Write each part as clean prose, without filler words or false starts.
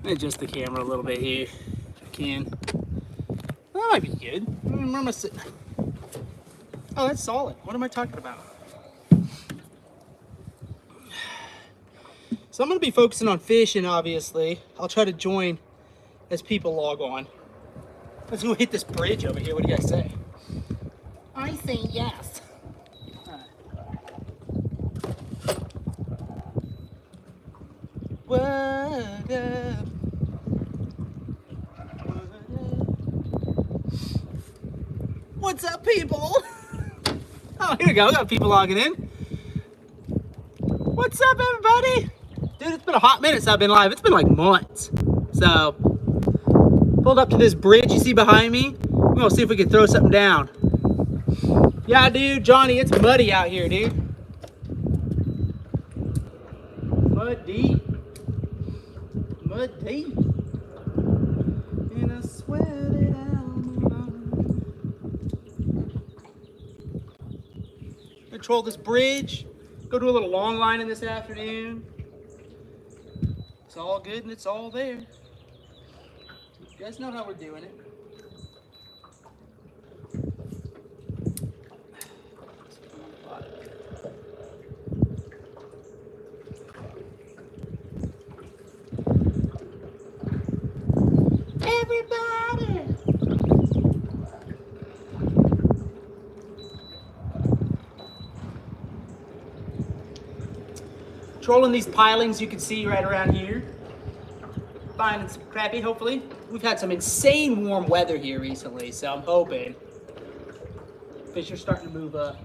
Adjust the camera a little bit here if I can. That might be good. Where am I sitting? Oh, that's solid. What am I talking about? So I'm going to be focusing on fishing, obviously. I'll try to join as people log on. Let's go hit this bridge over here. What do you guys say? I say yes. What up? What's up, people? Oh, here we go. We got people logging in. What's up, everybody? Dude, it's been a hot minute since I've been live. It's been like months. So, pulled up to this bridge you see behind me. We're gonna see if we can throw something down. Yeah, dude, Johnny, it's muddy out here, dude. Mud deep. Mud deep. And I swear that I'll control this bridge. Go do a little long lining this afternoon. It's all good and it's all there. You guys know how we're doing it. Everybody! Trolling these pilings you can see right around here. Finding some crappie, hopefully. We've had some insane warm weather here recently, so I'm hoping fish are starting to move up.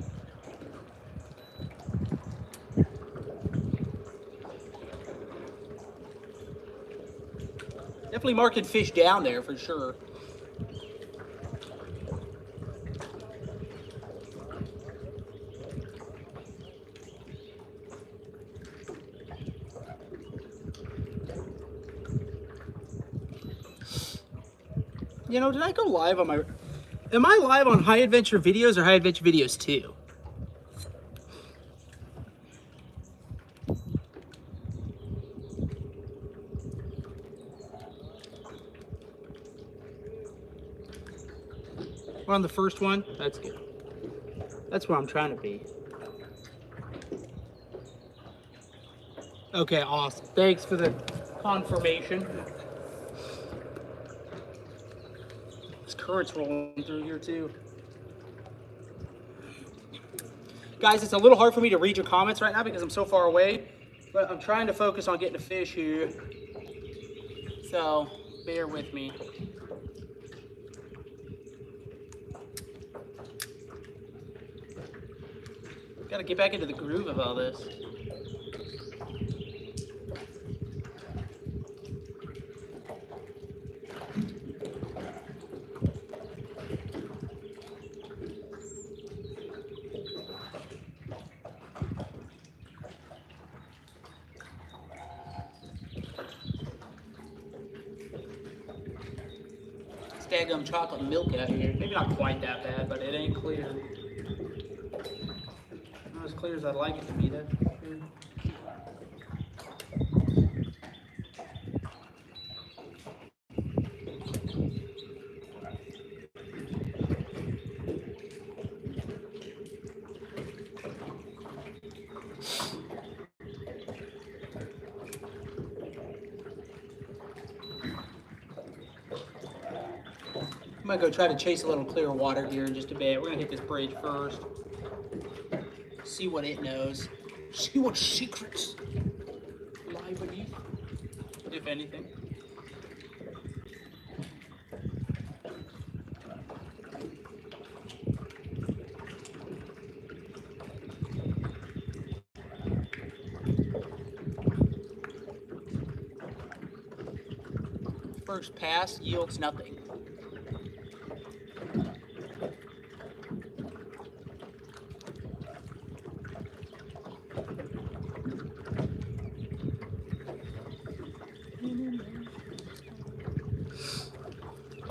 Definitely marking fish down there for sure. You know, did I go live on my... Am I live on High Adventure Videos or High Adventure Videos 2? We're on the first one? That's good. That's where I'm trying to be. Okay, awesome. Thanks for the confirmation. Currents rolling through here too. Guys, it's a little hard for me to read your comments right now because I'm so far away, but I'm trying to focus on getting a fish here. So, bear with me. Gotta get back into the groove of all this. Daggum chocolate milk out here. Maybe not quite that bad, but it ain't clear. Not as clear as I'd like it to be, that's for sure. I'm gonna go try to chase a little clear water here in just a bit. We're gonna hit this bridge first. See what it knows. See what secrets lie beneath, if anything. First pass yields nothing.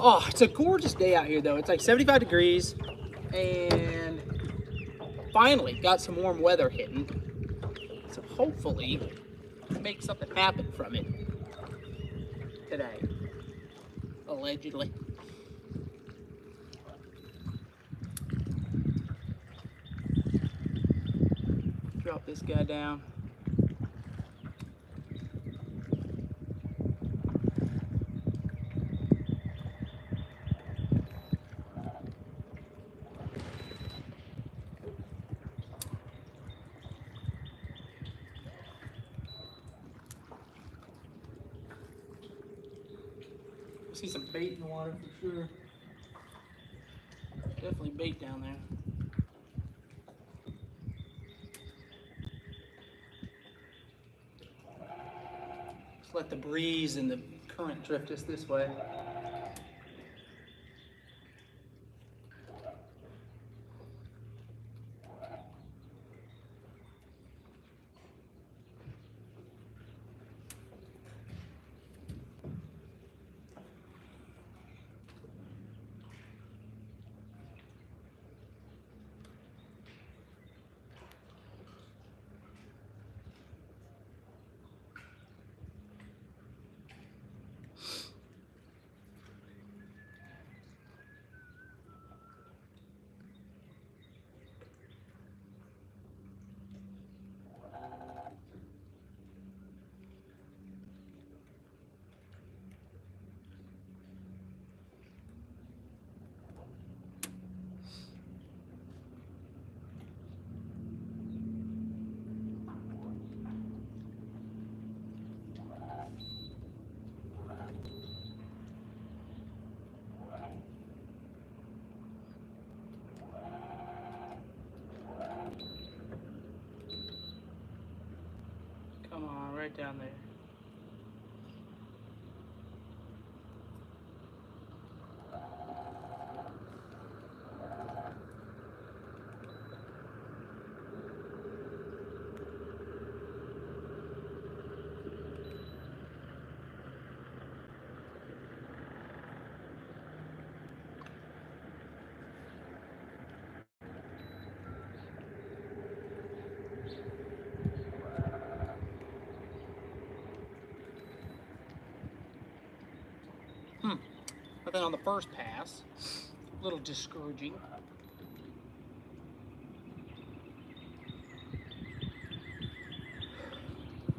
Oh, it's a gorgeous day out here though. It's like 75 degrees and finally got some warm weather hitting. So hopefully make something happen from it. today. Allegedly. Drop this guy down. See some bait in the water for sure. Definitely bait down there. Just let the breeze and the current drift us this way. Come on, right down there. Nothing on the first pass. A little discouraging.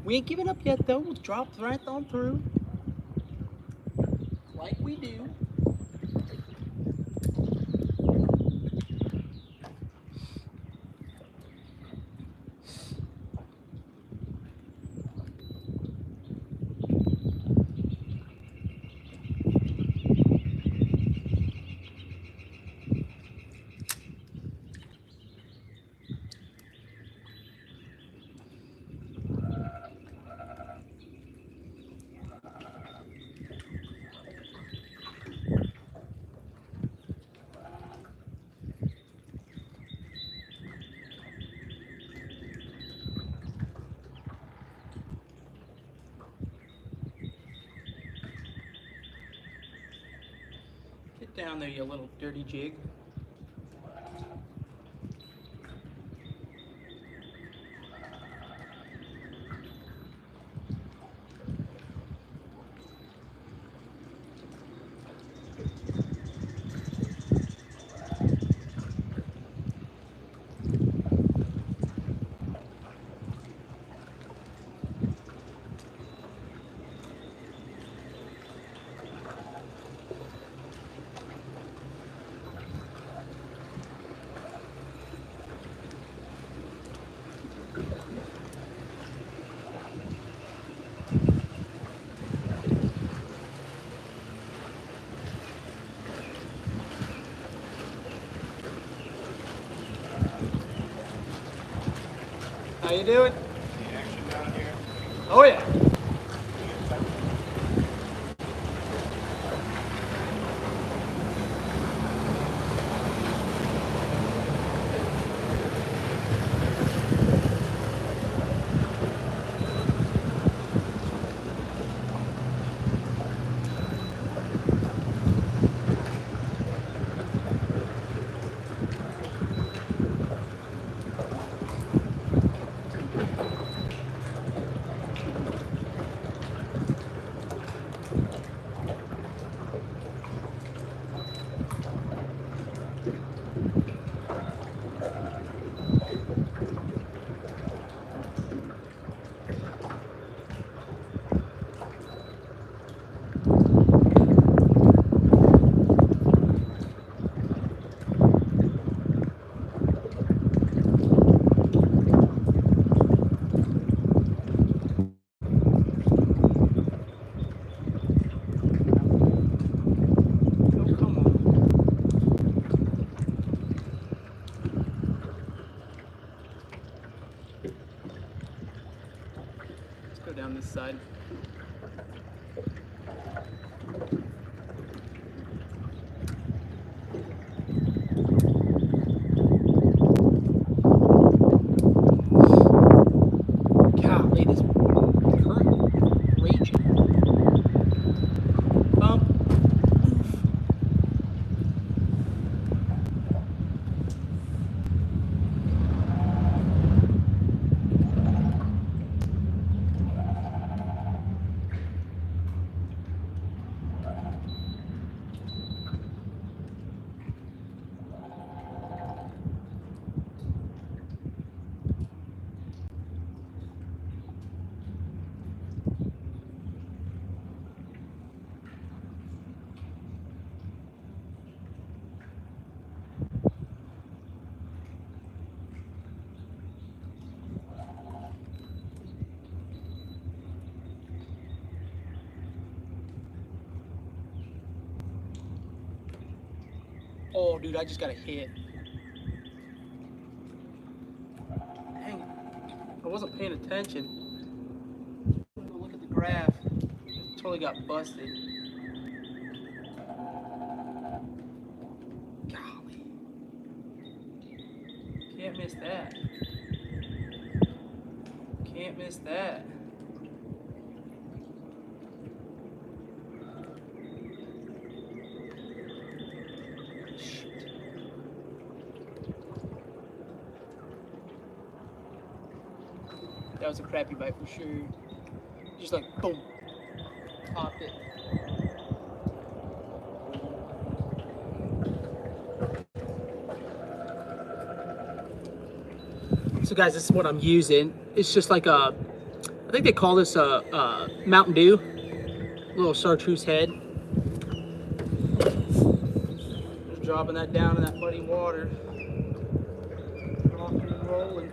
We ain't giving up yet though. We'll drop right on through. Like we do. Get down there, you little dirty jig. How you doing? The action down here. Oh yeah. Oh, dude, I just got a hit. Dang it. I wasn't paying attention. Look at the graph. Totally got busted. Golly. Can't miss that. Can't miss that. Shoot. That was a crappie bite for sure. Just like boom. Popped it. So guys, this is what I'm using. It's just like a, I think they call this a Mountain Dew, little chartreuse head. Just dropping that down in that muddy water. Rocking and rolling.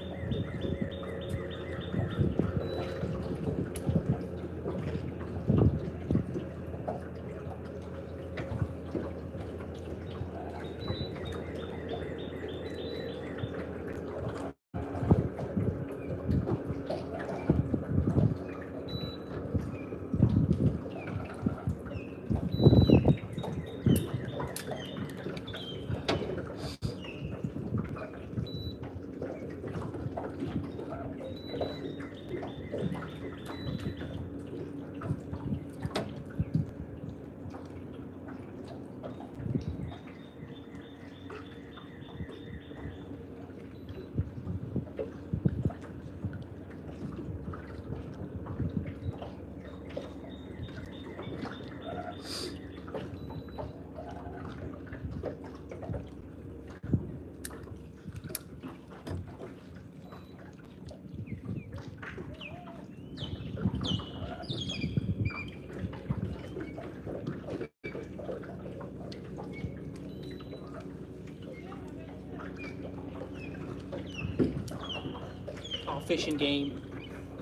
Oh, fishing game.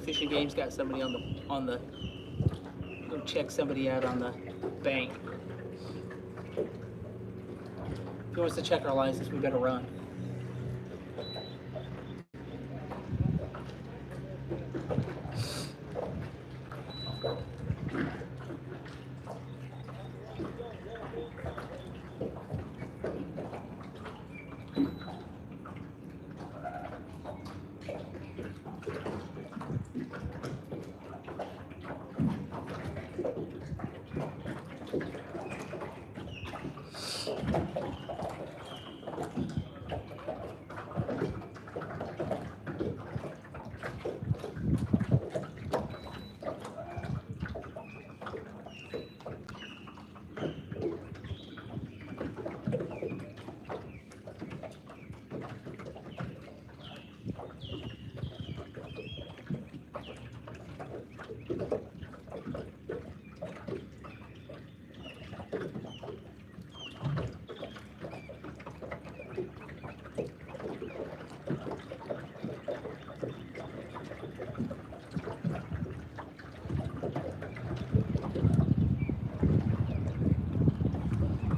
Fishing game's got somebody on the. Go check somebody out on the bank. If he wants to check our license, we better run.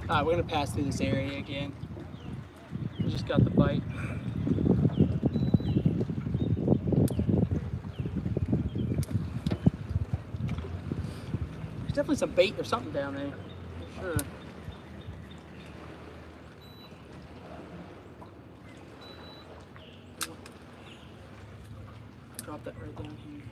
Alright, we're gonna pass through this area again. We just got the bite. There's definitely some bait or something down there, for sure. Drop that right down here.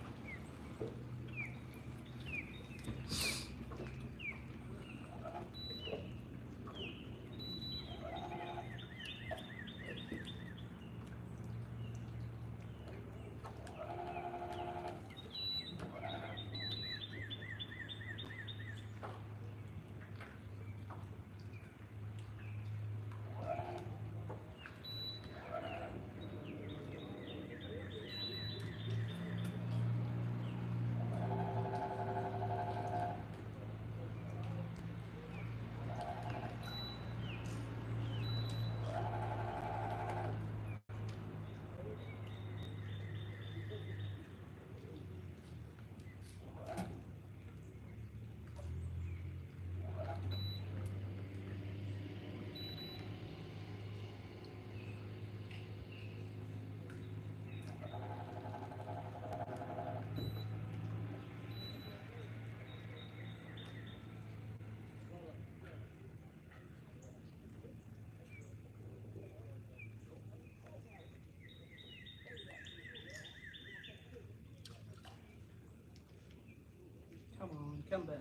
Come back.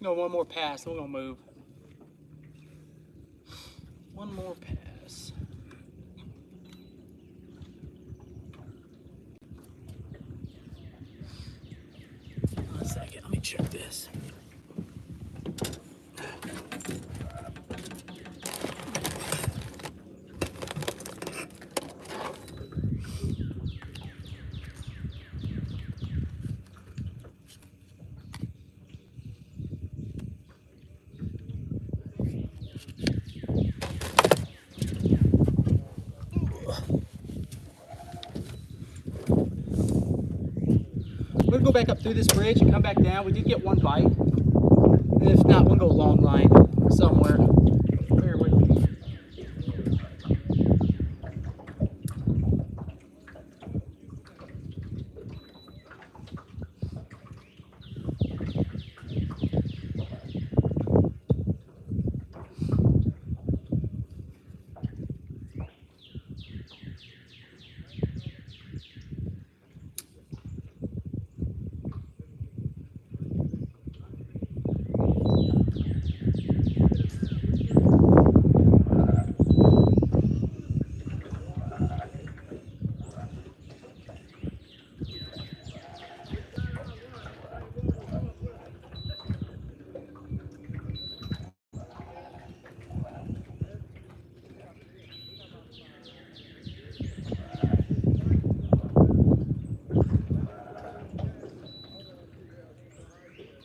Go one more pass, we're gonna move. One more pass. 1 second, let me check this. We're gonna go back up through this bridge and come back down. We did get one bite. And if not, we'll go long line somewhere. Bear with me.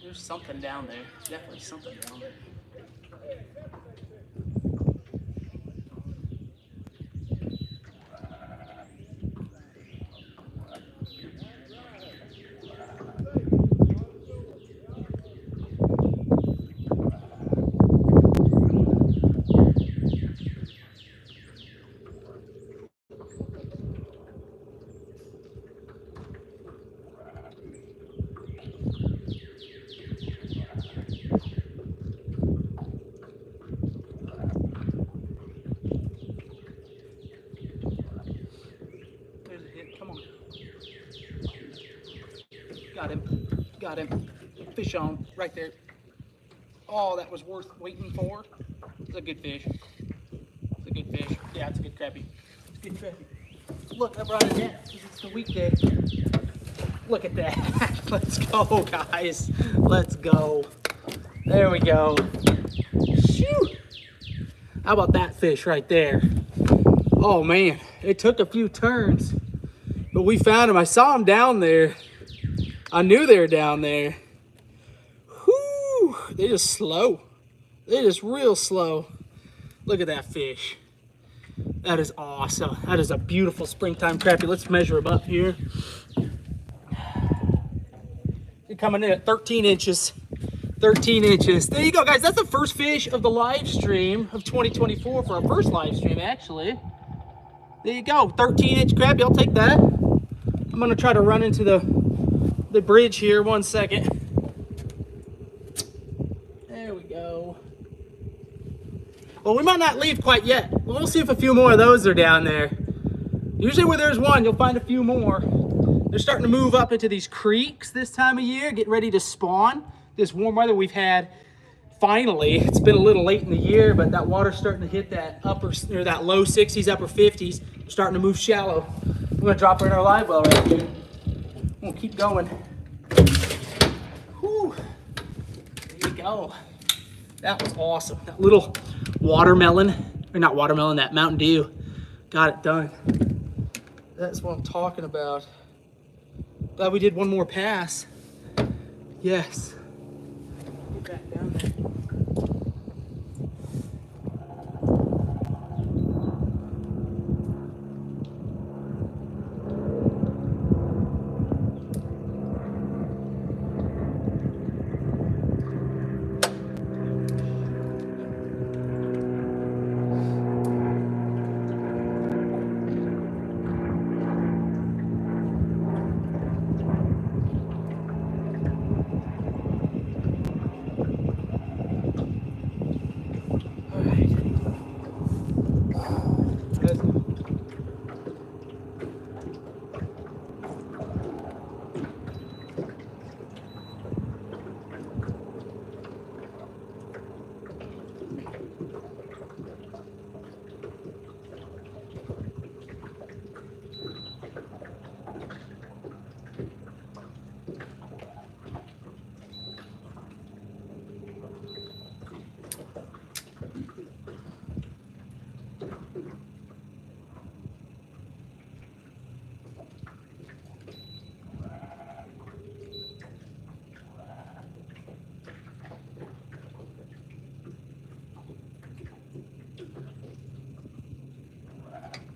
There's something down there. Definitely something down there. Got him. Got him. Fish on. Right there. Oh, that was worth waiting for. It's a good fish. It's a good fish. Yeah, it's a good crappie. It's a good crappie. Look, I brought it in because it's the weekday. Look at that. Let's go, guys. Let's go. There we go. Shoot. How about that fish right there? Oh, man. It took a few turns, but we found him. I saw him down there. I knew they were down there. Whoo! They're just slow. They're just real slow. Look at that fish. That is awesome. That is a beautiful springtime crappie. Let's measure him up here. You're coming in at 13 inches. 13 inches. There you go, guys. That's the first fish of the live stream of 2024 for our first live stream, actually. There you go. 13-inch crappie. I'll take that. I'm going to try to run into the bridge here. 1 second. There we go. Well, we might not leave quite yet. We'll see if a few more of those are down there. Usually where there's one, you'll find a few more. They're starting to move up into these creeks this time of year, getting ready to spawn. This warm weather we've had, finally, it's been a little late in the year, but that water's starting to hit that that low 60s, upper 50s. We're starting to move shallow. We're gonna drop her in our live well right here. We'll keep going. Whew. There you go. That was awesome. That little watermelon, or not watermelon, that Mountain Dew got it done. That's what I'm talking about. Glad we did one more pass. Yes. Get back down there.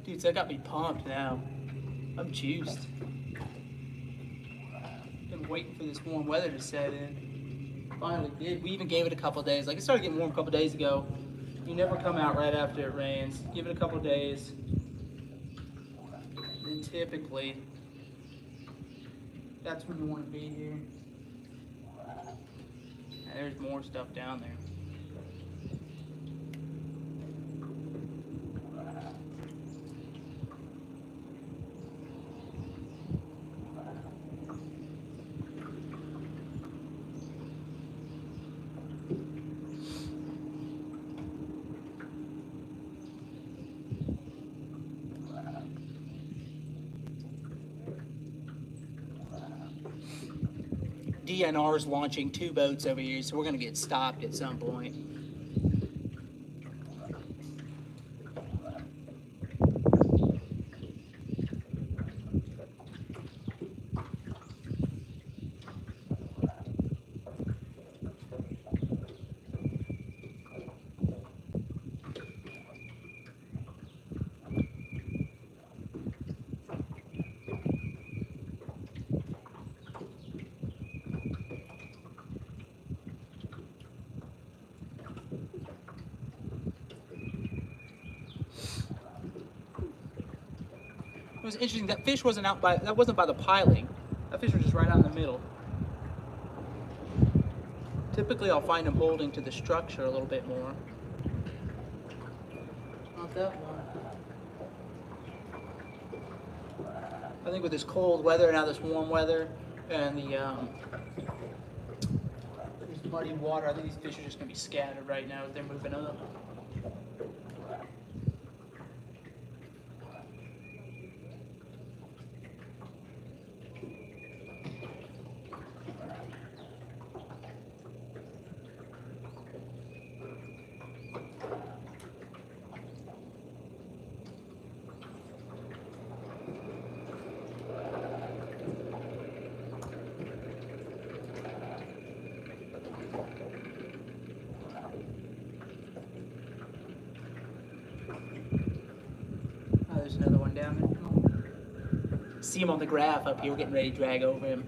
Dudes, that got me pumped now. I'm juiced. Been waiting for this warm weather to set in. Finally did. We even gave it a couple days. Like, it started getting warm a couple days ago. You never come out right after it rains. Give it a couple days. And typically, that's when you want to be here. And there's more stuff down there. DNR is launching 2 boats over here, so we're going to get stopped at some point. It was interesting, that fish wasn't out by, that wasn't by the piling. That fish was just right out in the middle. Typically I'll find them holding to the structure a little bit more. Not that one. I think with this cold weather, now this warm weather, and the this muddy water, I think these fish are just going to be scattered right now as they're moving up. There's another one down there. See him on the graph up here. We're getting ready to drag over him.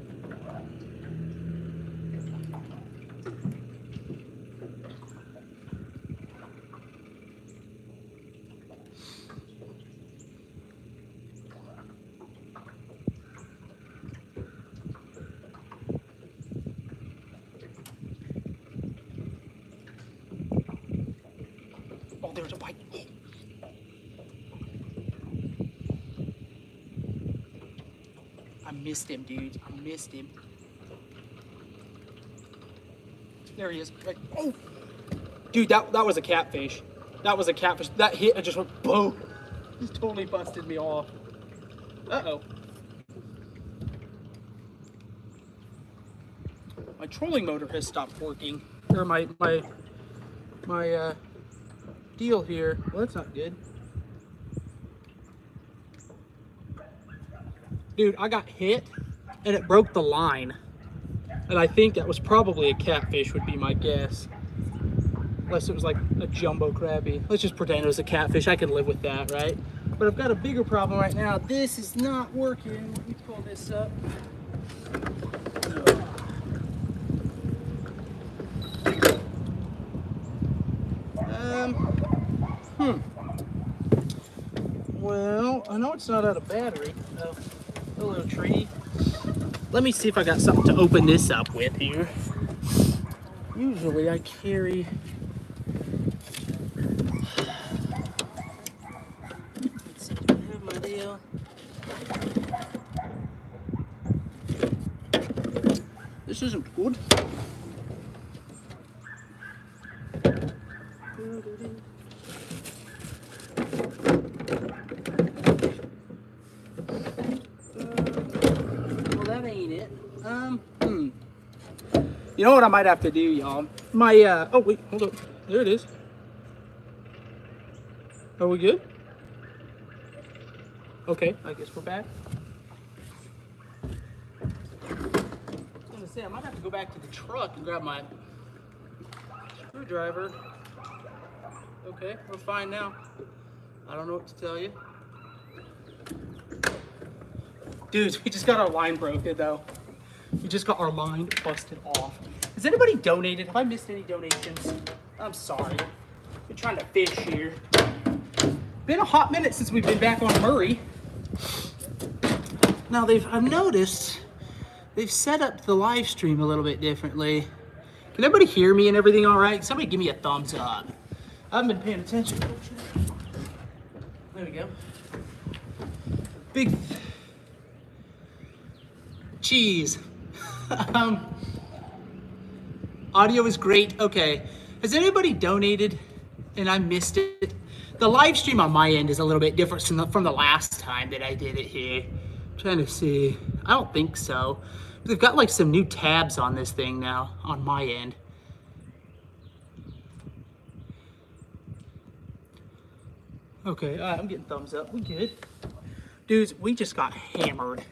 Oh, there's a bite. Oh. I missed him, dude. I missed him. There he is. Right. Oh! Dude, that was a catfish. That was a catfish. That hit, it just went boom. Just totally busted me off. Uh-oh. My trolling motor has stopped working. Or my my deal here. Well, that's not good. Dude, I got hit and it broke the line. And I think that was probably a catfish would be my guess. Unless it was like a jumbo crappie. Let's just pretend it was a catfish. I can live with that, right? But I've got a bigger problem right now. This is not working. Let me pull this up. Well, I know it's not out of battery. Oh, hello, tree. Let me see if I got something to open this up with here. Usually I carry... Let's see if I have my deal. This isn't good. Well, that ain't it. You know what I might have to do, y'all? My, oh wait, hold up. There it is. Are we good? Okay, I guess we're back. I was gonna say, I might have to go back to the truck and grab my screwdriver. Okay, we're fine now. I don't know what to tell you. Dudes, we just got our line broken though. We just got our line busted off. Has anybody donated? Have I missed any donations? I'm sorry. Been trying to fish here. Been a hot minute since we've been back on Murray. Now I've noticed they've set up the live stream a little bit differently. Can everybody hear me and everything all right? Somebody give me a thumbs up. I haven't been paying attention. There we go. Big cheese. Audio is great. Okay. Has anybody donated and I missed it? The live stream on my end is a little bit different from the last time that I did it here. I'm trying to see. I don't think so. They've got like some new tabs on this thing now on my end. Okay, I'm getting thumbs up. We good. Dudes, we just got hammered.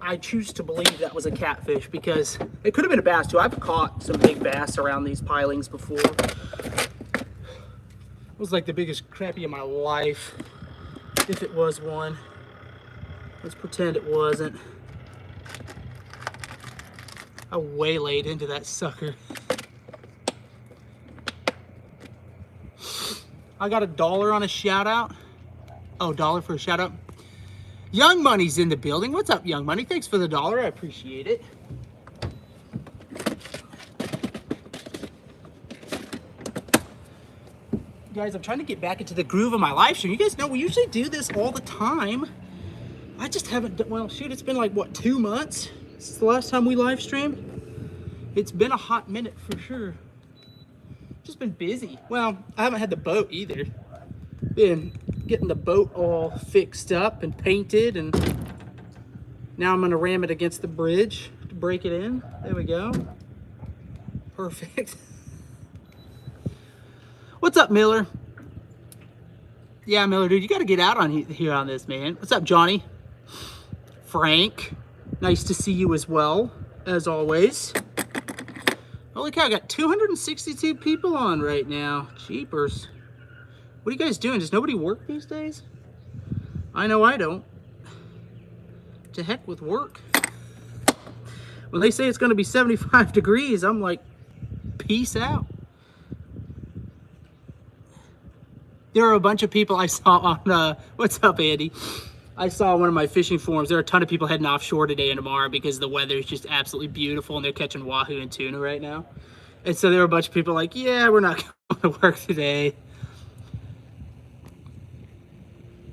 I choose to believe that was a catfish because it could have been a bass too. I've caught some big bass around these pilings before. It was like the biggest crappie of my life, if it was one. Let's pretend it wasn't. I waylaid into that sucker. I got $1 on a shout out. Oh, $1 for a shout out. Young Money's in the building. What's up, Young Money? Thanks for the $1. I appreciate it. Guys, I'm trying to get back into the groove of my live stream. You guys know we usually do this all the time. I just haven't done, well, shoot, it's been like, what, 2 months since the last time we live streamed? It's been a hot minute for sure. Just been busy. Well, I haven't had the boat either. Been getting the boat all fixed up and painted, and now I'm gonna ram it against the bridge to break it in. There we go. Perfect. What's up, Miller? Yeah, Miller, dude, you gotta get out on here on this, man. What's up, Johnny? Frank, nice to see you as well, as always. Holy cow, I got 262 people on right now. Jeepers. What are you guys doing? Does nobody work these days? I know I don't. To heck with work. When they say it's going to be 75 degrees, I'm like, peace out. There are a bunch of people I saw on, what's up, Andy? I saw one of my fishing forums. There are a ton of people heading offshore today and tomorrow because the weather is just absolutely beautiful and they're catching wahoo and tuna right now. And so there were a bunch of people like, yeah, we're not going to work today.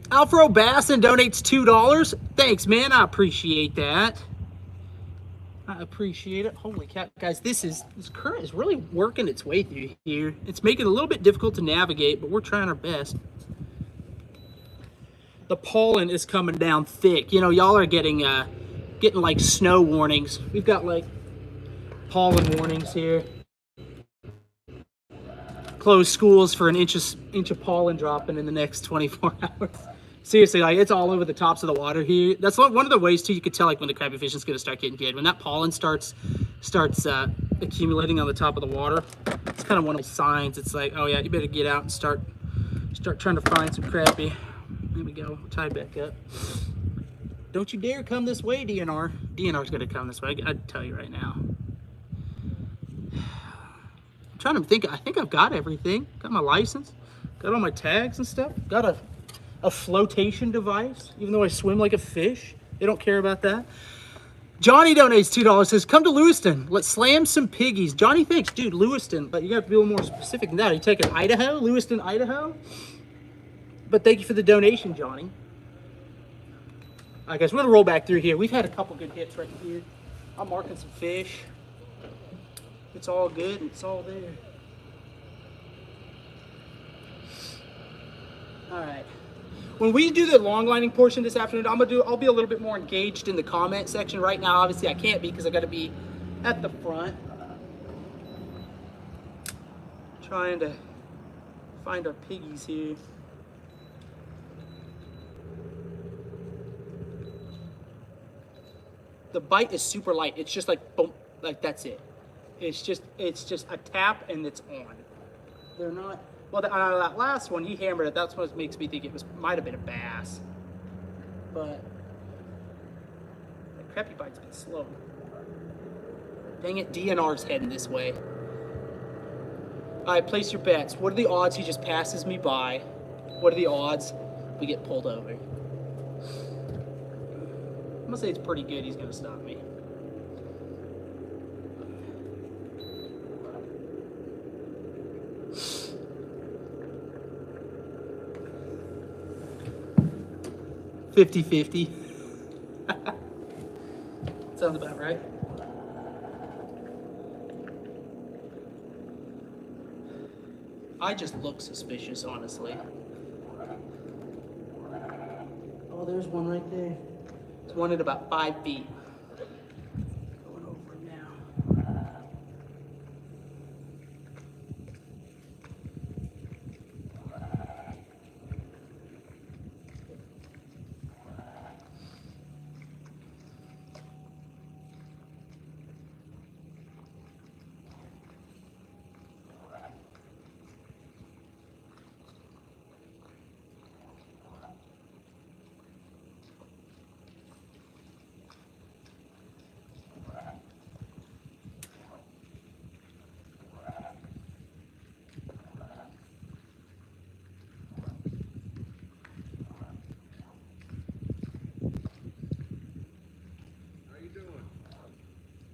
Alfro Basson donates $2. Thanks, man. I appreciate that. I appreciate it. Holy cow, guys, this current is really working its way through here. It's making it a little bit difficult to navigate, but we're trying our best. The pollen is coming down thick. You know, y'all are getting like snow warnings. We've got like pollen warnings here. close schools for an inch of pollen dropping in the next 24 hours. Seriously, like it's all over the tops of the water here. That's one of the ways too you could tell like when the crappie fishing is gonna start getting good. When that pollen starts accumulating on the top of the water, it's kind of one of those signs. It's like, oh yeah, you better get out and start trying to find some crappie. There we go, tie back up. Don't you dare come this way, DNR. DNR's gonna come this way, I'd tell you right now. I'm trying to think, I think I've got everything. Got my license, got all my tags and stuff. Got a flotation device, even though I swim like a fish. They don't care about that. Johnny donates $2, says, come to Lewiston. Let's slam some piggies. Johnny thinks, dude, Lewiston, but you got to be a little more specific than that. Are you taking Idaho? Lewiston, Idaho? But thank you for the donation, Johnny. All right, guys, we're going to roll back through here. We've had a couple good hits right here. I'm marking some fish. It's all good. It's all there. All right. When we do the long lining portion this afternoon, I'll be a little bit more engaged in the comment section. Right now, obviously, I can't be because I got to be at the front, trying to find our piggies here. The bite is super light. It's just like boom, like that's it. It's just a tap and it's on. They're not. Well, that last one, he hammered it. That's what makes me think it might have been a bass. But the crappie bite's been slow. Dang it, DNR's heading this way. All right, place your bets. What are the odds he just passes me by? What are the odds we get pulled over? I'm gonna say it's pretty good he's gonna stop me. $50-50. Sounds about right. I just look suspicious, honestly. Oh, there's one right there. It's one at about 5 feet. Going over it now.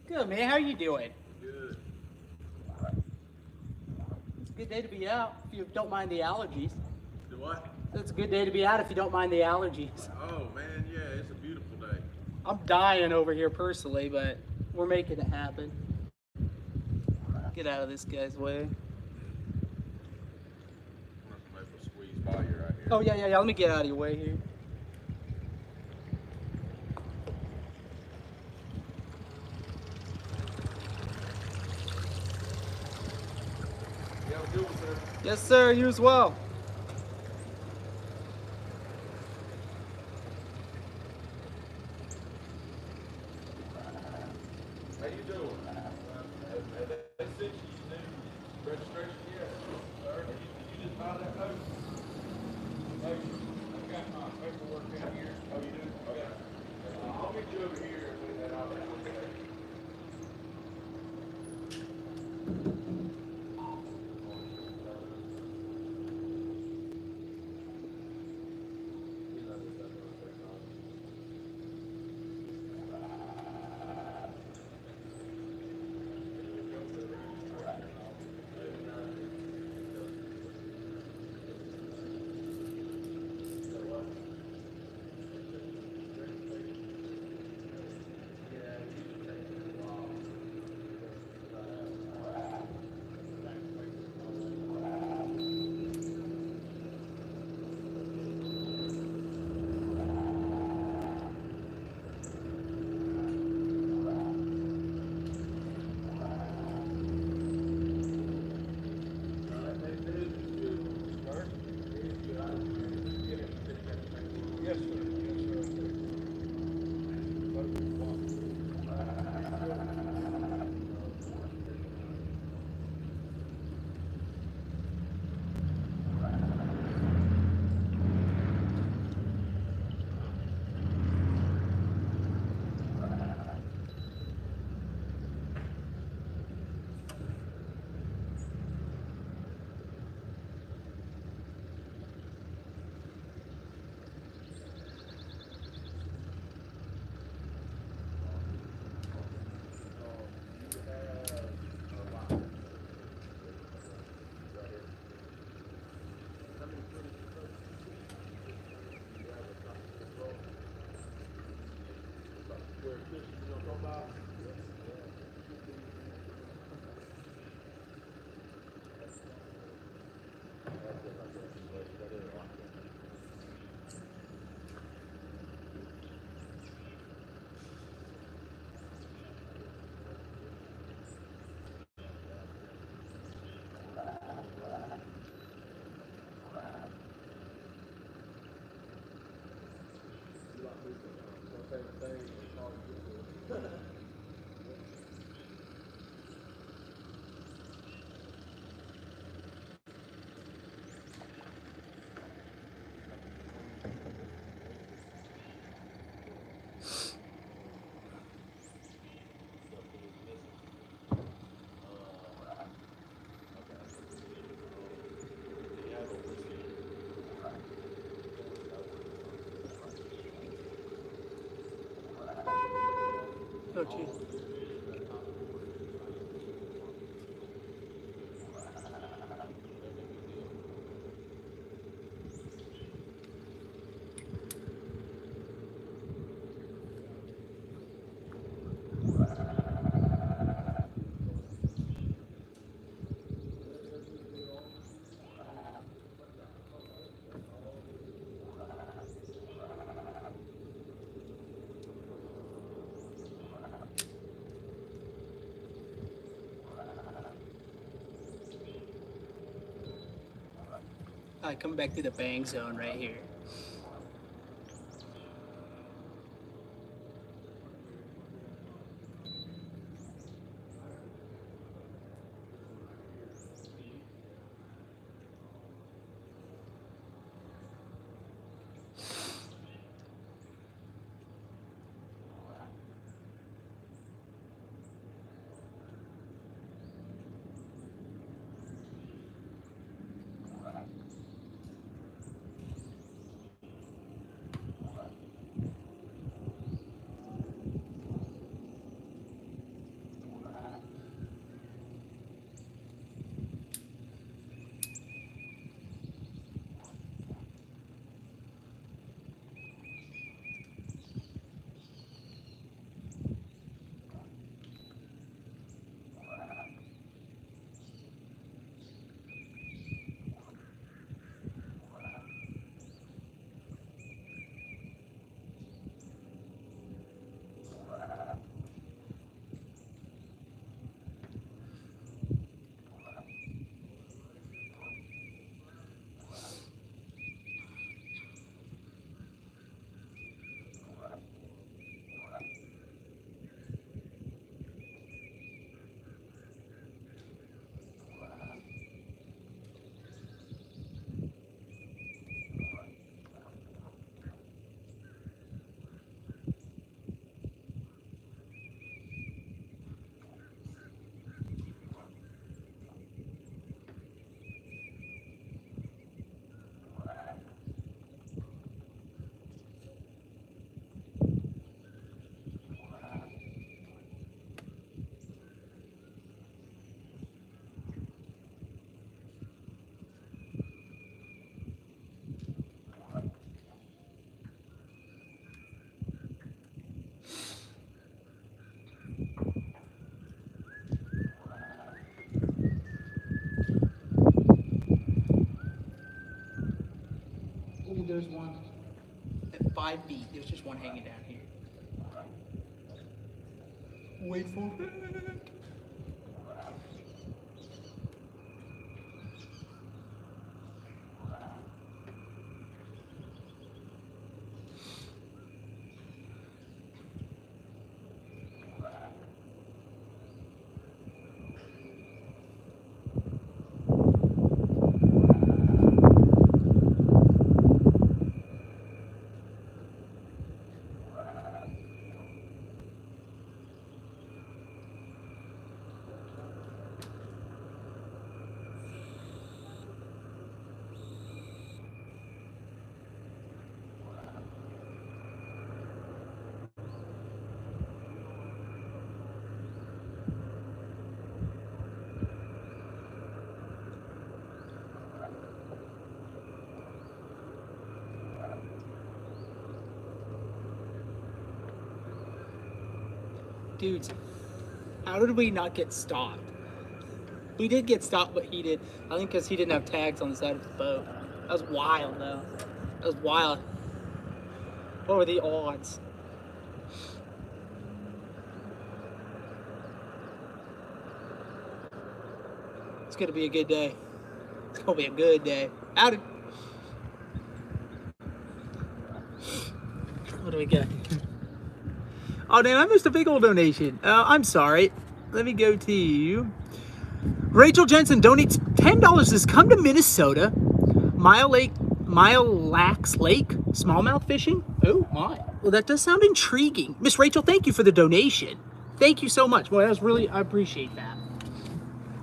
Good, man. How are you doing? Good. It's a good day to be out if you don't mind the allergies. Do what? It's a good day to be out if you don't mind the allergies. Oh, man, yeah, it's a beautiful day. I'm dying over here personally, but we're making it happen. Get out of this guy's way. I'm going to squeeze by you right here. Oh, yeah. Let me get out of your way here. You have a good one, sir. Yes, sir. You as well. How you doing? Have they sent you new registration yet? Sir, did you just buy that boat? Hey, I've got my paperwork in here. Oh, you do? Okay. I'll meet you over here and then I'll let you look at it. Oh, geez. All right, coming back to the bang zone right here. Ooh, there's one at 5 feet. There's just one hanging down here. Wait for it. Dudes, how did we not get stopped? We did get stopped, but he did. I think because he didn't have tags on the side of the boat. That was wild, though. That was wild. What were the odds? It's gonna be a good day. It's gonna be a good day. Howdy. What do we got? Oh, damn, I missed a big old donation. I'm sorry. Let me go to Rachel Jensen donates $10. Says, come to Minnesota, Mile Lax Lake, smallmouth fishing. Oh my. Well, that does sound intriguing. Miss Rachel, thank you for the donation. Thank you so much. Boy, that was really, I appreciate that.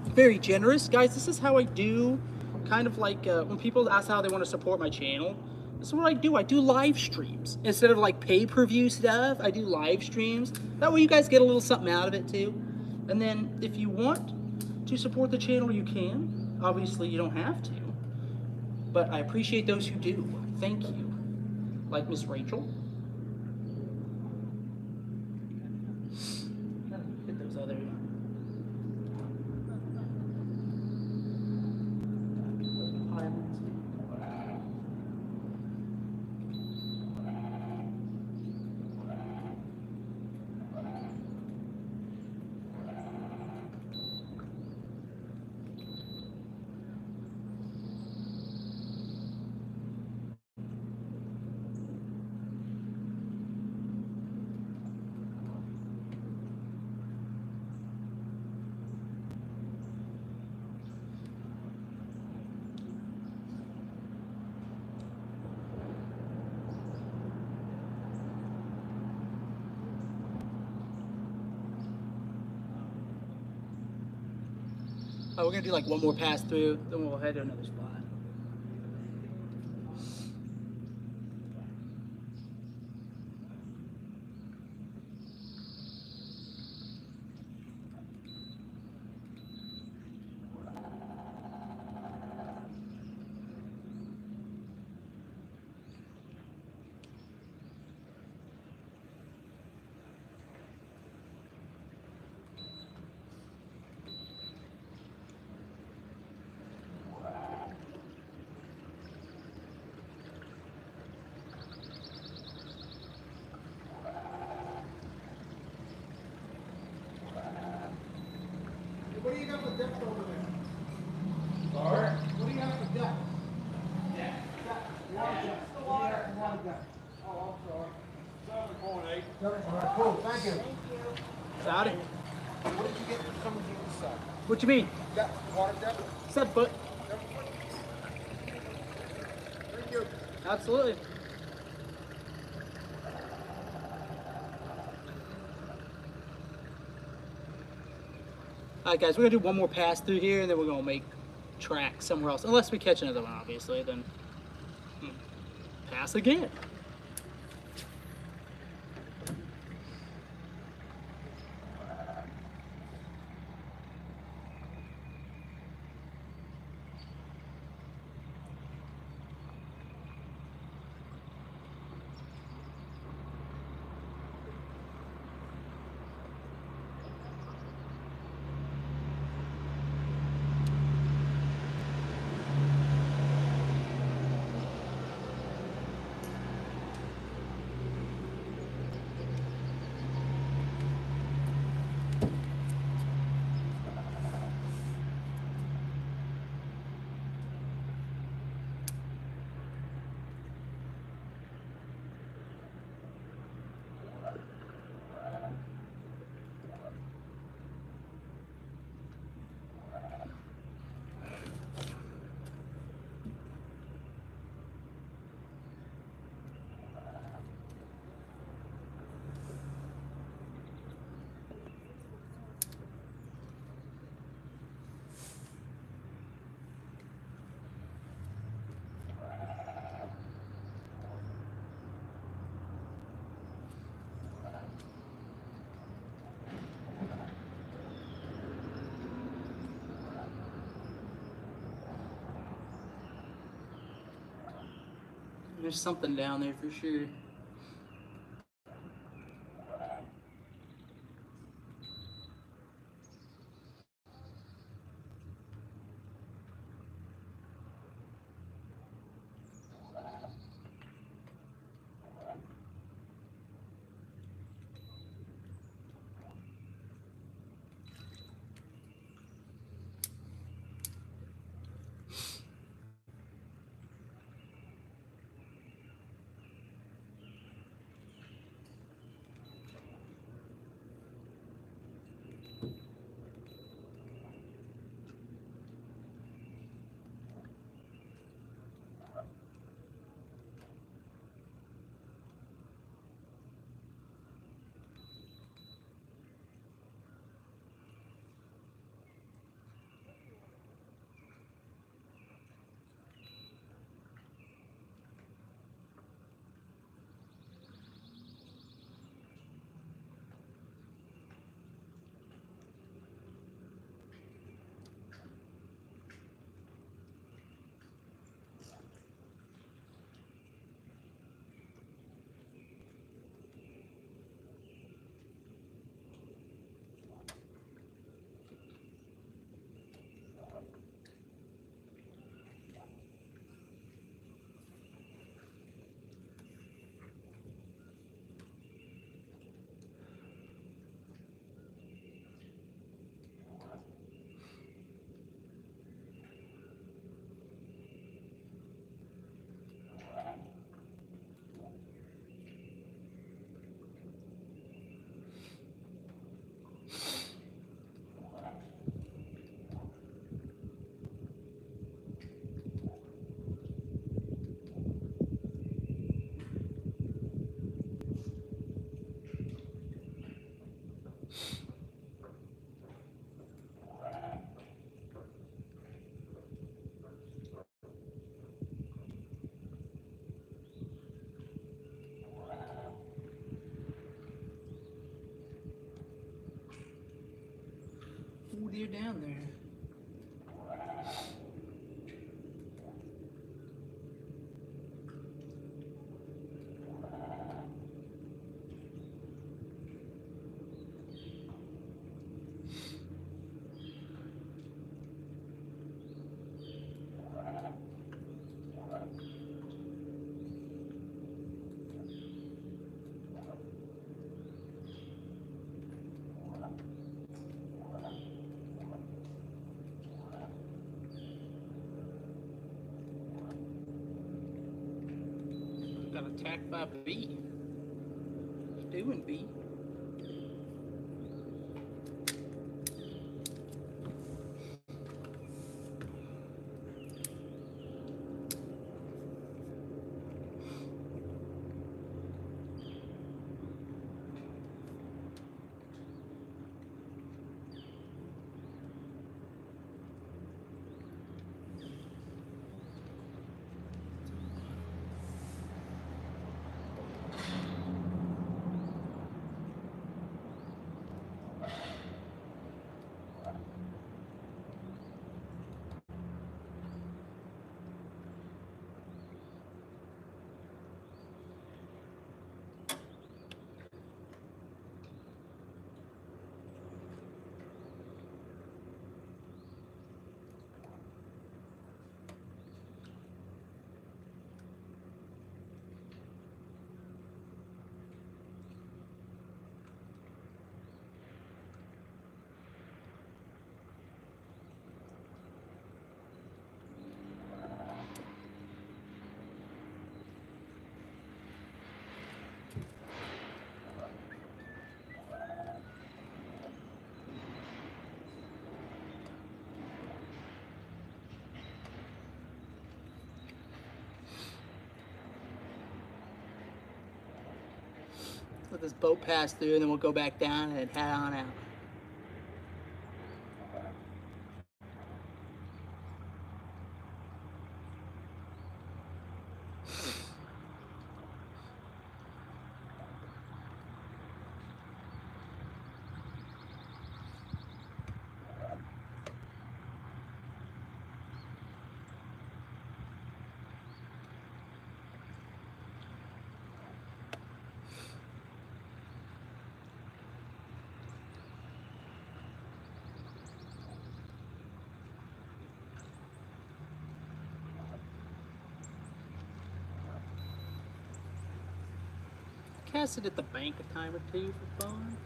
Very generous. Guys, this is how I do, kind of like when people ask how they want to support my channel. This is what I do. I do live streams. Instead of like pay-per-view stuff, I do live streams. That way you guys get a little something out of it too. And then if you want to support the channel, you can. Obviously, you don't have to. But I appreciate those who do. Thank you. Like Miss Rachel. Hit those other. Oh, we're gonna do like one more pass through, then we'll head to another spot. What do you got for depth over there? Sorry? What do you have for depth? Yeah. Water depth. The water. Water depth. Oh, I'm sorry. 7.8. All right, cool. Thank you. Howdy. What did you get for coming from this side? What you mean? Depth, water depth? 7 foot. 7 foot? Thank you. Absolutely. All right, guys, we're gonna do one more pass through here, and then we're gonna make track somewhere else. Unless we catch another one, obviously, then pass again. There's something down there for sure. with you down there. Got attacked by a bee. What's doing, bee? Let this boat pass through, and then we'll go back down and head on out. Cast it at the bank a time or two for fun.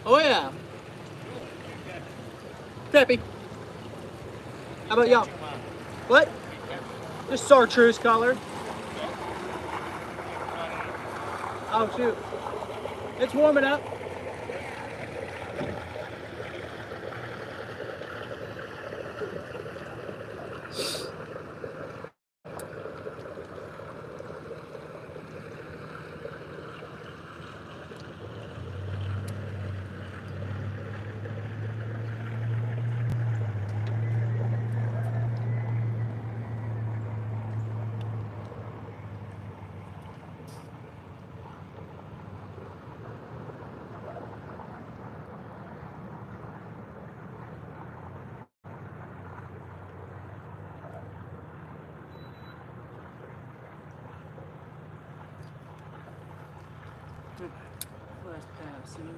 Oh yeah. Crappie. How about y'all? What? Just chartreuse color. Oh shoot. It's warming up. Last pass, you know.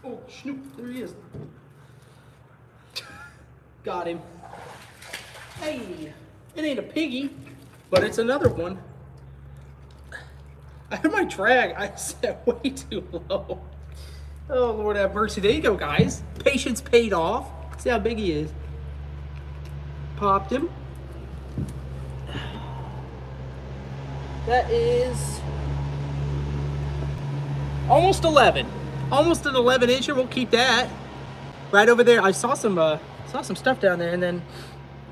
Oh, Snoop, there he is. Got him. Hey, it ain't a piggy, but it's another one. I had my drag, I set way too low. Oh, Lord have mercy. There you go, guys. Patience paid off. See how big he is. Popped him. That is almost 11. Almost an 11 incher. We'll keep that. Right over there. I saw some stuff down there, and then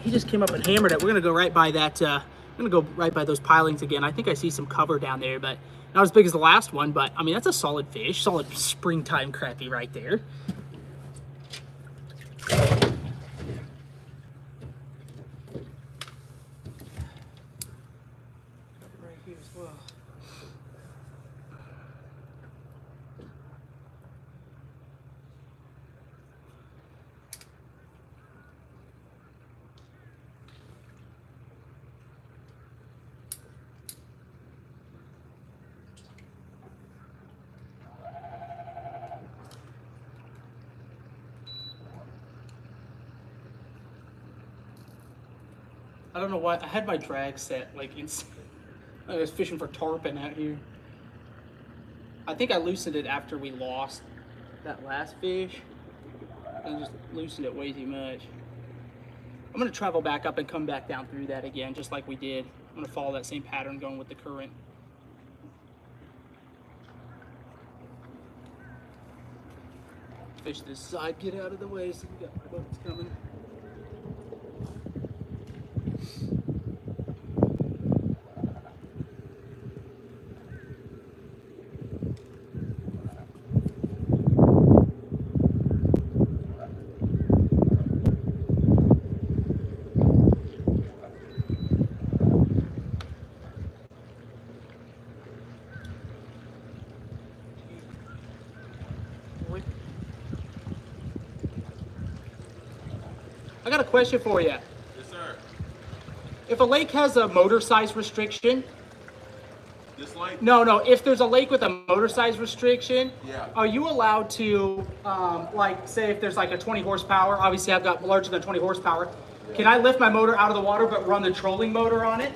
he just came up and hammered it. We're gonna go right by that. I'm gonna go right by those pilings again. I think I see some cover down there, but not as big as the last one. But I mean, that's a solid fish, solid springtime crappie right there. Right here as well. I don't know why I had my drag set like insane. I was fishing for tarpon out here. I think I loosened it after we lost that last fish. I just loosened it way too much. I'm gonna travel back up and come back down through that again, just like we did. I'm gonna follow that same pattern going with the current. Fish this side, get out of the way so we got boats coming. I got a question for you. Yes, sir. If a lake has a motor size restriction, This lake? no, if there's a lake with a motor size restriction, Yeah. are you allowed to, like, say if there's like a 20 horsepower, obviously I've got larger than 20 horsepower, can I lift my motor out of the water but run the trolling motor on it?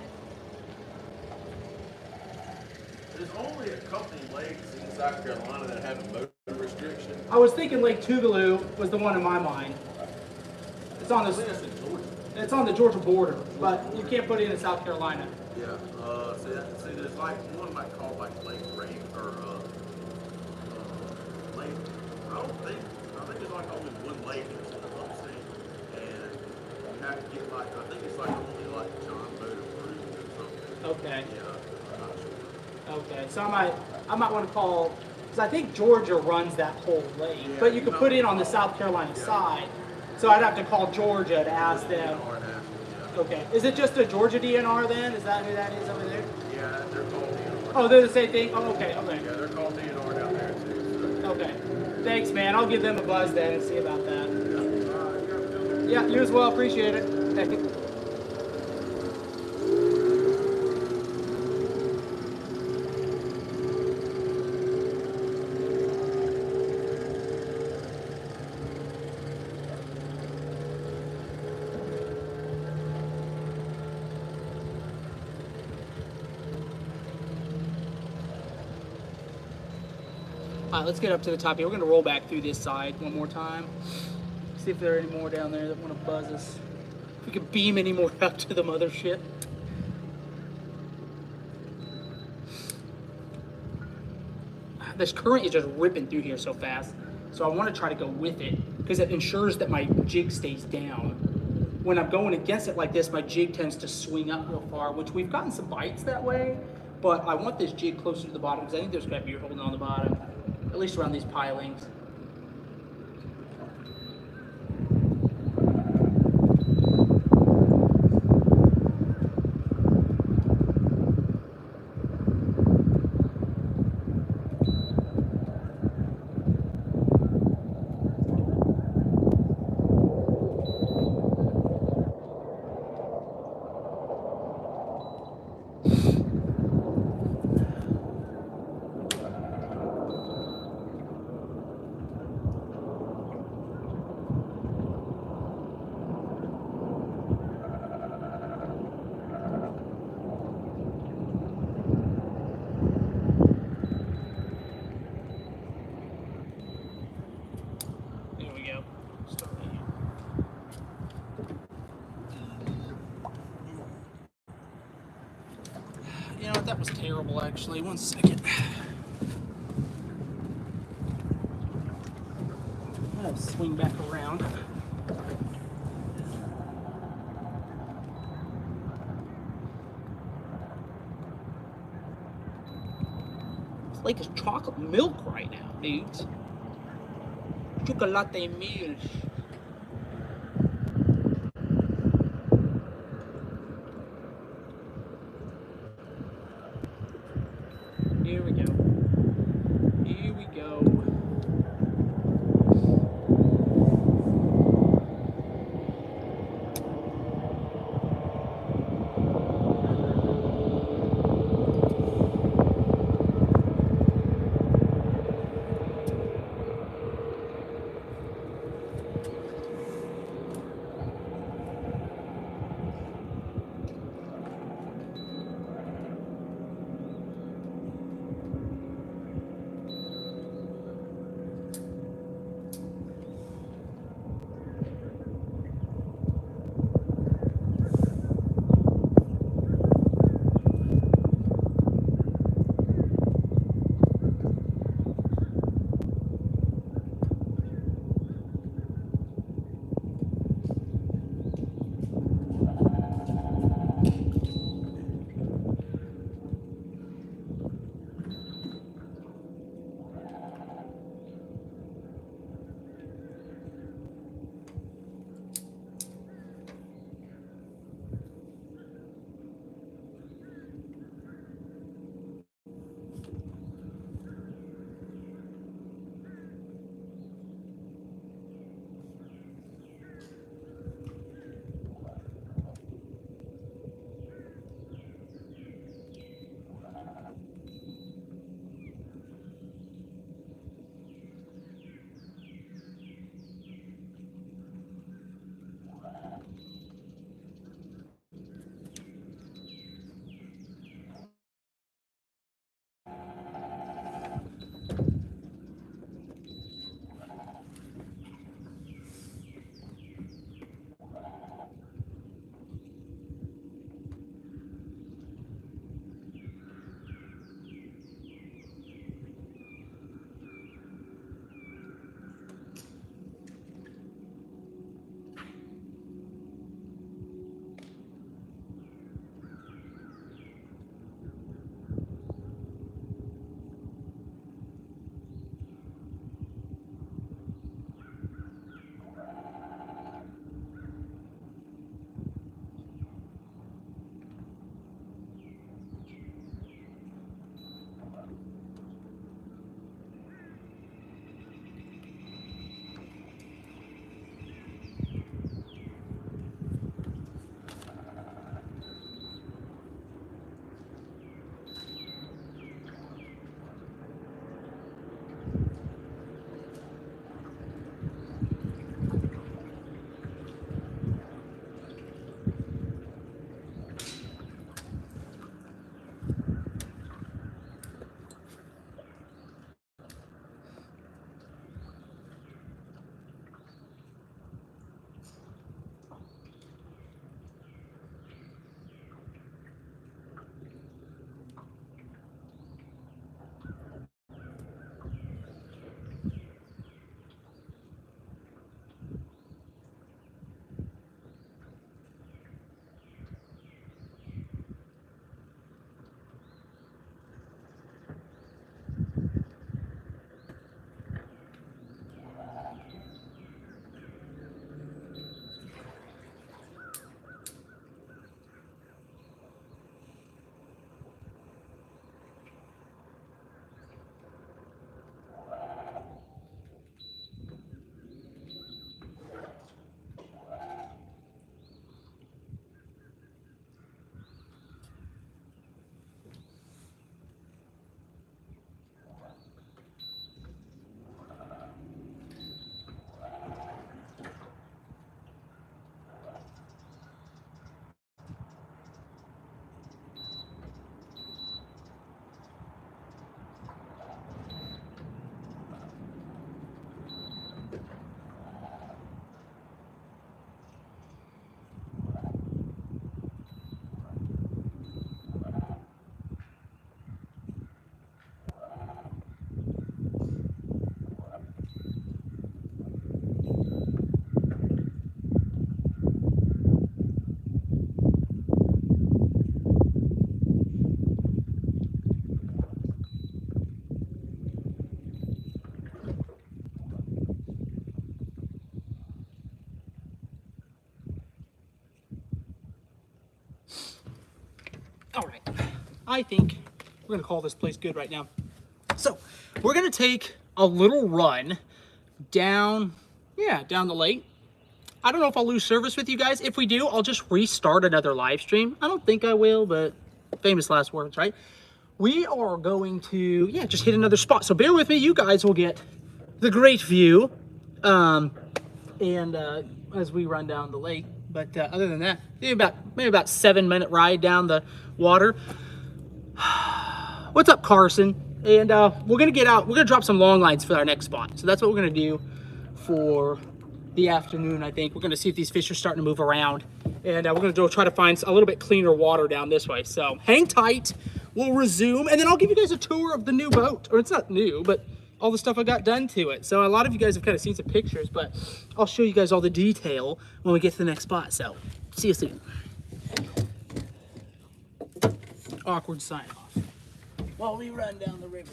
There's only a couple lakes in South Carolina that have a motor restriction. I was thinking Lake Tougaloo was the one in my mind. It's on I think the, that's in Georgia. it's on the Georgia border, but you can't put it in South Carolina. Yeah. See, there's like one like called like Lake Rain or Lake. I think there's like only one lake in the upstate, and you have to get like I think it's like only like John Boat approved or something. Okay. Yeah, I'm not sure. Okay, so I might want to call, because I think Georgia runs that whole lake, Yeah, but you you could know- put it on the South Carolina side. So I'd have to call Georgia to ask them. Or an actual, yeah. Okay, is it just a Georgia DNR then? Is that who that is over there? Yeah, they're called DNR. Oh, they're the same thing? Oh, okay, okay. Yeah, they're called DNR down there too. Okay. Thanks, man. I'll give them a buzz then and see about that. So. Yeah, you as well. Appreciate it. All right, let's get up to the top here. We're gonna roll back through this side one more time. See if there are any more down there that want to buzz us. If we can beam any more up to the mothership. This current is just ripping through here so fast. So I want to try to go with it because it ensures that my jig stays down. When I'm going against it like this, my jig tends to swing up real far, which we've gotten some bites that way, but I want this jig closer to the bottom because I think there's crappie holding on the bottom, at least around these pilings. know what? That was terrible, actually. 1 second. I'll swing back around. This lake is chocolate milk right now, dudes. Chocolate milk. Here we go. Here we go. All right, I think we're gonna call this place good right now. So we're gonna take a little run down, yeah, down the lake. I don't know if I'll lose service with you guys. If we do, I'll just restart another live stream. I don't think I will, but famous last words, right? We are going to, yeah, just hit another spot. So bear with me. You guys will get the great view as we run down the lake. But other than that, maybe about 7-minute ride down the water. What's up, Carson? And we're gonna get out. We're gonna drop some long lines for our next spot. So that's what we're gonna do for the afternoon. I think we're gonna see if these fish are starting to move around, and we're gonna go try to find a little bit cleaner water down this way. So hang tight. We'll resume, and then I'll give you guys a tour of the new boat. Or it's not new, but all the stuff I got done to it. So a lot of you guys have kind of seen some pictures, but I'll show you guys all the detail when we get to the next spot. So see you soon. Awkward sign off while we run down the river.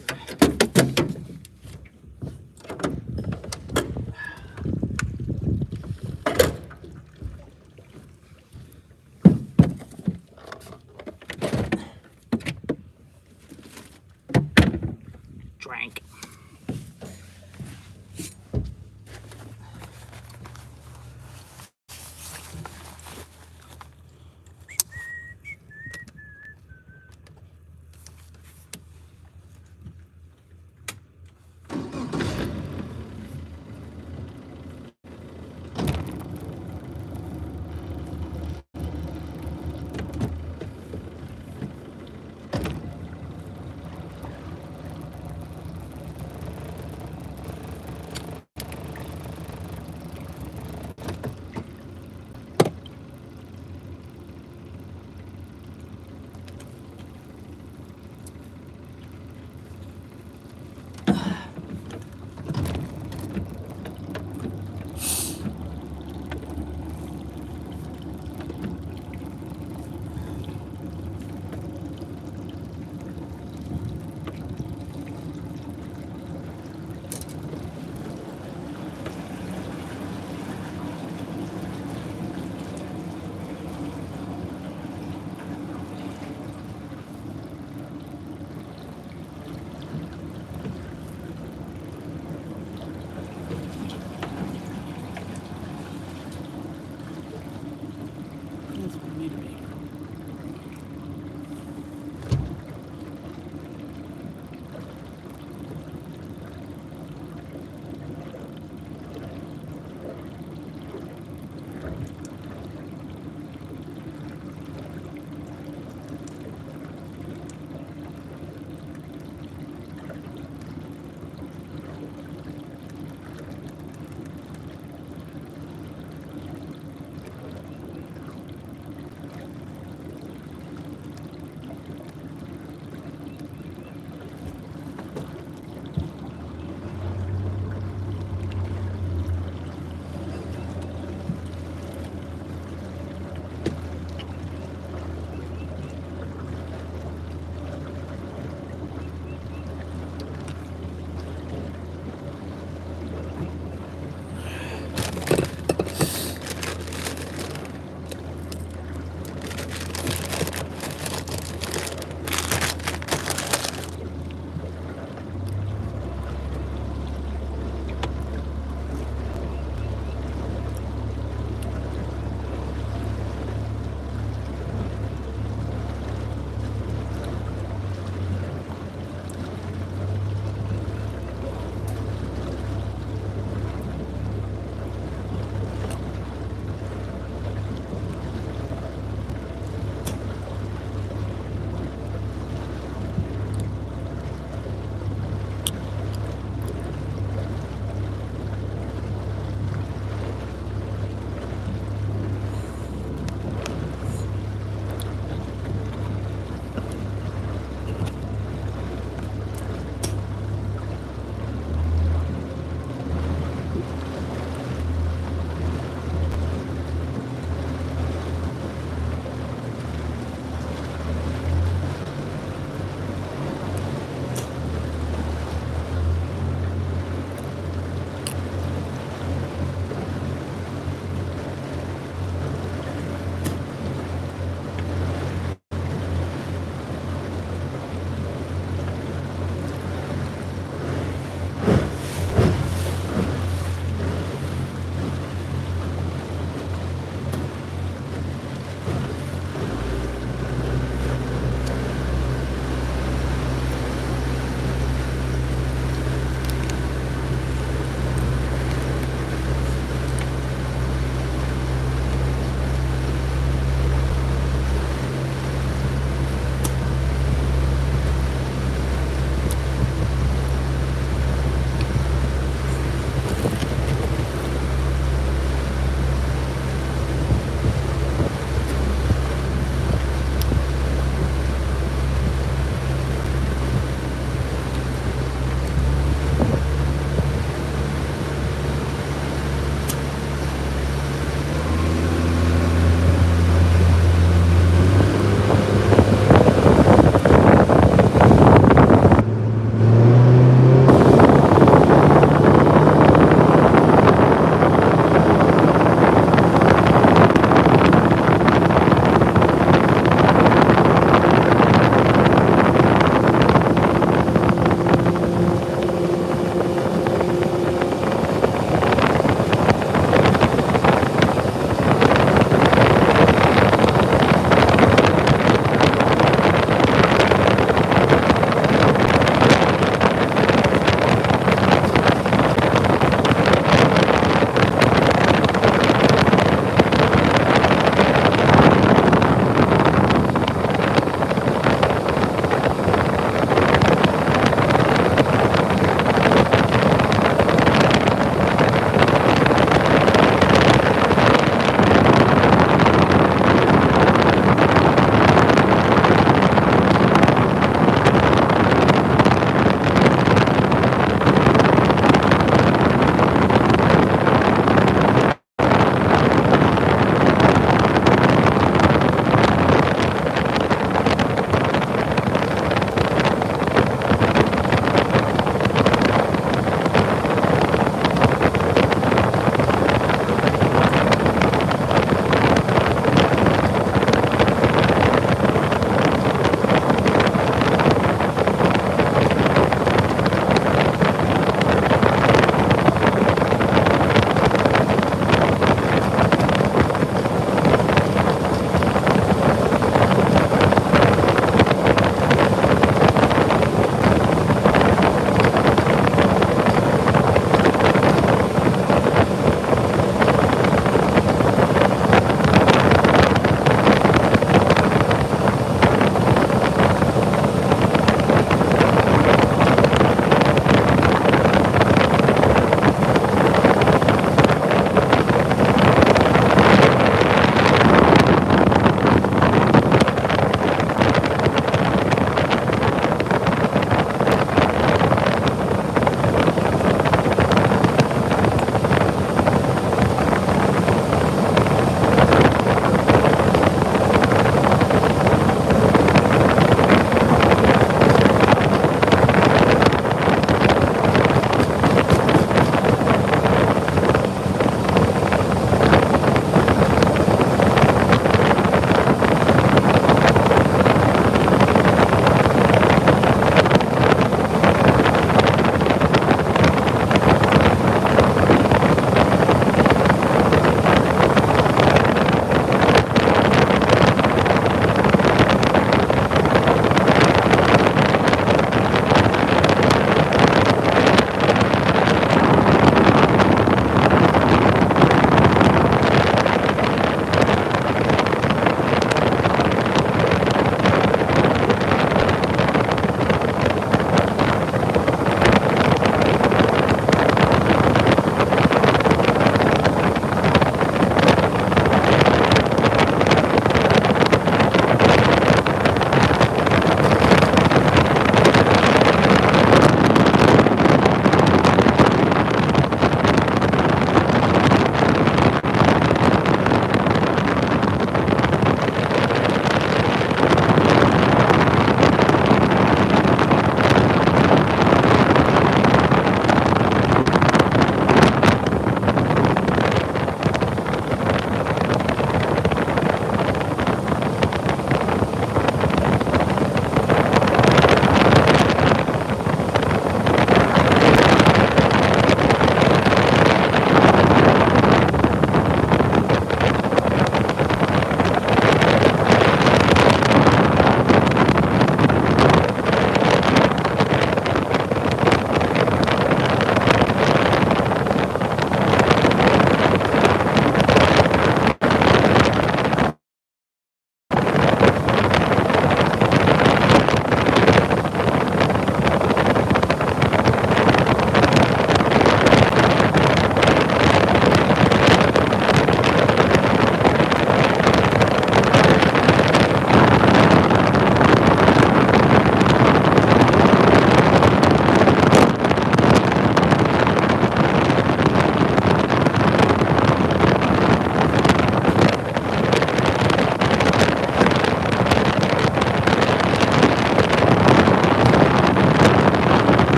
Drank.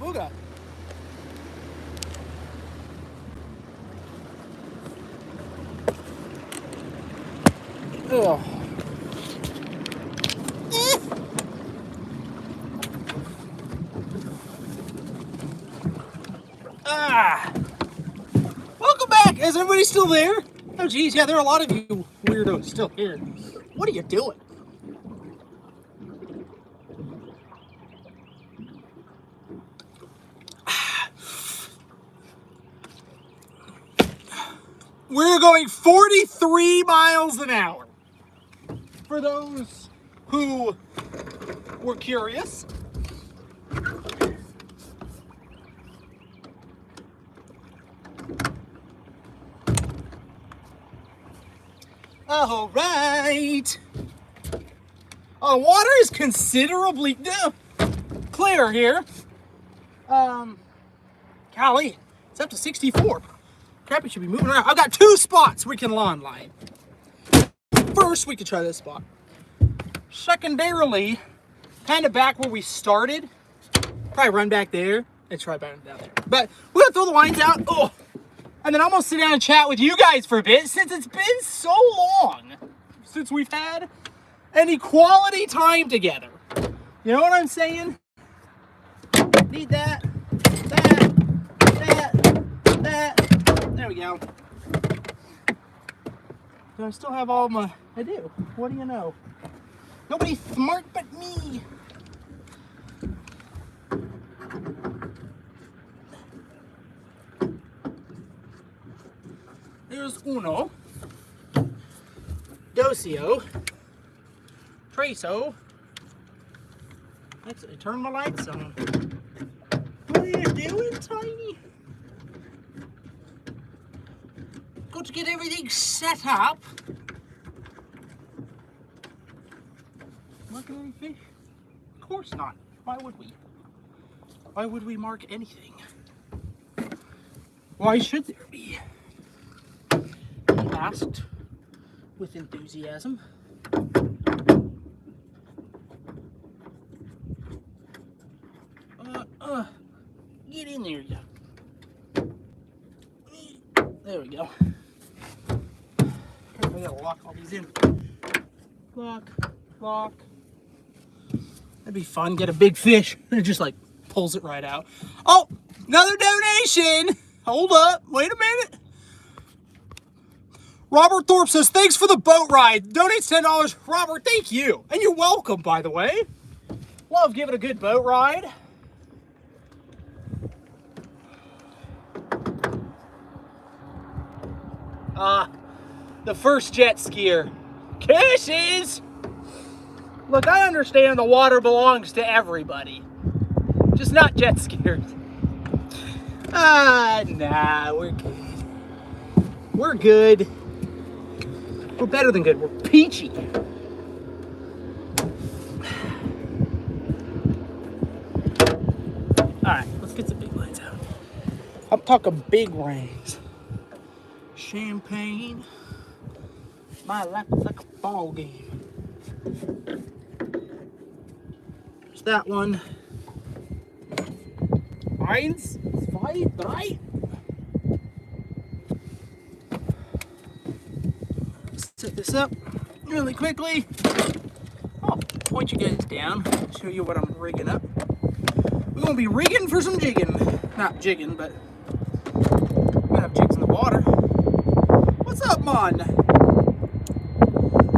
Booga. Ugh. Ah. Welcome back. Is everybody still there? Oh, geez. Yeah, there are a lot of you weirdos still here. What are you doing? We're going 43 miles an hour. For those who were curious. All right. Water is considerably clear here. Golly, it's up to 64. Crappie should be moving around. I've got 2 spots we can lawn line. First, we could try this spot. Secondarily, kind of back where we started. Probably run back there and try back down there. But we're gonna throw the lines out. Oh, and then I'm gonna sit down and chat with you guys for a bit, since it's been so long since we've had any quality time together. You know what I'm saying? Need that. There we go. Do I still have all my... I do. What do you know? Nobody's smart but me. There's uno. Docio. Treso. Let's turn my lights on. What are you doing, Tiny? Got to get everything set up. Mark any fish? Of course not. Why would we? Why would we mark anything? Why should there be? He asked with enthusiasm. Get in there, you. There we go. I gotta lock all these in. Lock. That'd be fun. Get a big fish and it just like pulls it right out. Oh, another donation. Hold up. Wait a minute. Robert Thorpe says, thanks for the boat ride. Donates $10. Robert, thank you. And you're welcome, by the way. Love giving a good boat ride. The first jet skier. Kisses! Look, I understand the water belongs to everybody. Just not jet skiers. Nah, we're good. We're good. We're better than good. We're peachy. Alright, let's get some big lines out. I'm talking big rings. Champagne. My life is like a ball game. There's that one. Eins, zwei, drei. Set this up really quickly. I'll point you guys down, show you what I'm rigging up. We're gonna be rigging for some jigging. Not jigging, but we're gonna have jigs in the water. What's up, man?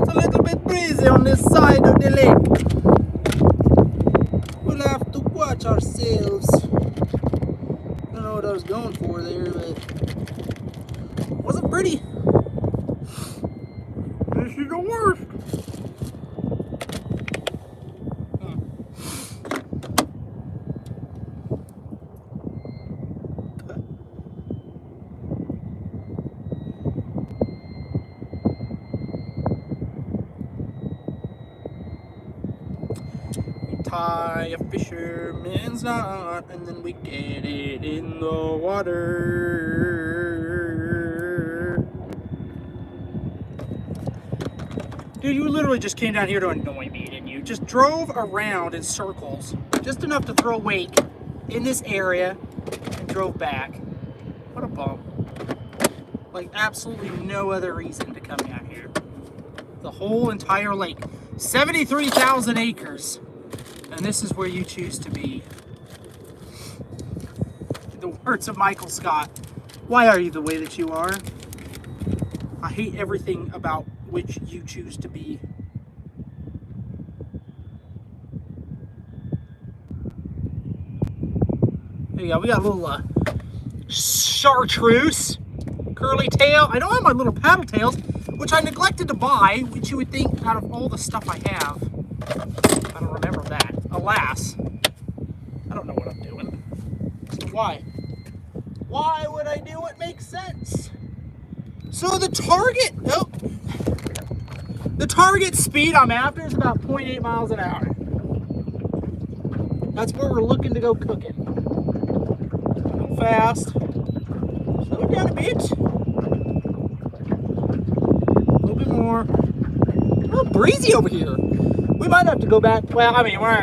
It's a little bit breezy on this side of the lake. We'll have to watch ourselves. I don't know what I was going for there, but it wasn't pretty. This is the worst. Tie a fisherman's knot and then we get it in the water. Dude, you literally just came down here to annoy me, didn't you? Just drove around in circles, just enough to throw a wake in this area and drove back. What a bum. Like, absolutely no other reason to come down here. The whole entire lake. 73,000 acres. And this is where you choose to be. In the words of Michael Scott, why are you the way that you are? I hate everything about which you choose to be. There you go. We got a little chartreuse, curly tail. I don't have my little paddle tails, which I neglected to buy, which you would think out of all the stuff I have. I don't remember that. Alas, I don't know what I'm doing. So why? Why would I do what makes sense? So the target speed I'm after is about 0.8 miles an hour. That's where we're looking to go cooking. Go fast. Slow it down a bit. A little bit more. A little breezy over here. We might have to go back. Well, I mean, we're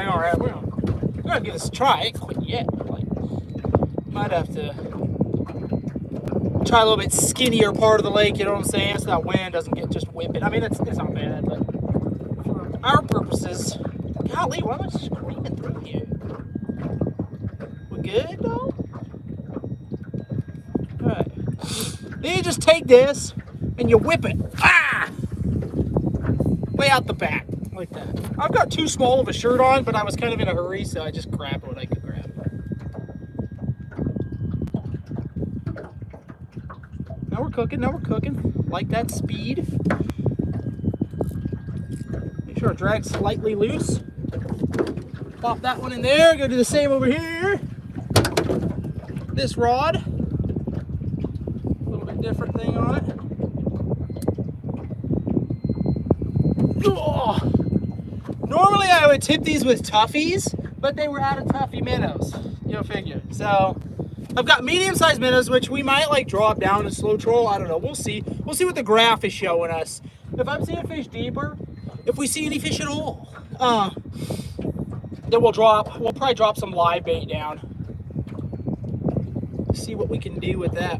gonna give this a try. I ain't quit yet. Like, might have to try a little bit skinnier part of the lake, you know what I'm saying? So that wind doesn't get just whipping. I mean, it's not bad, but for our purposes, golly, why am I screaming through here? We good, though? Alright. Then you just take this and you whip it. Ah! Way out the back, like that. I've got too small of a shirt on, but I was kind of in a hurry, so I just grabbed what I could grab. Now we're cooking, Like that speed. Make sure our drag's slightly loose. Pop that one in there, go do the same over here. This rod, a little bit different thing on it. Oh. Normally I would tip these with toughies, but they were out of toughy minnows. You'll figure. So I've got medium-sized minnows, which we might like drop down and slow troll. I don't know. We'll see. We'll see what the graph is showing us. If I'm seeing fish deeper, if we see any fish at all, then we'll probably drop some live bait down. See what we can do with that.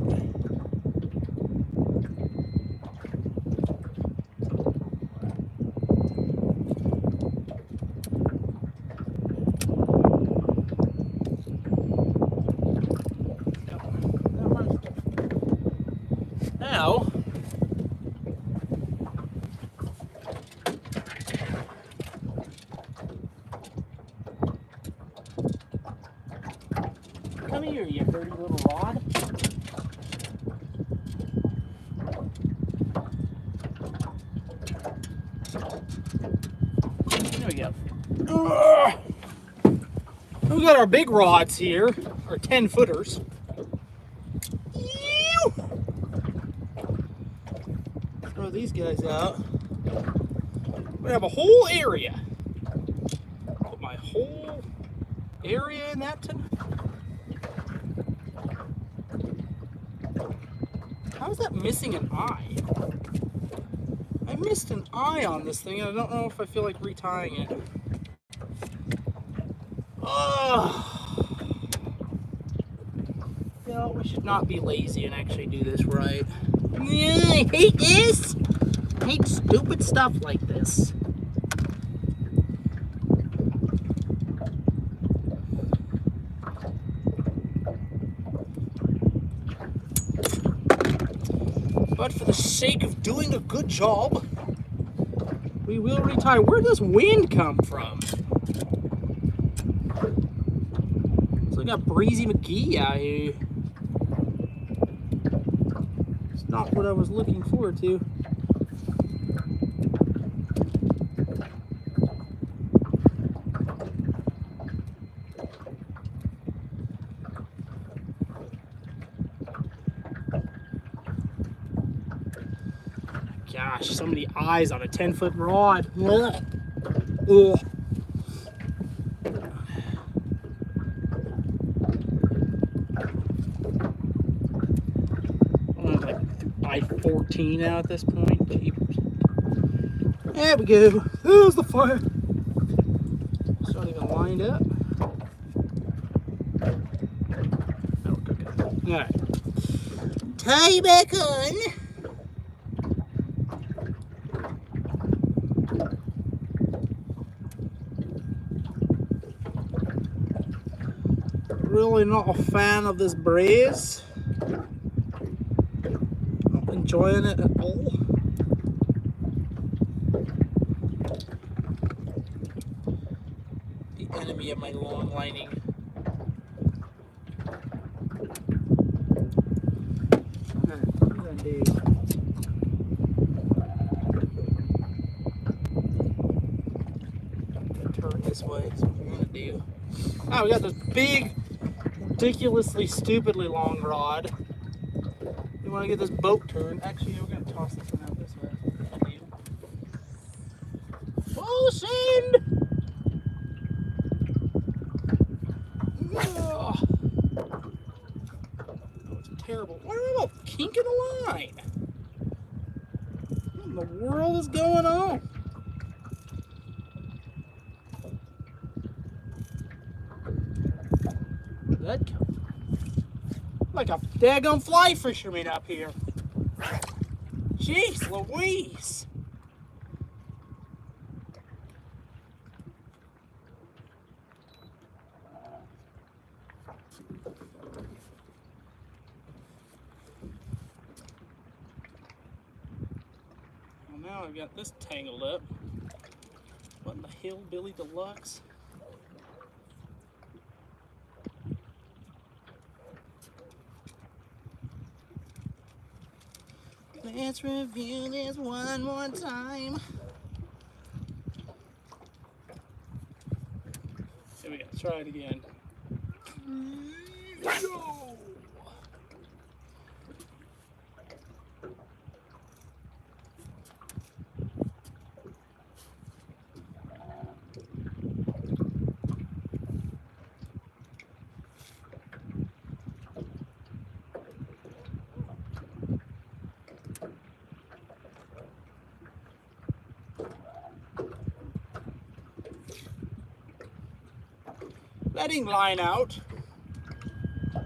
Now, come here, you dirty little rod. There we go. We got our big rods here, our 10-footers. Throw these guys out. I'm gonna have a whole area. Put my whole area in that. How is that missing an eye? I missed an eye on this thing, and I don't know if I feel like retying it. You know, we should not be lazy and actually do this right. I hate this. I hate stupid stuff like this. But for the sake of doing a good job, we will retie. Where does wind come from? So we got Breezy McGee out here. It's not what I was looking forward to. Gosh, so many eyes on a 10-foot rod. Ugh. Ugh. I'm like by 14 now at this point. Jeepers. There we go. There's the fire. It's not even lined up. Alright. Tie back on. Really not a fan of this brace. Not enjoying it at all. The enemy of my long lining. Alright, what are you gonna do? Turn this way, that's what we're gonna do. Oh, we got this big, ridiculously, stupidly long rod. You want to get this boat turned. Actually, we're going to toss this one out this way. Full send! Oh, it's terrible. What about kinking the line? What in the world is going on? That come from? Like a daggone fly fisherman up here. Jeez Louise. Well, now I've got this tangled up. What in the hell, Billy Deluxe? Let's review this one more time. Here we go. Try it again. Go! Letting line out. There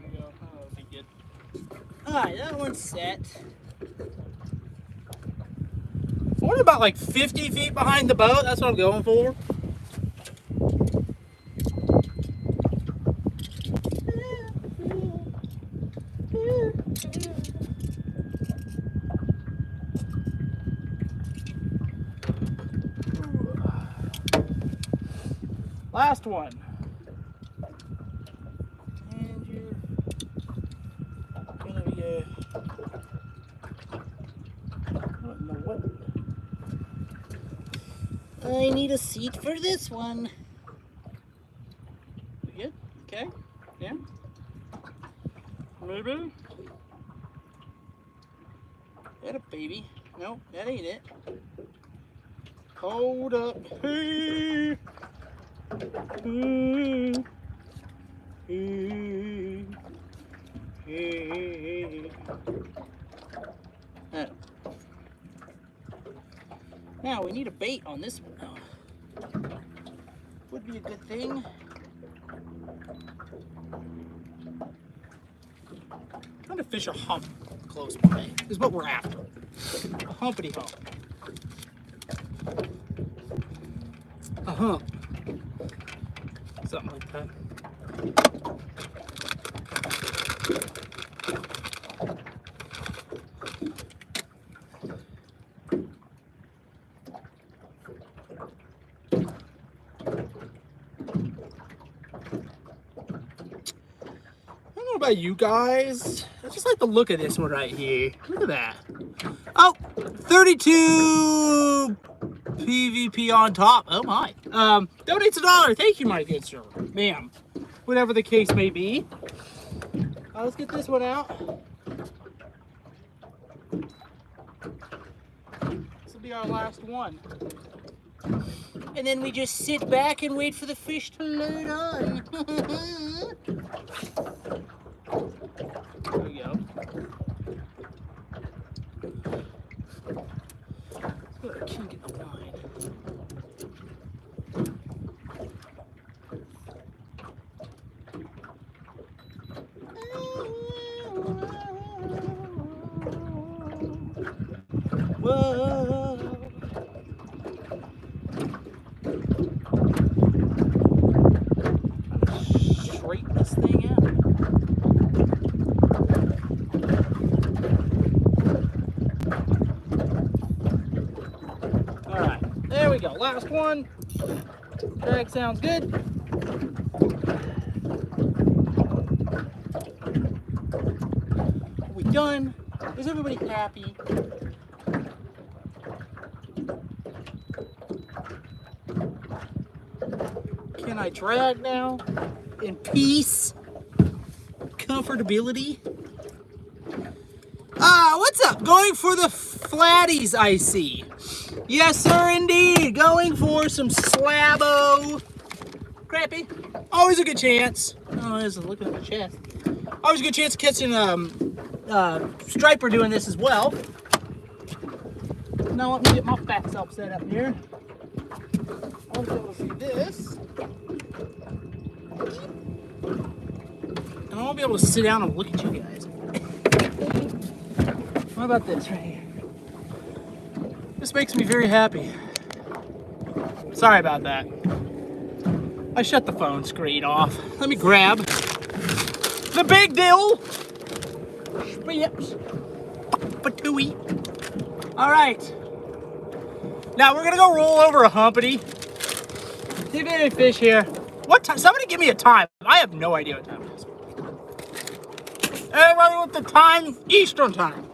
we go. Oh, that'll be good. Alright, that one's set. What about like 50 feet behind the boat? That's what I'm going for. Last one. And you're gonna be a... What in the what? I need a seat for this one. You good? Okay? Yeah? Maybe? That a baby? No, that ain't it. Hold up. Hey! Hey, hey, hey. Oh. Now we need a bait on this one. Oh. Would be a good thing. Trying to fish a hump close by is what we're after. A humpity hump. A hump. Something like that. I don't know about you guys. I just like the look of this one right here. Look at that. Oh, 32 PVP on top. Oh my. Donates $1. Thank you, my good sir. Ma'am. Whatever the case may be. Let's get this one out. This will be our last one. And then we just sit back and wait for the fish to load on. There we go. last one. Drag sounds good. Are we done? Is everybody happy? Can I drag now? In peace? Comfortability? What's up? Going for the flatties, I see. Yes, sir, indeed. Going for some slabo. Crappie. Always a good chance. Oh, there's a look at my chest. Always a good chance of catching striper doing this as well. Now let me get my fat self set up here. I want to be able to see this. And I won't be able to sit down and look at you guys. What about this right here? This makes me very happy. Sorry about that. I shut the phone screen off. Let me grab the big deal. Strips. Patooey. All right. Now we're gonna go roll over a humpity. See if any fish here. What time? Somebody give me a time. I have no idea what time it is. Everybody with the time, Eastern time.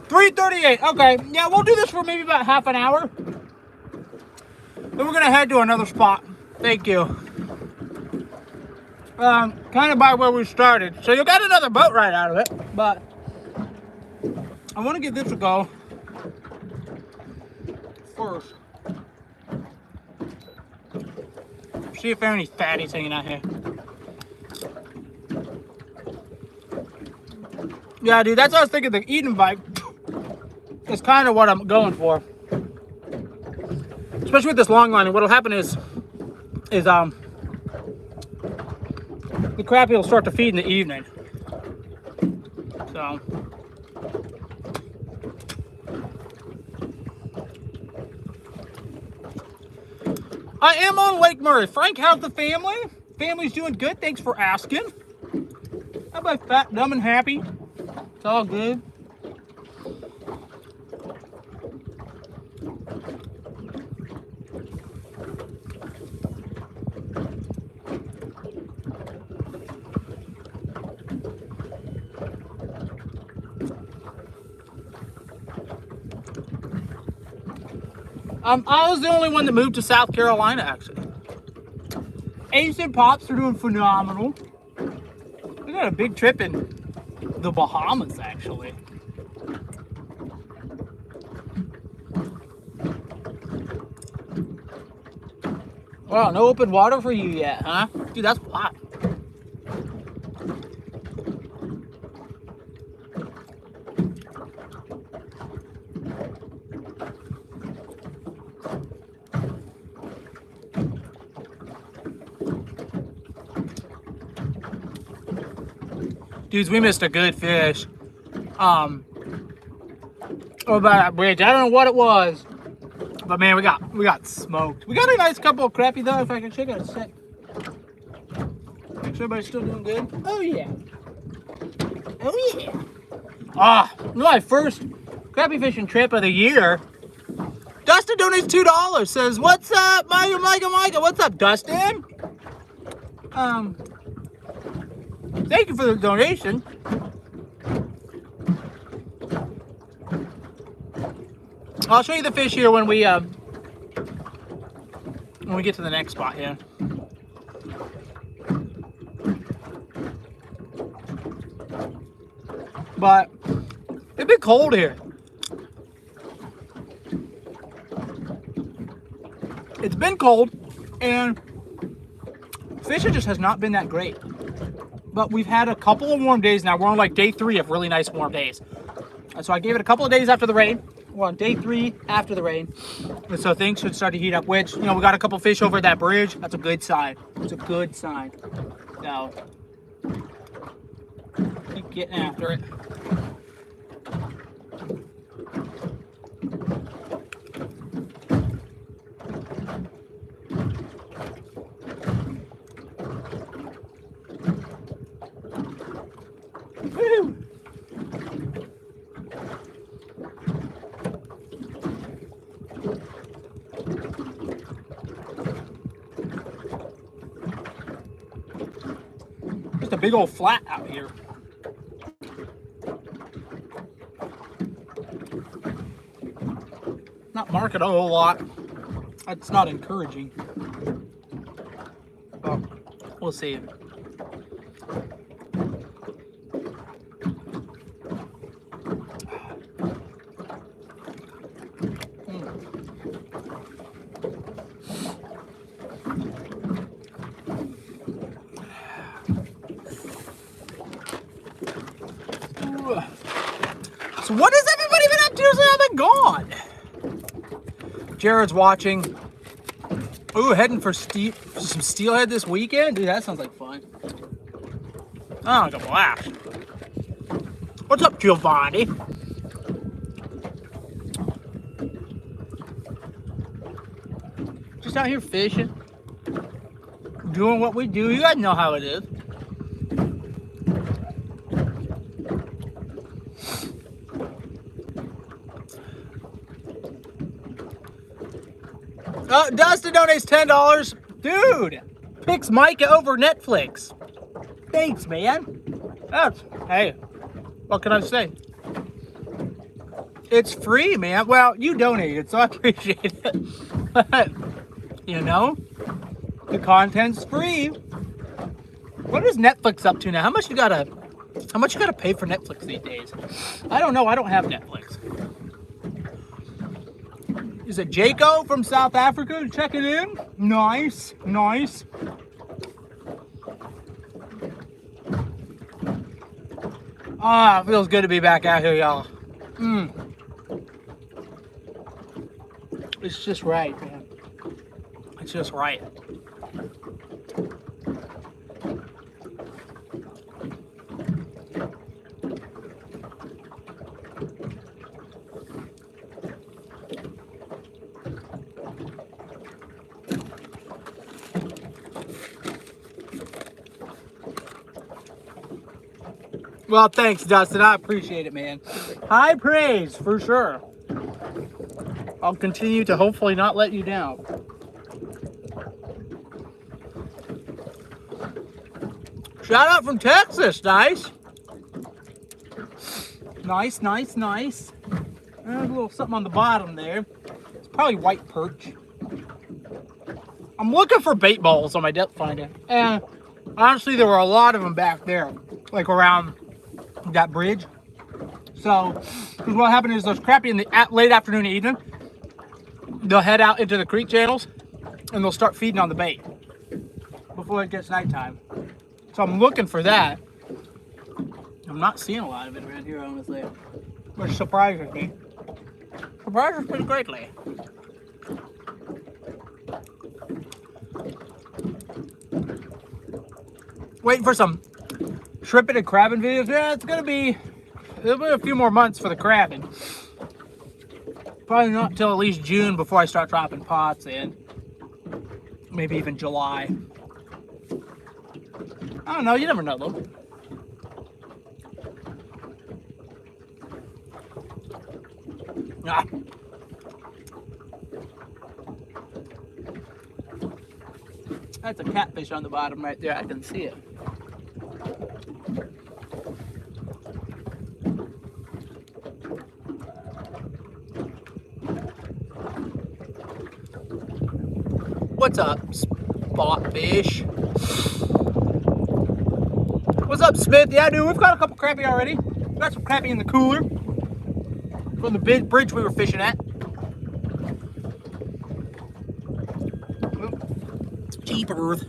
3:38. Okay, yeah, we'll do this for maybe about half an hour. Then we're gonna head to another spot. Thank you. Kind of by where we started. So you'll get another boat ride out of it, but I want to give this a go first. See if there are any fatties hanging out here. Yeah, dude, that's what I was thinking. The Eden bike is kind of what I'm going for. Especially with this long line. And what'll happen is the crappie will start to feed in the evening. So I am on Lake Murray. Frank, how's the family? Family's doing good. Thanks for asking. How about fat, dumb, and happy? It's all good. I was the only one that moved to South Carolina, actually. Ace and Pops are doing phenomenal. We got a big trip in the Bahamas, actually. Wow, no open water for you yet, huh? Dude, that's hot. Dudes, we missed a good fish. Over that bridge. I don't know what it was, but man, we got smoked. We got a nice couple of crappie though. If I can check out a sec. Make sure everybody's still doing good. Oh yeah. Oh yeah. My first crappie fishing trip of the year. Dustin donates $2. Says, "What's up, Micah? What's up, Dustin?" Thank you for the donation. I'll show you the fish here when we get to the next spot here. But it's been cold here. It's been cold, and fishing just has not been that great. But we've had a couple of warm days now. We're on like day 3 of really nice warm days. And so I gave it a couple of days after the rain. We're on day 3 after the rain. And so things should start to heat up, which, you know, we got a couple fish over that bridge. That's a good sign. It's a good sign. So, keep getting after it. big old flat out here. Not marking a whole lot. That's not encouraging. But we'll see. So what has everybody been up to since I've been gone? Jared's watching. Ooh, heading for some steelhead this weekend? Dude, that sounds like fun. Oh, like a blast. What's up, Giovanni? Just out here fishing. Doing what we do. You guys know how it is. Dustin donates $10. Dude, picks Micah over Netflix. Thanks, man. Hey, what can I say? It's free, man. Well, you donated, so I appreciate it. But, you know, the content's free. What is Netflix up to now? How much you gotta pay for Netflix these days? I don't know. I don't have Netflix. Is it Jaco from South Africa checking in? Nice, nice. Ah, feels good to be back out here, y'all. It's just right, man. It's just right. Well, thanks, Dustin. I appreciate it, man. High praise, for sure. I'll continue to hopefully not let you down. Shout out from Texas. Nice. Nice, nice, nice. There's a little something on the bottom there. It's probably white perch. I'm looking for bait balls on my depth finder. And honestly, there were a lot of them back there. Like around that bridge. So, because what happened is those crappie in the late afternoon and evening, they'll head out into the creek channels and they'll start feeding on the bait before it gets nighttime. So I'm looking for that. I'm not seeing a lot of it around here, honestly, which surprises me. Surprises pretty greatly. Waiting for some shrimping and crabbing videos. Yeah, it'll be a few more months for the crabbing. Probably not until at least June before I start dropping pots in. Maybe even July. I don't know, you never know though. Ah. That's a catfish on the bottom right there. I can see it. What's up, Spotfish? What's up, Smith? Yeah, dude, we've got a couple crappie already. We got some crappie in the cooler from the big bridge we were fishing at. Jeepers.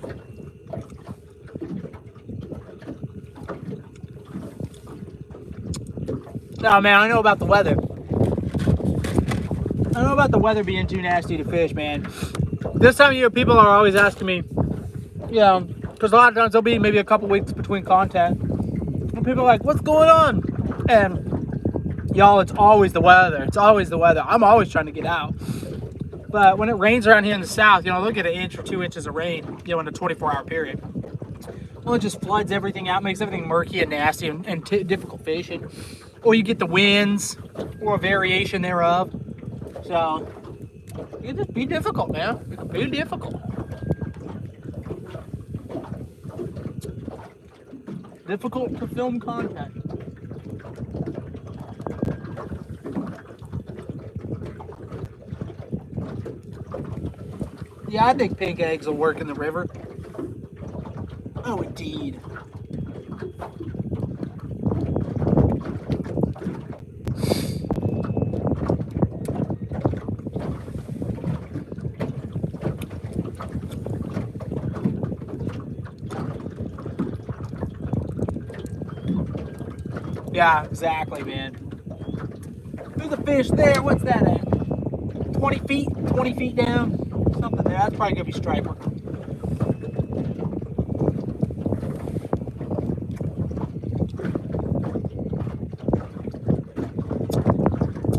Oh man, I know about the weather. I know about the weather being too nasty to fish, man. This time of year, people are always asking me, you know, because a lot of times there'll be maybe a couple weeks between content. And people are like, what's going on? And y'all, it's always the weather. It's always the weather. I'm always trying to get out. But when it rains around here in the south, you know, look at an inch or 2 inches of rain, you know, in a 24-hour period. Well, it just floods everything out, makes everything murky and nasty and difficult fishing. Or you get the winds or a variation thereof. So it can just be difficult, man. It can be difficult. Difficult to film content. Yeah, I think pink eggs will work in the river. Oh, indeed. Yeah, exactly, man. There's a fish there. What's that at? 20 feet? 20 feet down? Something there. That's probably going to be striper.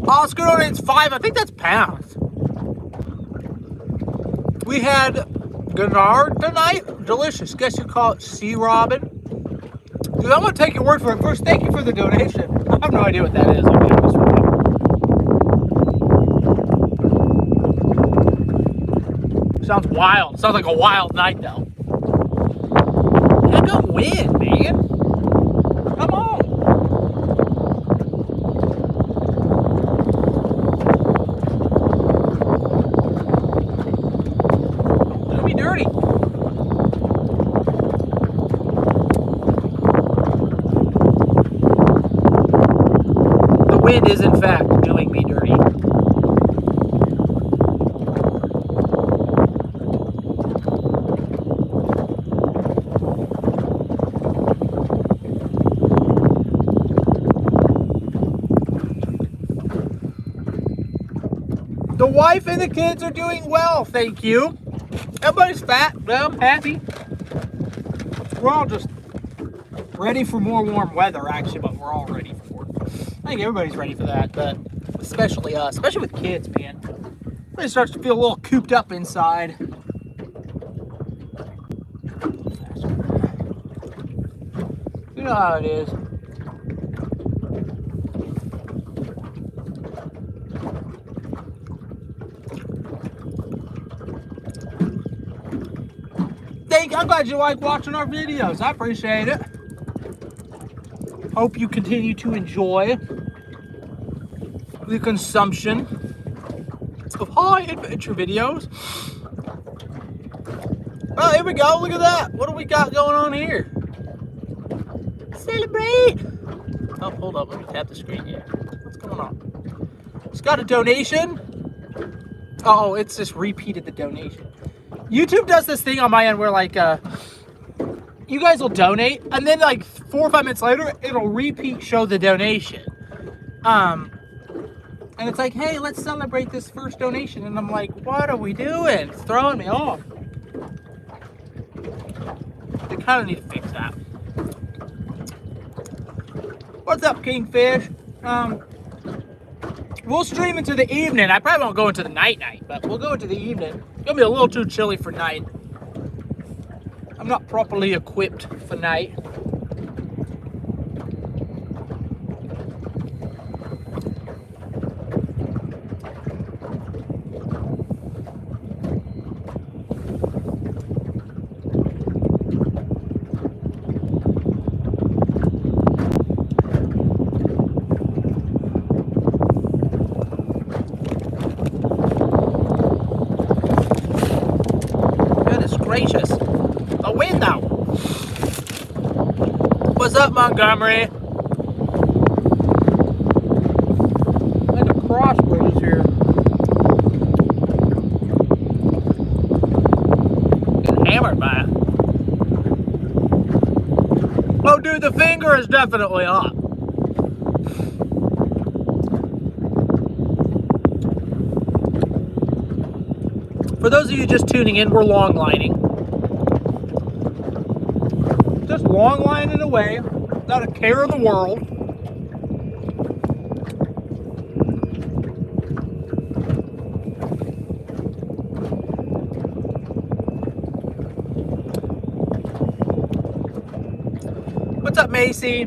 Oscar donates 5. I think that's pounds. We had Gennard tonight. Delicious. Guess you call it sea robin. Dude, I'm going to take your word for it. First, thank you for the donation. I have no idea what that is. I'll be honest with you. Sounds wild. Sounds like a wild night, though. Heck, win, man. Come on. Do me dirty. The wind is, in fact, doing me dirty. The wife and the kids are doing well, thank you. Everybody's fat, well, happy. We're all just ready for more warm weather, actually, but we're all ready for it. I think everybody's ready for that, but especially us, especially with kids, man. Everybody starts to feel a little cooped up inside. You know how it is. I'm glad you like watching our videos. I appreciate it. Hope you continue to enjoy the consumption of high adventure videos. Oh, here we go. Look at that. What do we got going on here? Celebrate. Oh, hold up. Let me tap the screen here. What's going on? It's got a donation. Oh, it's just repeated the donation. YouTube does this thing on my end where, like, you guys will donate, and then, like, 4 or 5 minutes later, it'll repeat show the donation. And it's like, hey, let's celebrate this first donation. And I'm like, what are we doing? It's throwing me off. They kind of need to fix that. What's up, Kingfish? We'll stream into the evening. I probably won't go into the night, but we'll go into the evening. It's gonna be a little too chilly for night. I'm not properly equipped for night. Gracious. The wind though. What's up, Montgomery? Like a cross breeze here. Getting hammered by it. Oh, dude, the finger is definitely up. For those of you just tuning in, we're long lining. Just long lining away, not a care in the world. What's up, Macy?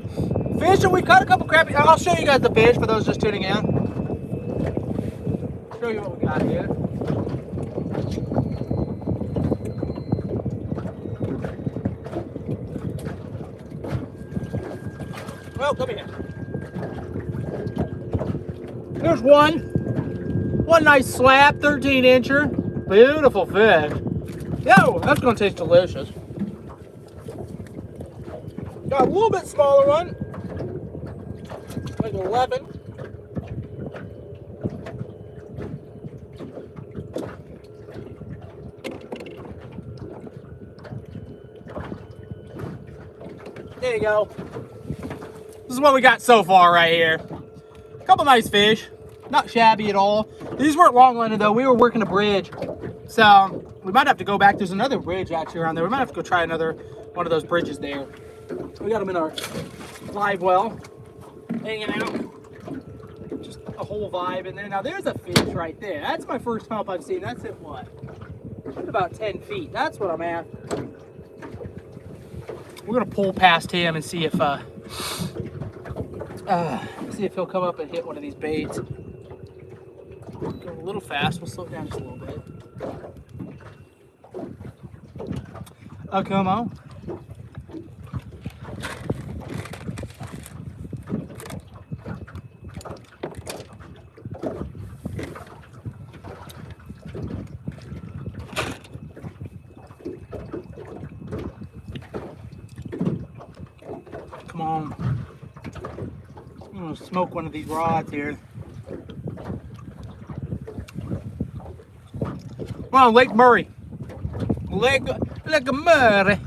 Fish, and we've caught a couple crappie. I'll show you guys the fish for those just tuning in. Show you what we got here. Oh, come here. There's one. One nice slab, 13-incher. Beautiful fish. Yo, that's gonna taste delicious. Got a little bit smaller one. Like 11. There you go. This is what we got so far right here. A couple nice fish. Not shabby at all. These weren't long-lineed though. We were working a bridge. So we might have to go back. There's another bridge actually around there. We might have to go try another one of those bridges there. We got them in our live well. Hanging out. Just a whole vibe in there. Now there's a fish right there. That's my first hump I've seen. That's at what? That's about 10 feet. That's what I'm after. We're gonna pull past him and see if he'll come up and hit one of these baits. Going a little fast. We'll slow down just a little bit. Oh, come on. Come on. I'm gonna smoke one of these rods here. Come on, Lake Murray. Lake Murray.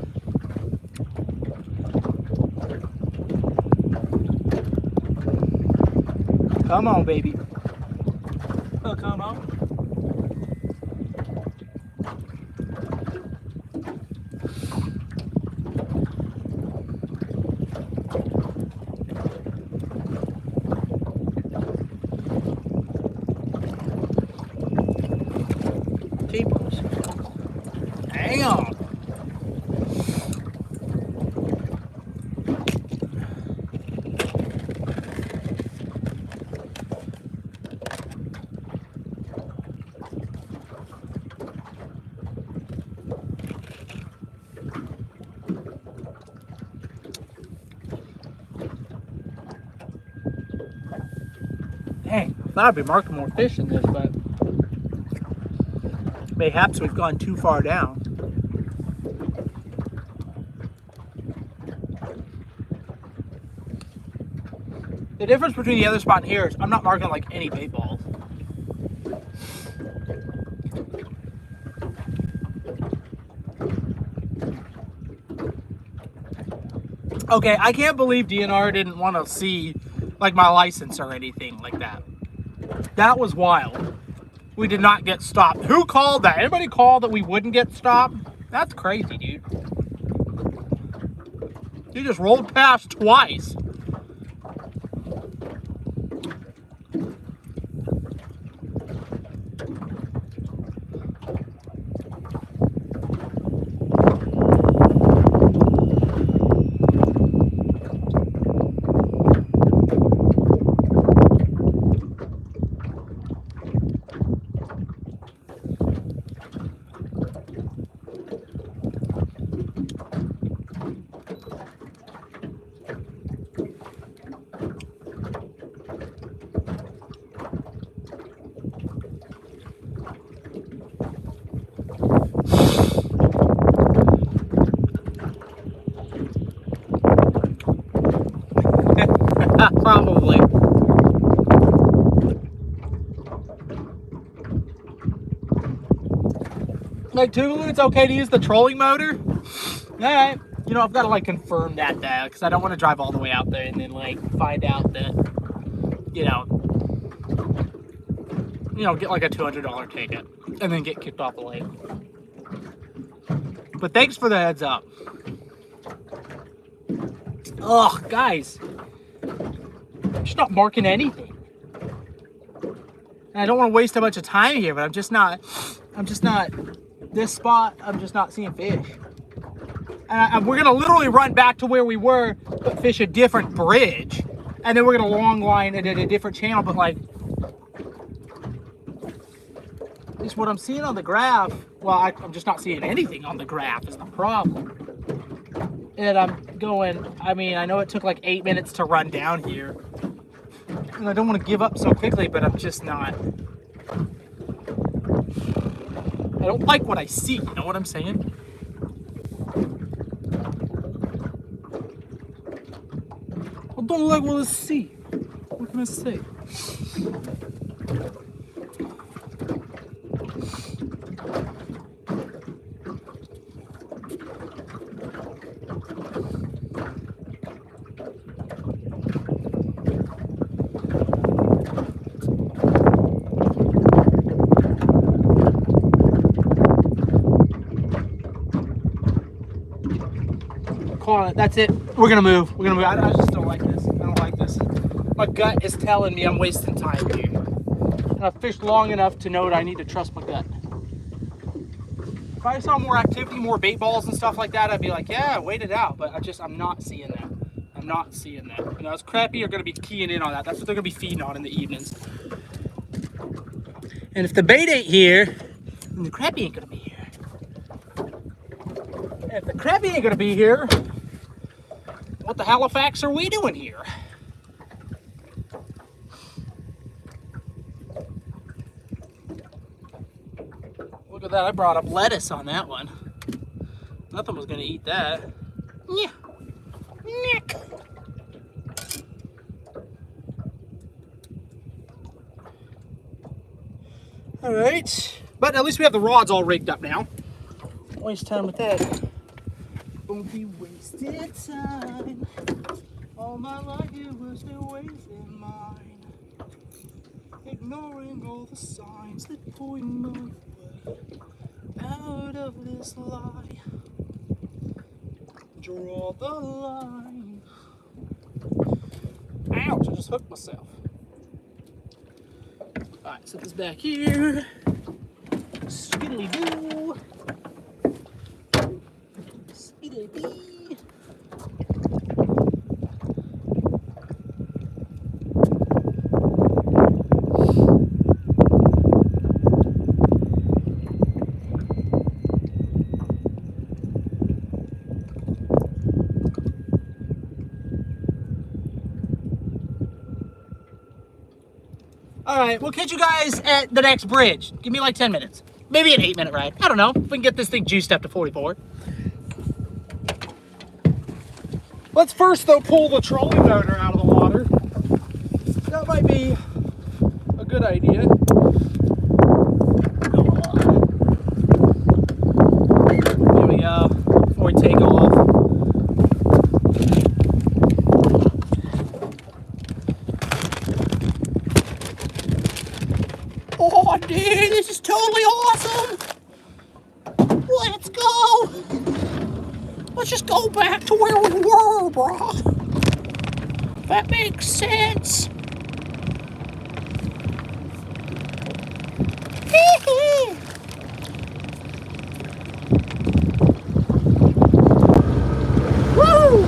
Come on, baby. Oh, come on. Keepers. Hang on. Dang, I thought I'd be marking more fish in this, but mayhaps we've gone too far down. The difference between the other spot and here is I'm not marking like any bait balls. Okay, I can't believe DNR didn't want to see like my license or anything like that. That was wild. We did not get stopped. Who called that? Anybody call that we wouldn't get stopped? That's crazy, dude. You just rolled past twice. Probably. Like Tulu, it's okay to use the trolling motor? Alright. You know, I've got to like confirm that though, because I don't want to drive all the way out there and then like find out that, you know, get like a $200 ticket and then get kicked off the lake. But thanks for the heads up. Ugh, guys. I'm just not marking anything. And I don't want to waste a bunch of time here, but I'm just not, this spot, I'm just not seeing fish. And we're going to literally run back to where we were, but fish a different bridge. And then we're going to long line it at a different channel, but like, at least what I'm seeing on the graph, well, I'm just not seeing anything on the graph is the problem. And I'm going, I mean, I know it took like 8 minutes to run down here. And I don't want to give up so quickly, but I'm just not. I don't like what I see, you know what I'm saying? I don't like what I see. What can I say? Calling it. That's it. We're gonna move. We're gonna move. I just don't like this. I don't like this. My gut is telling me I'm wasting time here. And I've fished long enough to know that I need to trust my gut. If I saw more activity, more bait balls and stuff like that, I'd be like, yeah, wait it out. But I'm not seeing that. I'm not seeing that. You know, as Crappie are gonna be keying in on that. That's what they're gonna be feeding on in the evenings. And if the bait ain't here, then the Crappie ain't gonna be here. And if the Crappie ain't gonna be here, what the Halifax are we doing here? Look at that, I brought up lettuce on that one. Nothing was gonna eat that. Yeah. Nick. All right, but at least we have the rods all rigged up now. Don't waste time with that. Won't be wasted time. All my life it was a wasting mine. Ignoring all the signs that point my way out of this lie. Draw the line. Ouch, I just hooked myself. Alright, set this back here. Skiddly doo. Skiddly dee. All right, we'll catch you guys at the next bridge. Give me like 10 minutes. Maybe an 8-minute ride. I don't know. If we can get this thing juiced up to 44. Let's first, though, pull the trolling motor out of the water. That might be a good idea. There we go. Before we take off. Oh, dude, this is totally awesome. Let's go. Let's just go back to where we were, bro. That makes sense. Woo!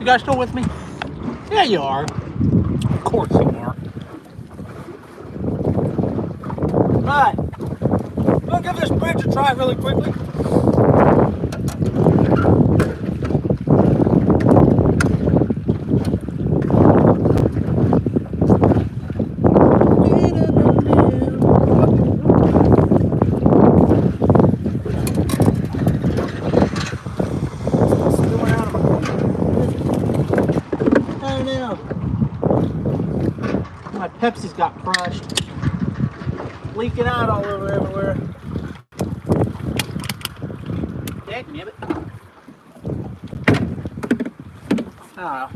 You guys still with me? Yeah, you are. Of course you are. Right. We'll give this bridge a try really quickly. My Pepsi's got crushed. Leaking out all over everywhere. Dagnabbit. I don't know.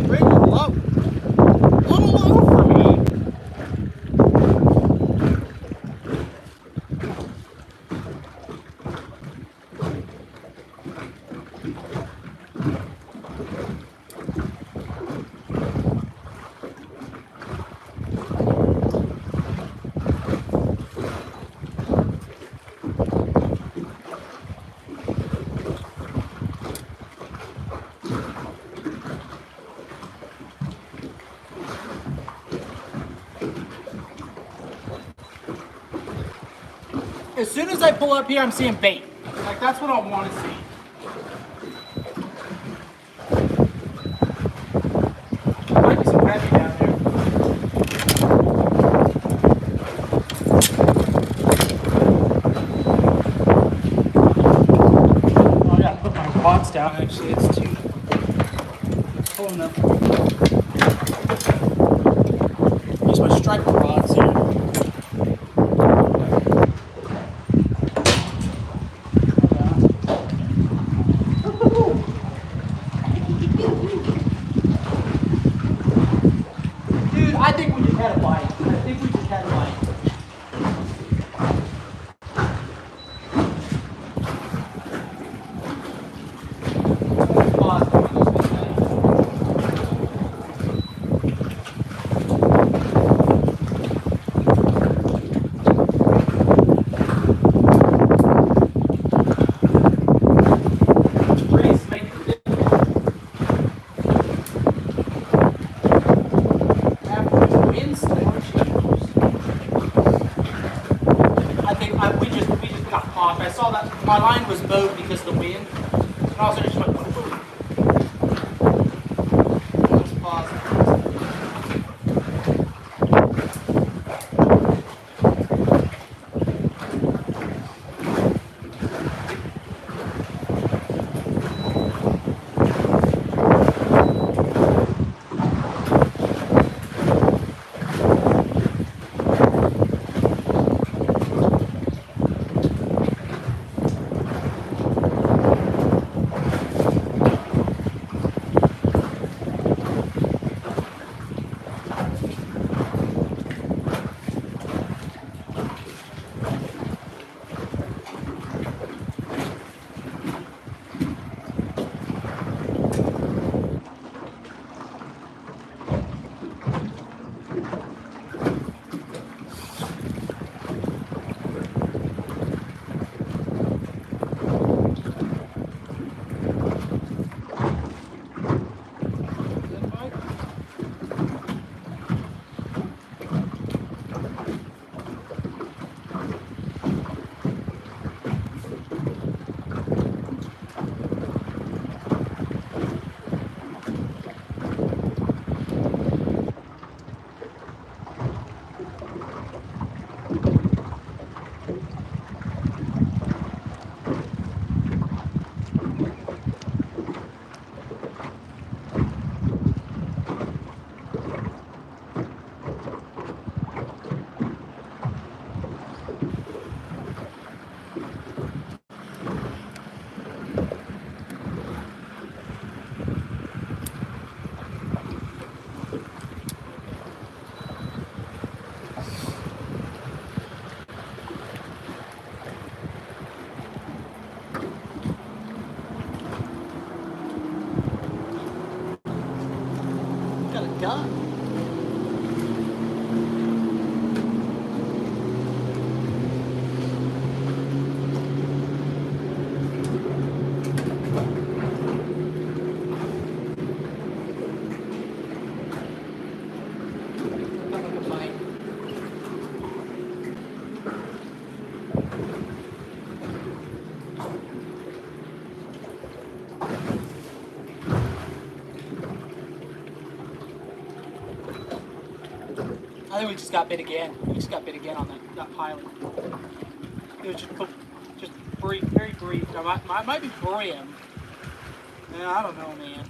Bridge is low. A little low for me. As soon as I pull up here, I'm seeing bait. Like, that's what I want to see. Might be some crappie down there. Oh, I gotta put my rods down, actually. It's too pulling up. Use my striker rods here. Dude, I think we just had a bite. I think we just had a bite. We just got popped. I saw that my line was bowed because of the wind, and also just went. Let's pause. I think we just got bit again. We just got bit again on that pilot. It was just brief, very brief. It might be brim. Yeah, I don't know, man.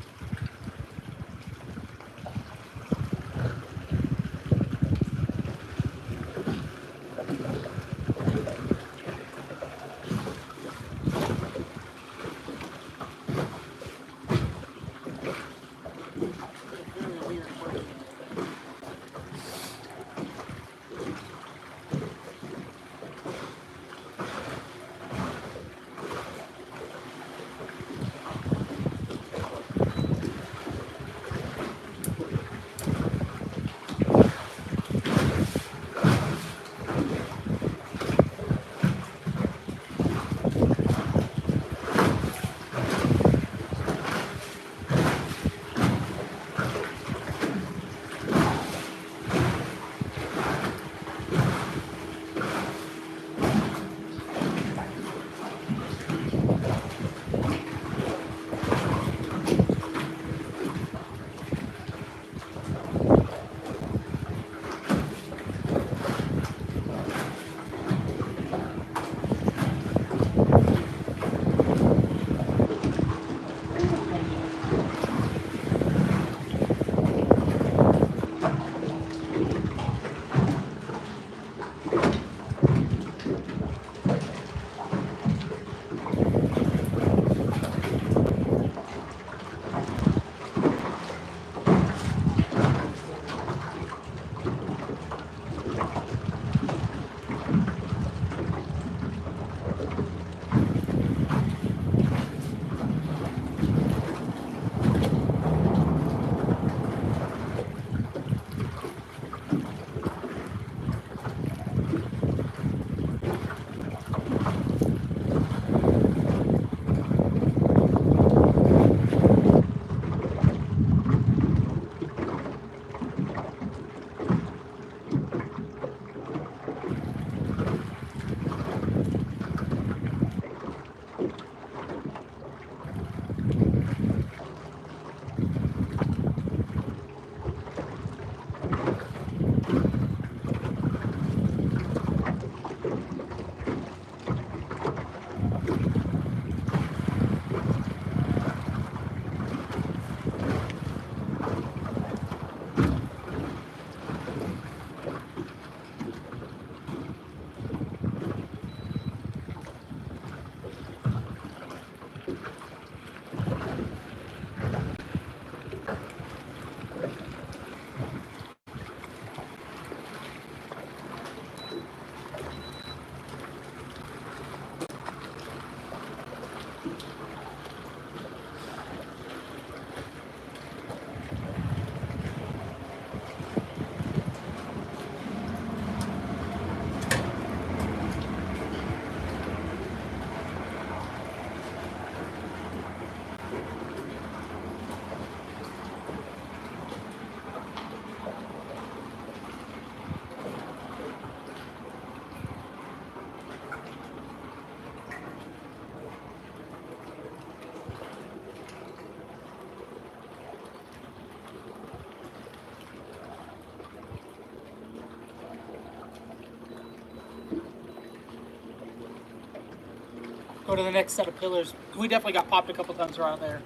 Go to the next set of pillars. We definitely got popped a couple times around there.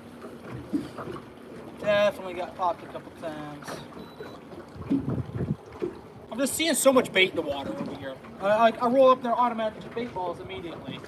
Definitely got popped a couple times. I'm just seeing so much bait in the water over here. I roll up their automatic bait balls immediately.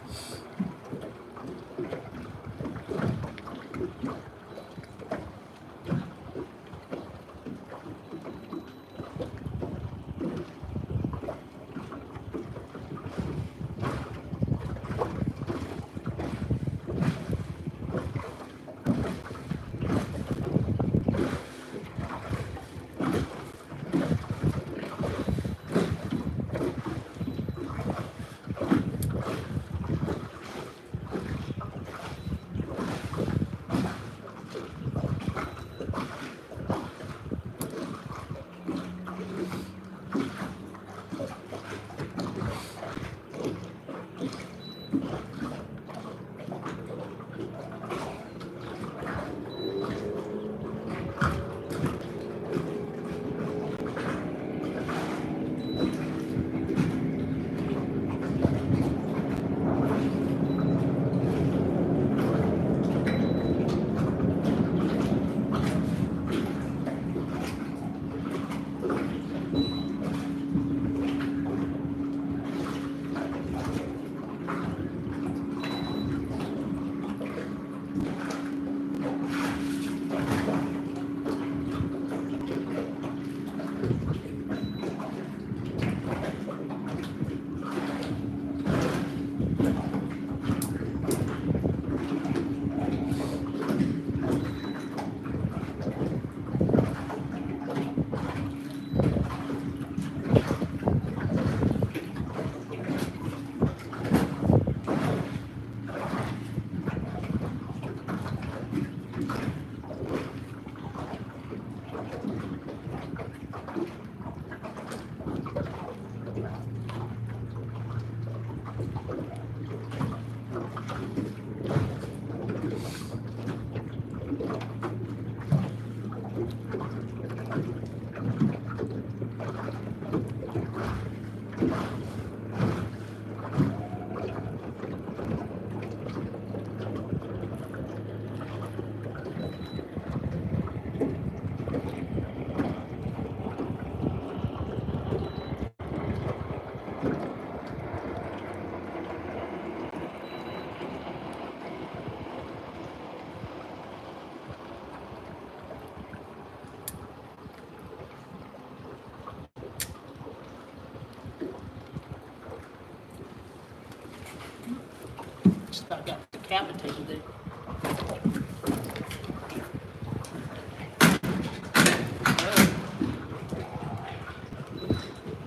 I got decapitated there.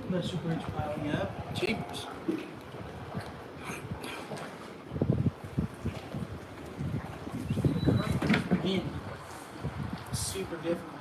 Pressure bridge piling up. Jeepers. Again, super difficult.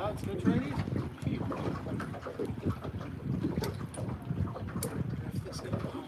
Let's go try these. Here. If this goes behind.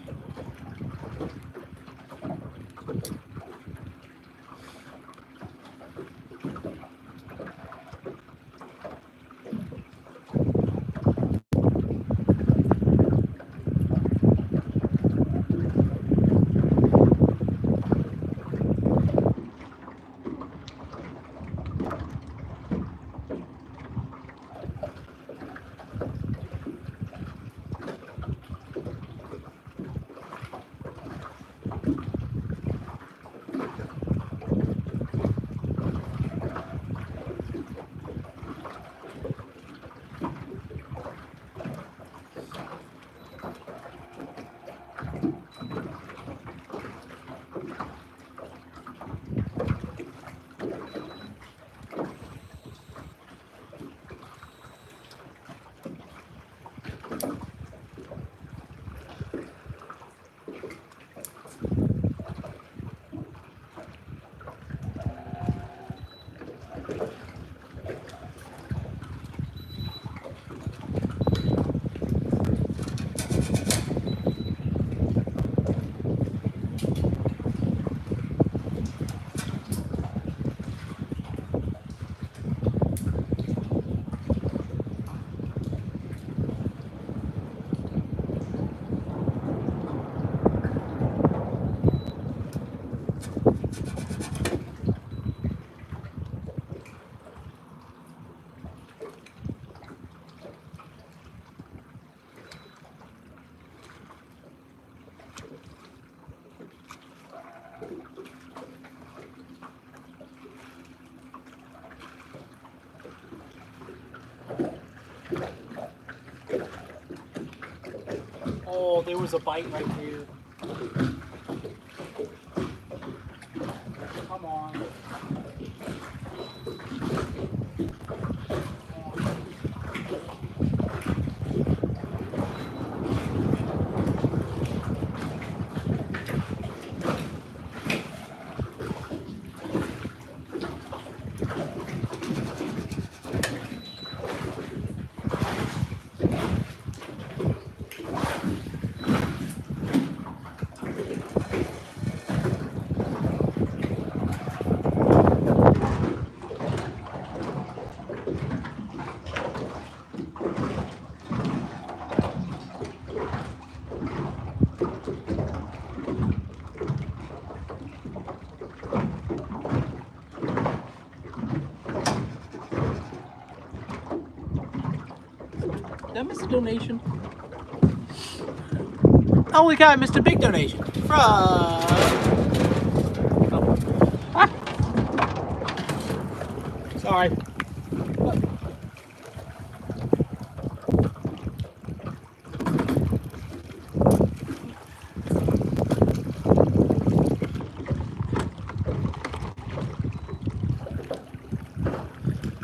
Oh, there was a bite right there. Come on. I miss a donation? Holy cow, I missed a big donation from... Oh. Ah. Sorry.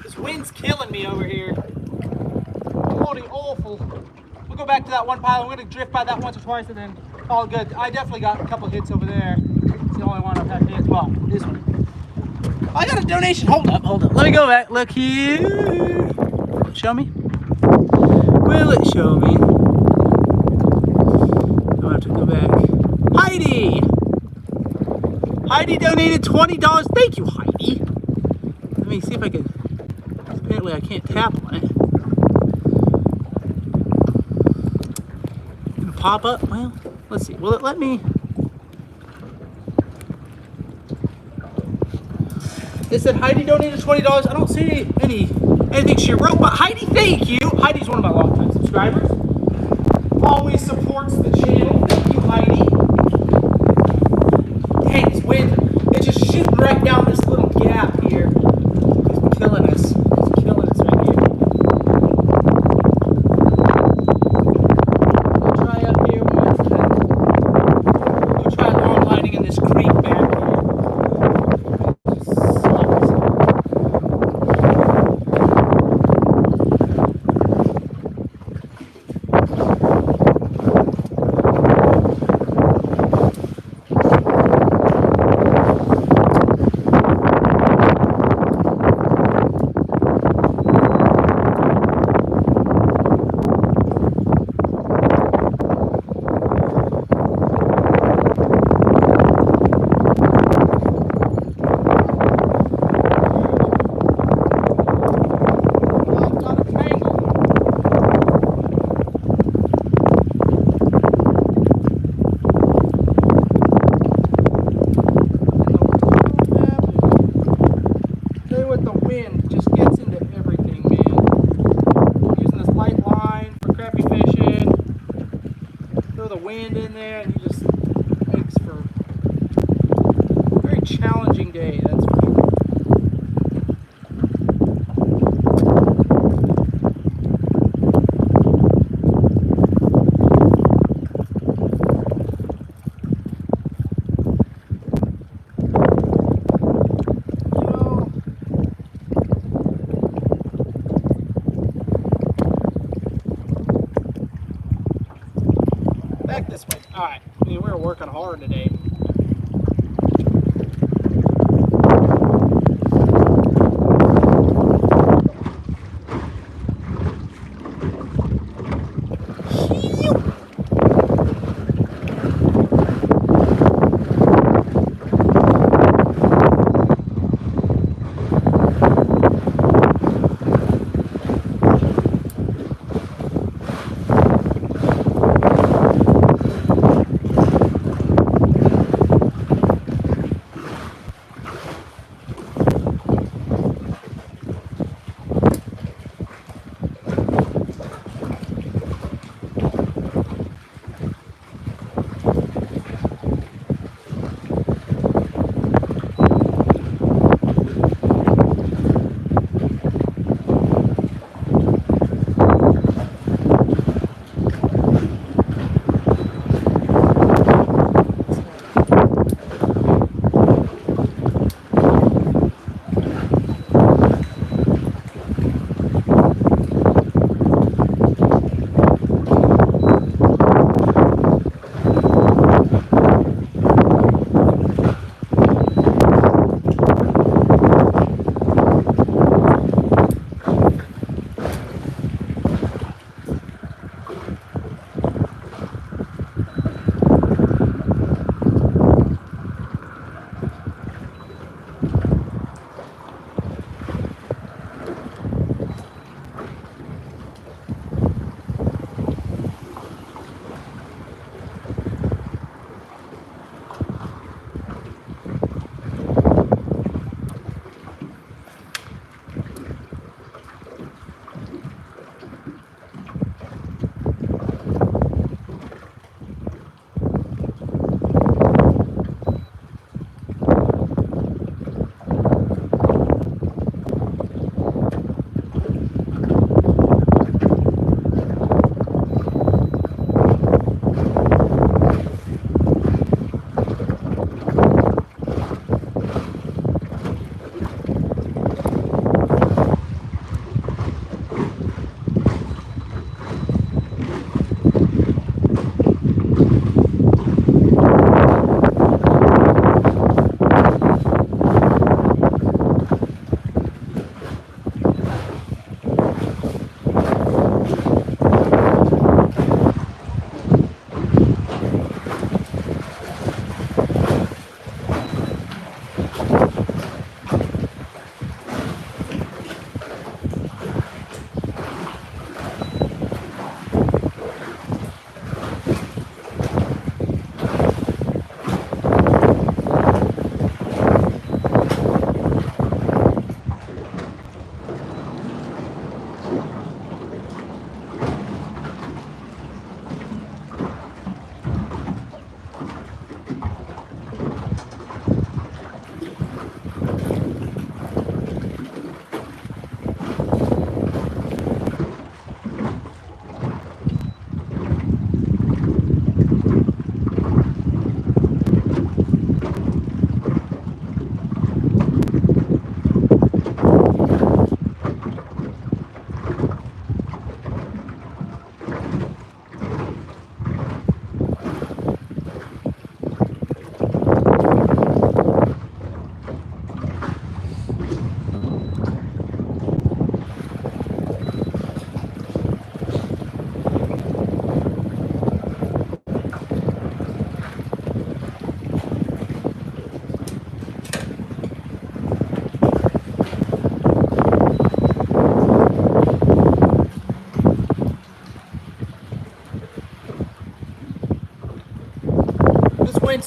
This wind's killing me over here. Bloody awful. We'll go back to that one pile. I'm going to drift by that once or twice and then all good. I definitely got a couple hits over there. It's the only one I've had hits. Well, this one. I got a donation. Hold up. Let me go back. Look here. Will it show me? Will it show me? I'll have to go back. Heidi! Heidi donated $20. Thank you, Heidi. Let me see if I can. Apparently, I can't tap on it. It'll pop up. Well, let's see. Will it let me? It said Heidi donated $20. I don't see anything she wrote, but Heidi, thank you. Heidi's one of my longtime subscribers. Always supports the channel. Thank you, Heidi. Dang, this wind, it's just shooting right down this little gap here. It's killing us. It's killing us right here. We'll try up here one time. We'll try long lining in this creek back here. Wind in there, and he just makes for a very challenging day, that's for sure. Back this way. All right. I mean, we're working hard today.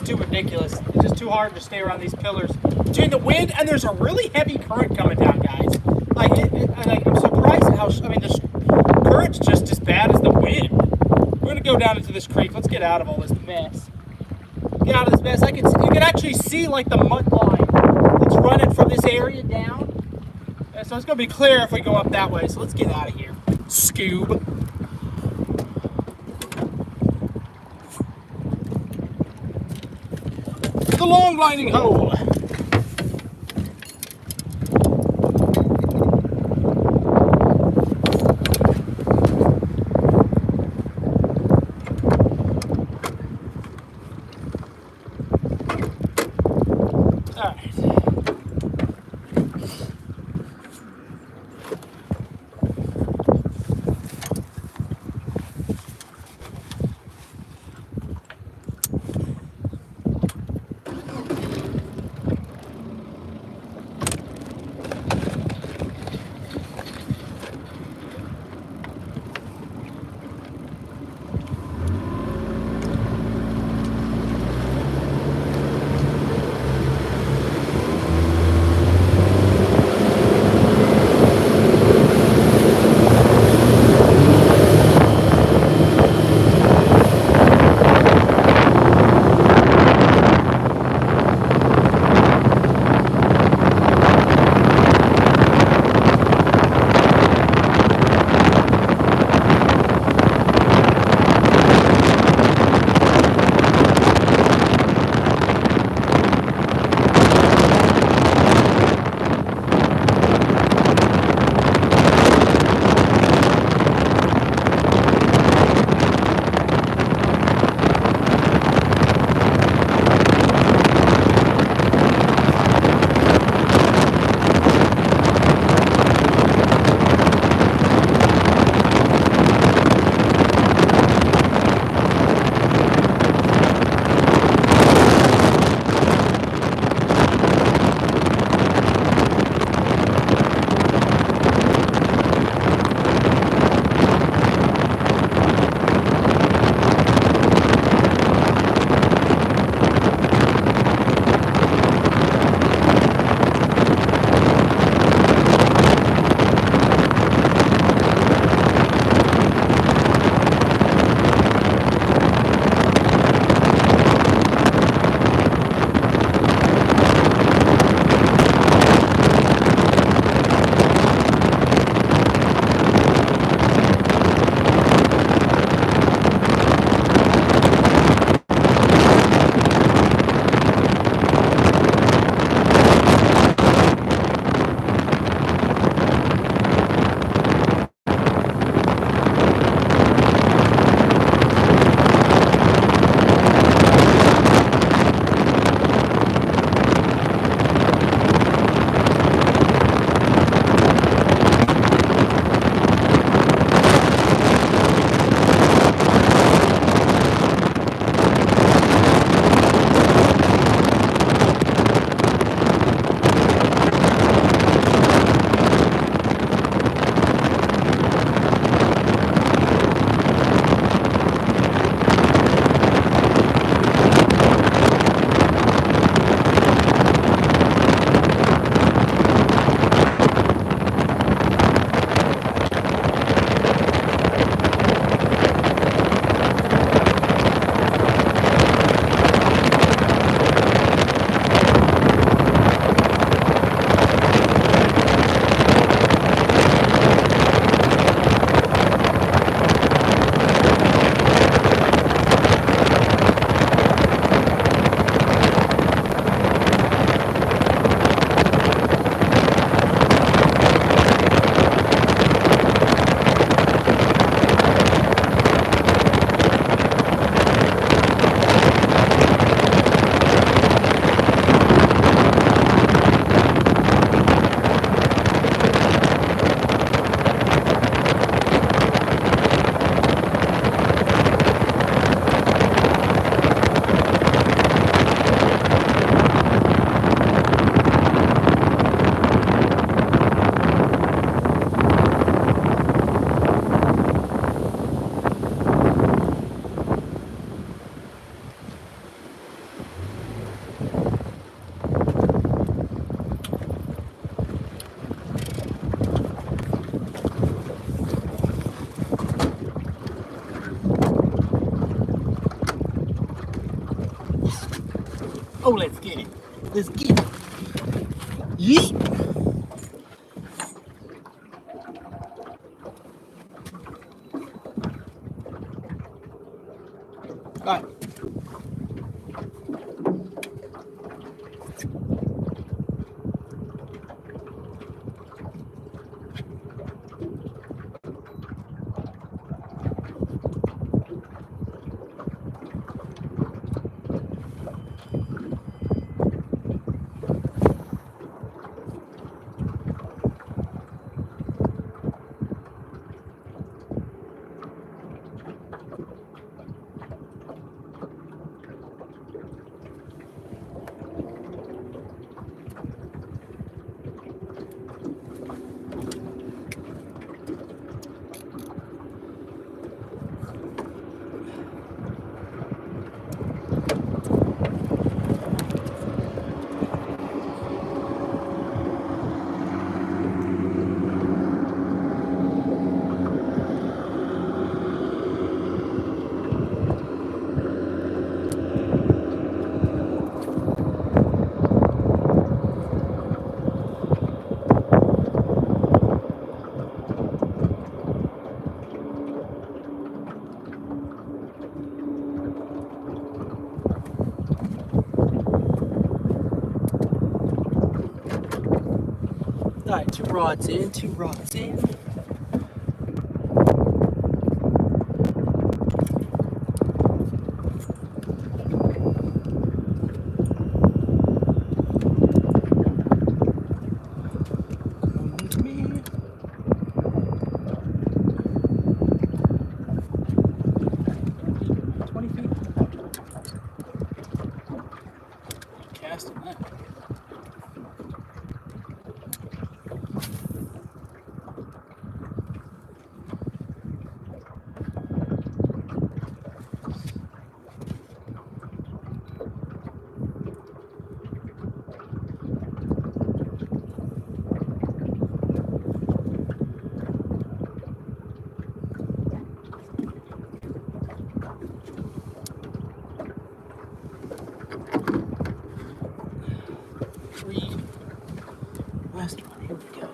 too ridiculous. It's just too hard to stay around these pillars. Between the wind and there's a really heavy current coming down, guys. Like, I'm surprised at how, I mean, the current's just as bad as the wind. We're gonna go down into this creek. Let's get out of all this mess. Get out of this mess. You can actually see like the mud line that's running from this area down. And so it's gonna be clear if we go up that way. So let's get out of here. Scoob. The long winding hole. Oh, let's get it. Let's get it. Yeet. All right. All right, two rods in, two rods in. Come with me. Casting that. Three. Last one. Here we go.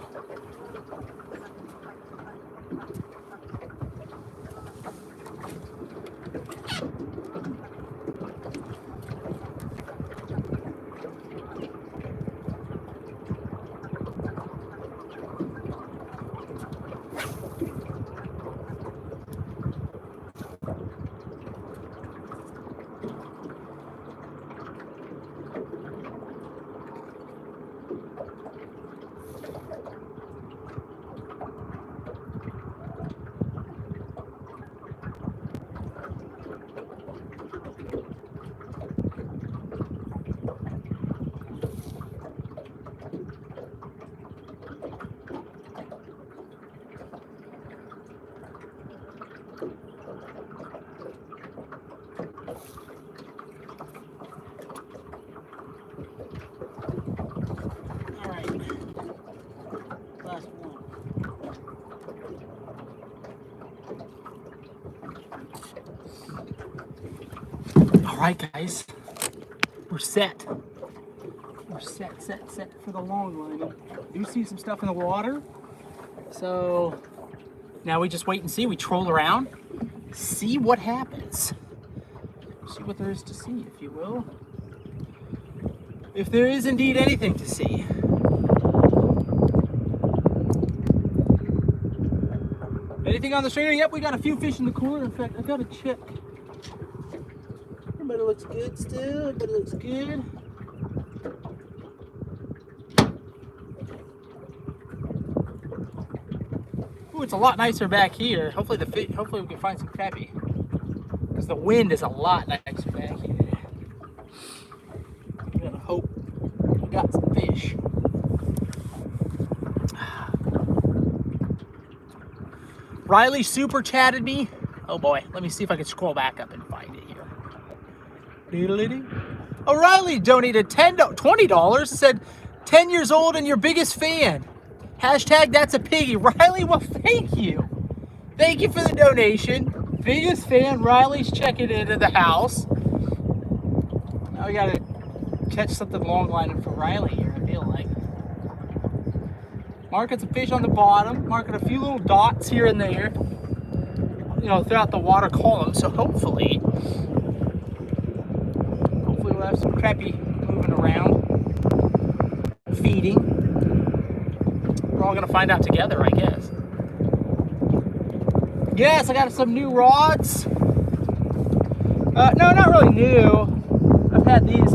All right. Last one. All right, guys. We're set. We're set for the long run. You see some stuff in the water. So now we just wait and see. We troll around, see what happens. See what there is to see, if you will. If there is indeed anything to see. Anything on the strainer? Yep, we got a few fish in the cooler. In fact, I got to check. Everybody looks good still. Everybody looks good. Ooh, it's a lot nicer back here. Hopefully we can find some crappie. Because the wind is a lot nicer back here. I'm gonna hope we got some fish. Riley super chatted me. Oh boy, let me see if I can scroll back up and find it here. Doodle-doo. O'Reilly donated $20, said 10 years old and your biggest fan. Hashtag that's a piggy. Riley, well, thank you. Thank you for the donation. Biggest fan. Riley's checking into the house. Now we gotta catch something long lining for Riley here, I feel like. Marking some fish on the bottom, marking a few little dots here and there, you know, throughout the water column. So hopefully we'll have some crappie moving around, feeding. We're all gonna find out together, I guess. Yes, I got some new rods. No, not really new. I've had these.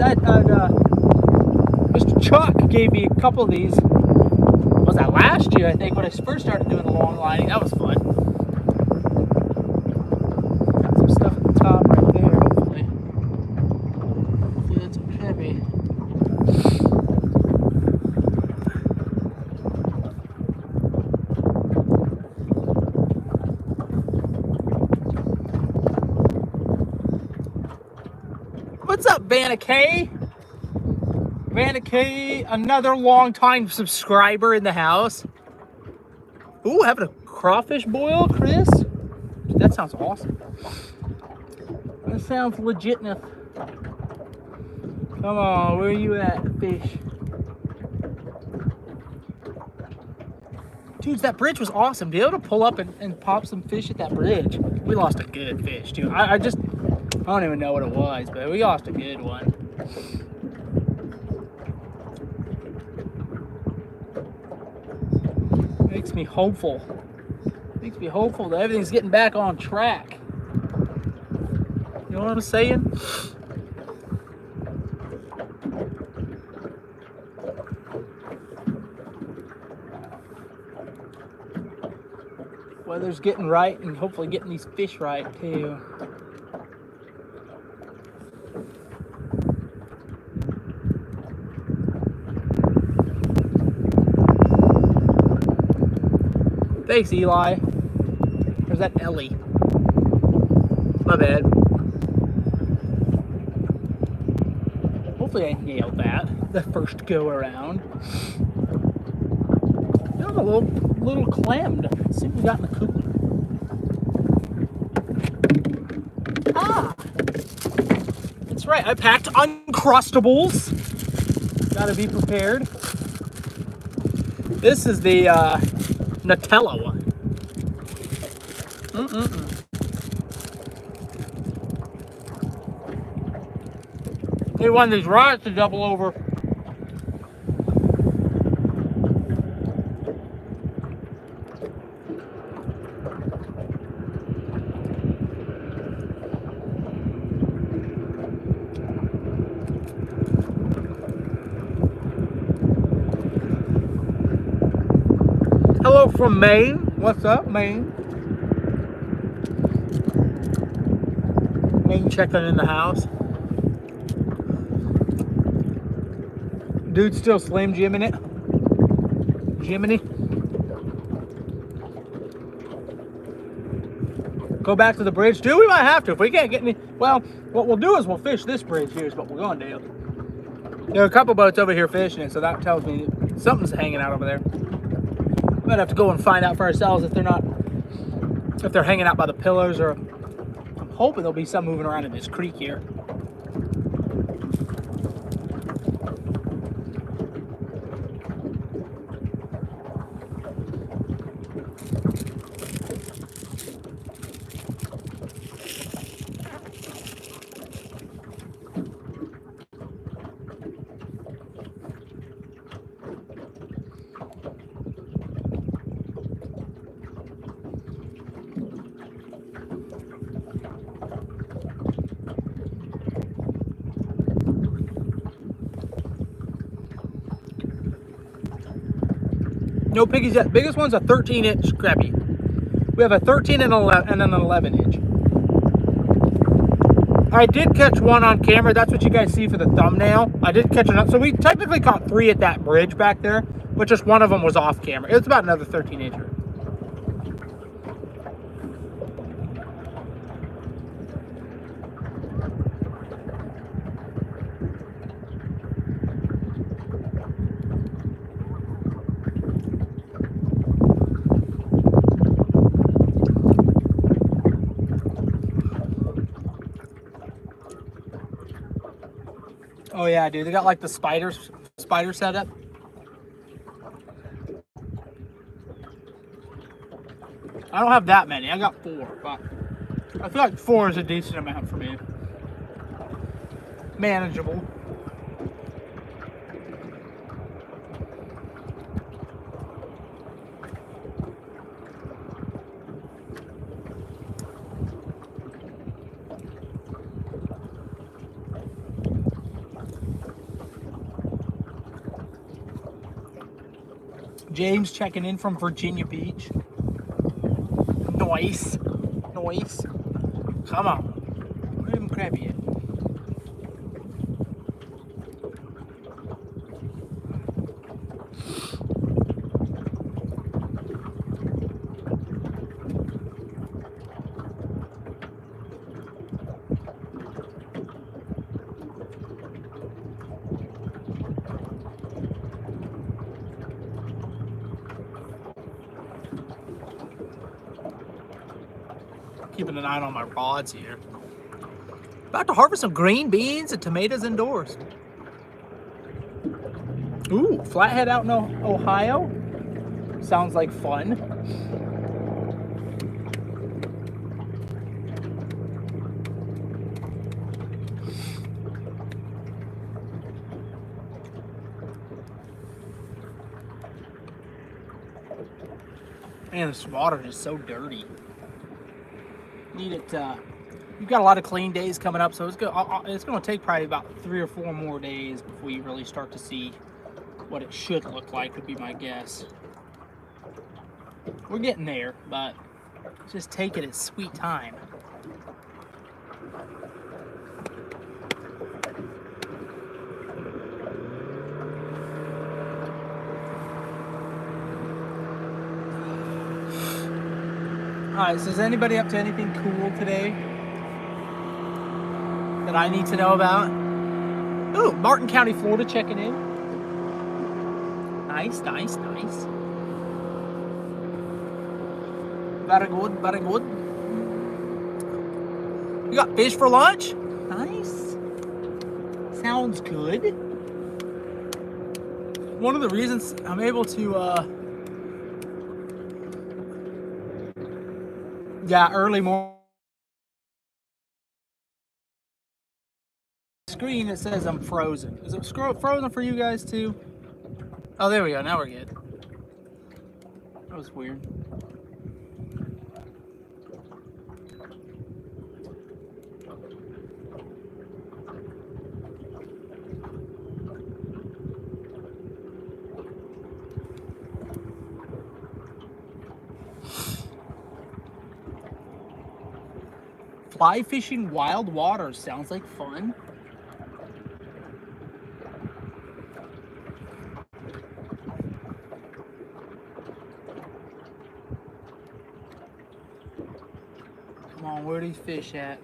Mr. Chuck gave me a couple of these. Was that last year, I think, when I first started doing the long lining? That was fun. Got some stuff at the top right there, hopefully. Hopefully that's some heavy. What's up, Vanna K? Vanna K, another long-time subscriber in the house. Ooh, having a crawfish boil, Chris? Dude, that sounds awesome. That sounds legit enough. Come on, where are you at, fish? Dudes, that bridge was awesome. To be able to pull up and pop some fish at that bridge. We lost a good fish, too. I don't even know what it was, but we lost a good one. Makes me hopeful. Makes me hopeful that everything's getting back on track. You know what I'm saying? Weather's getting right and hopefully getting these fish right too. Thanks, Eli. Or is that Ellie? My bad. Hopefully I nailed that the first go around. You know, a little clammed. Let's see what we got in the cooler. Ah! That's right, I packed Uncrustables. Gotta be prepared. This is the Nutella one. They want these rods to double over. Hello from Maine. What's up, Maine? Maine checking in the house. Dude's still Slim Jimming it. Jiminy. Go back to the bridge. Dude, we might have to. If we can't get any... Well, what we'll do is we'll fish this bridge here is what we're going to do. There are a couple boats over here fishing it, so that tells me something's hanging out over there. Might have to go and find out for ourselves if they're hanging out by the pillars, or I'm hoping there'll be some moving around in this creek here. No piggies yet. Biggest one's a 13-inch crappie. We have a 13 and an 11-inch. I did catch one on camera. That's what you guys see for the thumbnail. I did catch another. So we technically caught 3 at that bridge back there, but just one of them was off camera. It's about another 13-incher. Oh yeah, dude. They got like the spider setup. I don't have that many. I got 4, but I feel like 4 is a decent amount for me. Manageable. James checking in from Virginia Beach. Nice. Nice. Come on. Where them Crappie at? Keeping an eye on my rods here. About to harvest some green beans and tomatoes indoors. Ooh, flathead out in Ohio. Sounds like fun. Man, this water is so dirty. Need it. You've got a lot of clean days coming up, so it's going to take probably about 3 or 4 more days before you really start to see what it should look like, would be my guess. We're getting there, but just take it at sweet time. Alright, so is anybody up to anything cool today that I need to know about? Ooh, Martin County, Florida checking in. Nice, nice, nice. Very good, very good. You got fish for lunch? Nice. Sounds good. One of the reasons I'm able to, early morning screen, it says I'm frozen. Is it frozen for you guys too? Oh, there we go. Now we're good. That was weird. Fly fishing wild waters sounds like fun. Come on, where are these fish at?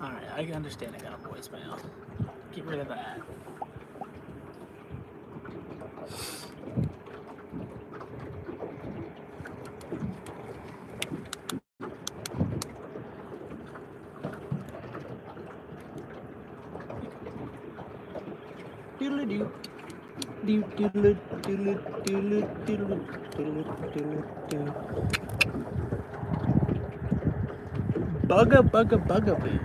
Alright, I understand I got a voicemail. Get rid of that. Doodle-doo. Bugaboo.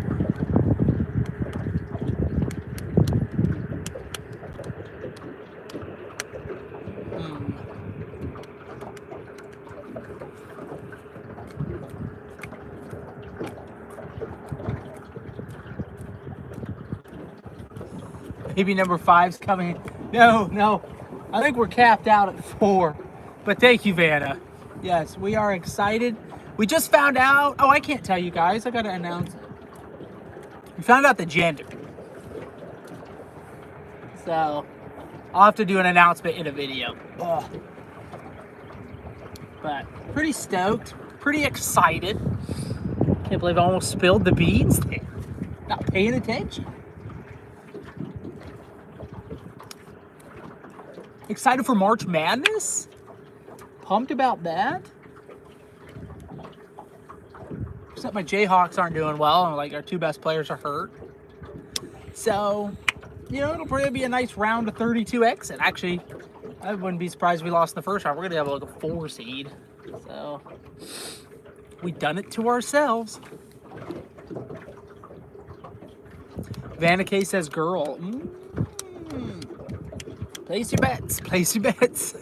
Baby number 5's coming. No. I think we're capped out at 4. But thank you, Vanna. Yes, we are excited. We just found out. Oh, I can't tell you guys. I got to announce it. We found out the gender. So, I'll have to do an announcement in a video. Ugh. But pretty stoked. Pretty excited. Can't believe I almost spilled the beans there. Not paying attention. Excited for March Madness? Pumped about that? but my Jayhawks aren't doing well, and like our two best players are hurt. So, you know, it'll probably be a nice round of 32 exit. Actually, I wouldn't be surprised if we lost in the first round. We're gonna have like a 4 seed. So we done it to ourselves. Vanna says girl. Place your bets. Place your bets.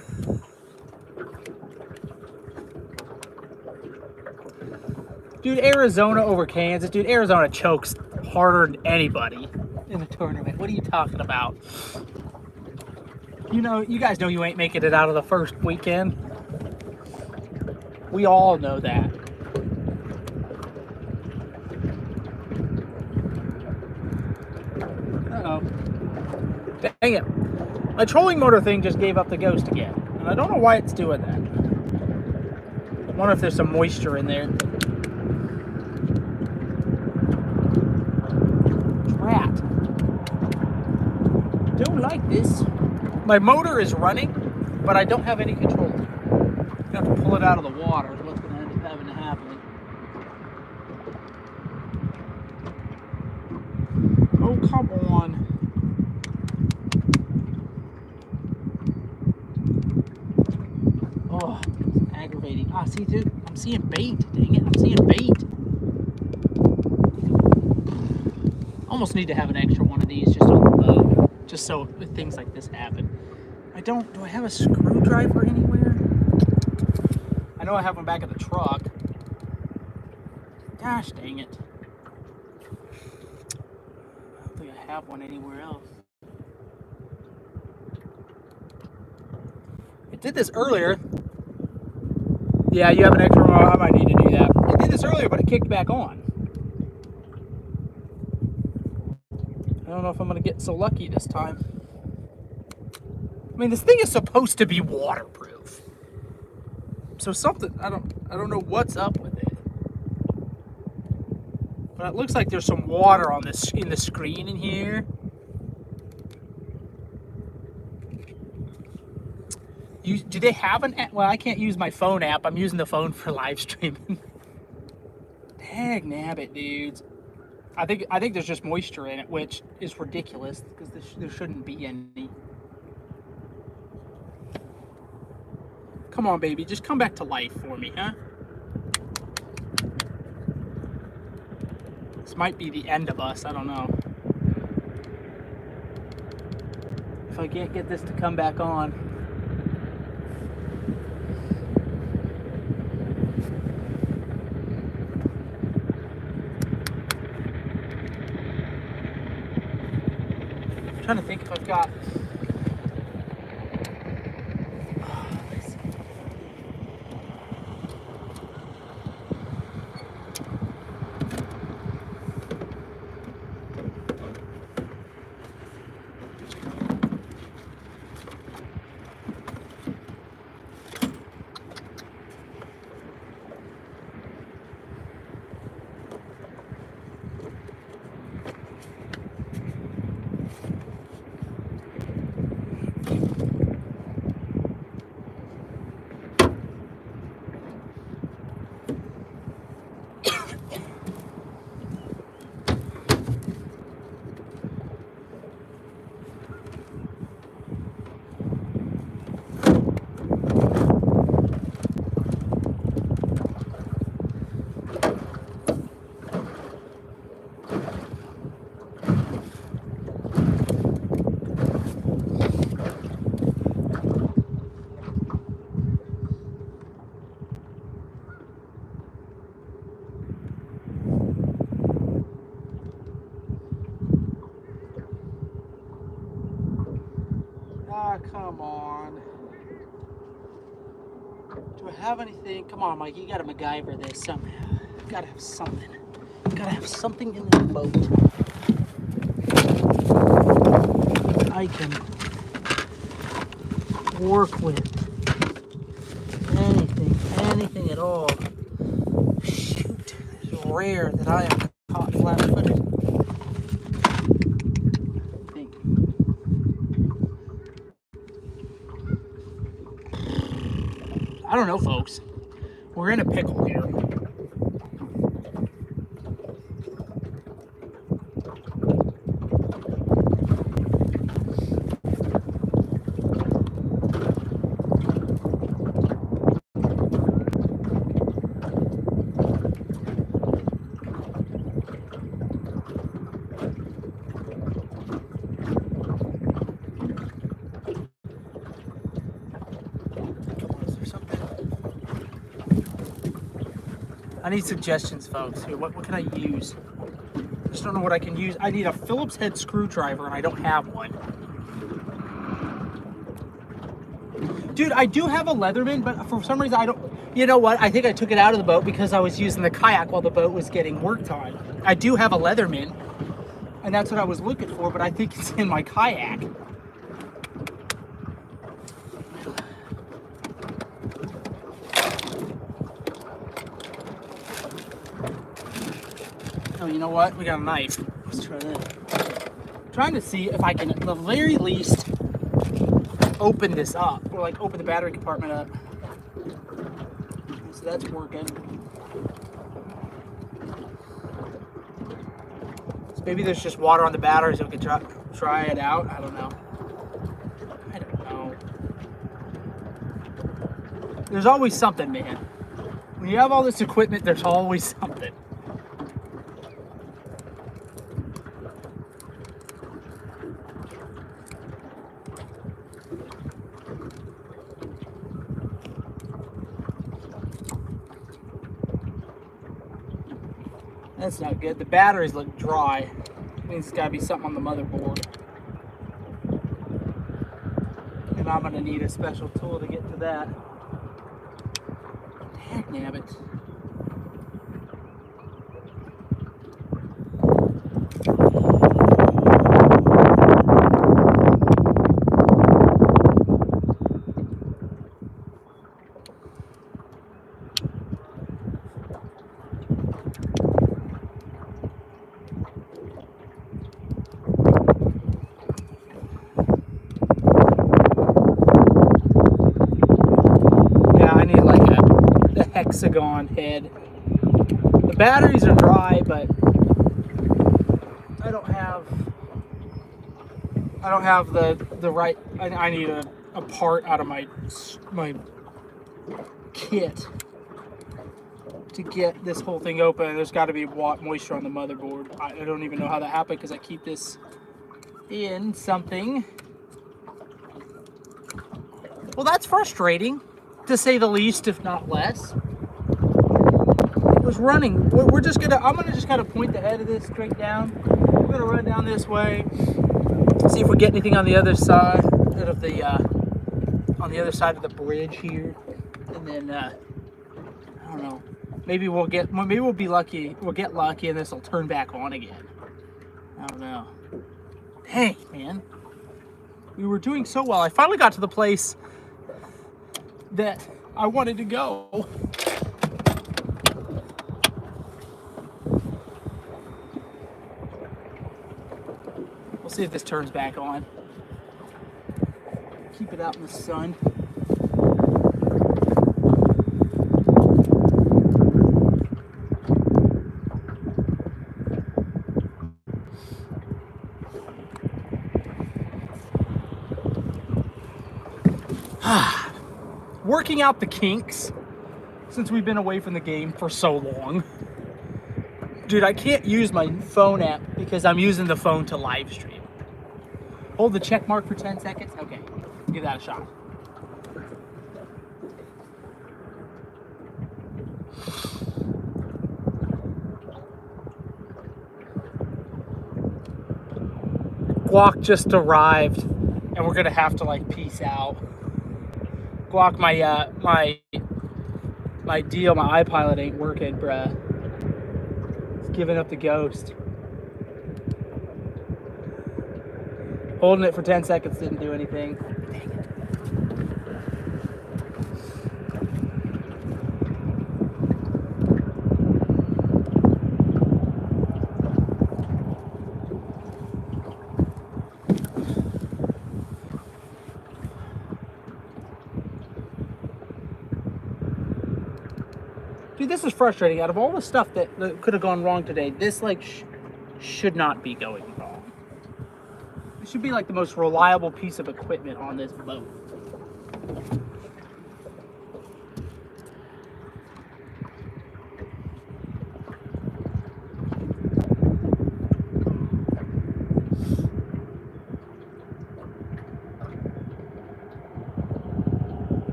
Dude, Arizona over Kansas. Dude, Arizona chokes harder than anybody in the tournament. What are you talking about? You know, you guys know you ain't making it out of the first weekend. We all know that. Uh-oh. Dang it. My trolling motor thing just gave up the ghost again. And I don't know why it's doing that. I wonder if there's some moisture in there. Rat. Don't like this. My motor is running, but I don't have any control. I have to pull it out of the water is what's going to end up having to happen. Oh, come on. Oh, it's aggravating. Ah, see, dude, I'm seeing bait. Dang it, I'm seeing bait. Almost need to have an extra one of these just on the boat, just so things like this happen. Do I have a screwdriver anywhere? I know I have one back at the truck. Gosh dang it. I don't think I have one anywhere else. I did this earlier. Yeah, you have an extra one. I might need to do that. I did this earlier, but it kicked back on. I don't know if I'm going to get so lucky this time. I mean, this thing is supposed to be waterproof. So something, I don't know what's up with it. But it looks like there's some water on this in the screen in here. Do they have an app? Well, I can't use my phone app. I'm using the phone for live streaming. Dang nabbit, dudes. I think there's just moisture in it, which is ridiculous because there shouldn't be any. Come on, baby, just come back to life for me, huh? This might be the end of us. I don't know. If I can't get this to come back on. I'm trying to think if I've got... Come on. Do I have anything? Come on, Mike. You gotta MacGyver this somehow. You gotta have something. You gotta have something in this boat. I can work with. Anything at all. Shoot. It's rare that I am caught flat-footed. I don't know, folks. We're in a pickle here. need suggestions, folks. Here, what can I use? I just don't know what I can use. I need a Phillips head screwdriver, and I don't have one. Dude, I do have a Leatherman, but for some reason I don't... You know what? I think I took it out of the boat because I was using the kayak while the boat was getting worked on. I do have a Leatherman, and that's what I was looking for, but I think it's in my kayak. Oh, you know what? We got a knife. Let's try that. I'm trying to see if I can, at the very least, open this up, or like open the battery compartment up. So that's working. So maybe there's just water on the battery, so we can try it out. I don't know. I don't know. There's always something, man. When you have all this equipment, there's always something. That's not good. The batteries look dry. Means it's gotta be something on the motherboard. And I'm gonna need a special tool to get to that. Dagnabbit. Hexagon head. The batteries are dry, but I don't have the right. I need a part out of my kit to get this whole thing open. There's got to be moisture on the motherboard. I don't even know how that happened because I keep this in something. Well, that's frustrating, to say the least, if not less. Was running. I'm gonna just kind of point the head of this straight down. We're gonna run down this way, see if we get anything on the other side of the bridge here, and then I don't know. Maybe we'll be lucky. We'll get lucky, and this will turn back on again. I don't know. Dang, man, we were doing so well. I finally got to the place that I wanted to go. See if this turns back on. Keep it out in the sun. Working out the kinks since we've been away from the game for so long. Dude, I can't use my phone app because I'm using the phone to live stream. Hold the check mark for 10 seconds. Okay, give that a shot. Guac just arrived, and we're gonna have to like peace out. Guac, my iPilot ain't working, bruh. It's giving up the ghost. Holding it for 10 seconds didn't do anything. Dang it. Dude, this is frustrating. Out of all the stuff that could have gone wrong today, this like should not be going wrong. It should be like the most reliable piece of equipment on this boat.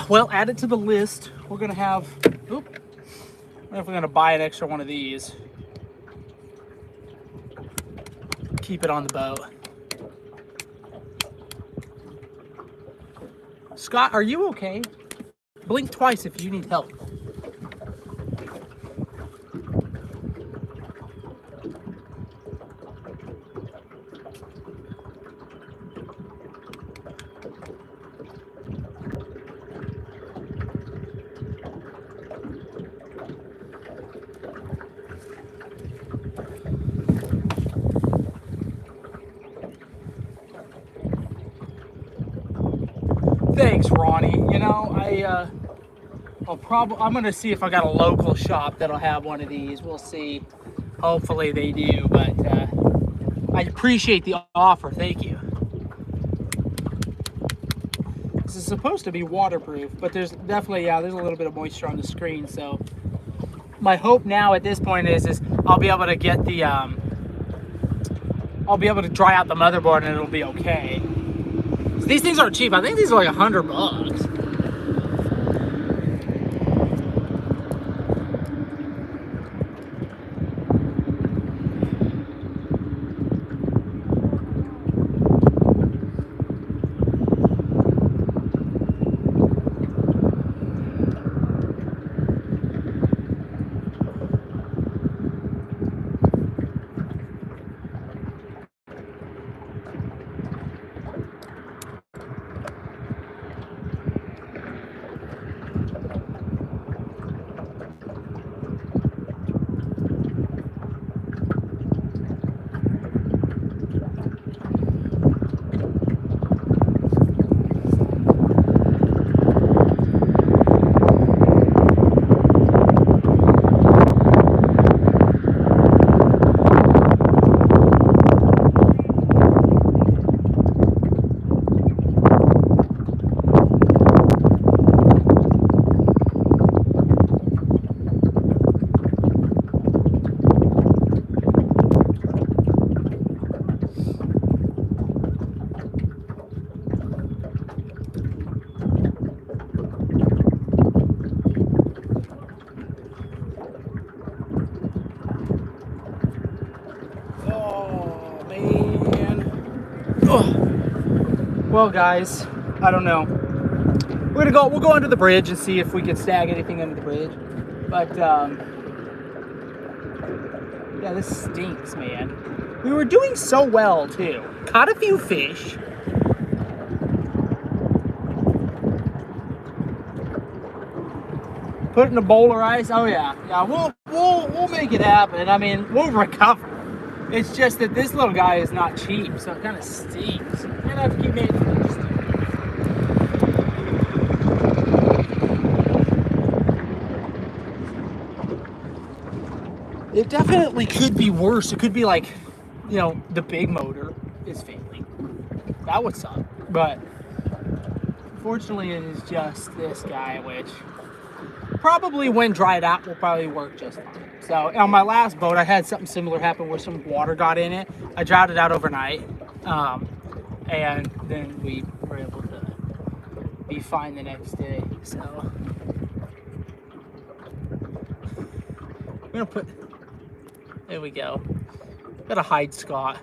Well, add it to the list. We're gonna have. Oop. I don't know if we're gonna buy an extra one of these. Keep it on the boat. Scott, are you okay? Blink twice if you need help. Thanks, Ronnie. You know, I'm gonna see if I got a local shop that'll have one of these. We'll see. Hopefully they do, but I appreciate the offer. Thank you. This is supposed to be waterproof, but there's definitely, there's a little bit of moisture on the screen. So my hope now at this point is I'll be able to get the I'll be able to dry out the motherboard and it'll be okay. So these things aren't cheap. I think these are like $100. Well, guys, I don't know. We'll go under the bridge and see if we can snag anything under the bridge. But yeah, this stinks, man. We were doing so well too. Caught a few fish. Put it in a bowl of rice. Oh yeah, we'll make it happen. I mean, we'll recover. It's just that this little guy is not cheap, so it kind of stinks. I'm gonna have to keep making it. It definitely could be worse. It could be like, you know, the big motor is failing. That would suck. But fortunately, it is just this guy, which probably when dried out will probably work just fine. So on my last boat, I had something similar happen where some water got in it. I dried it out overnight, and then we were able to be fine the next day. So I'm gonna put. There we go. Gotta hide Scott.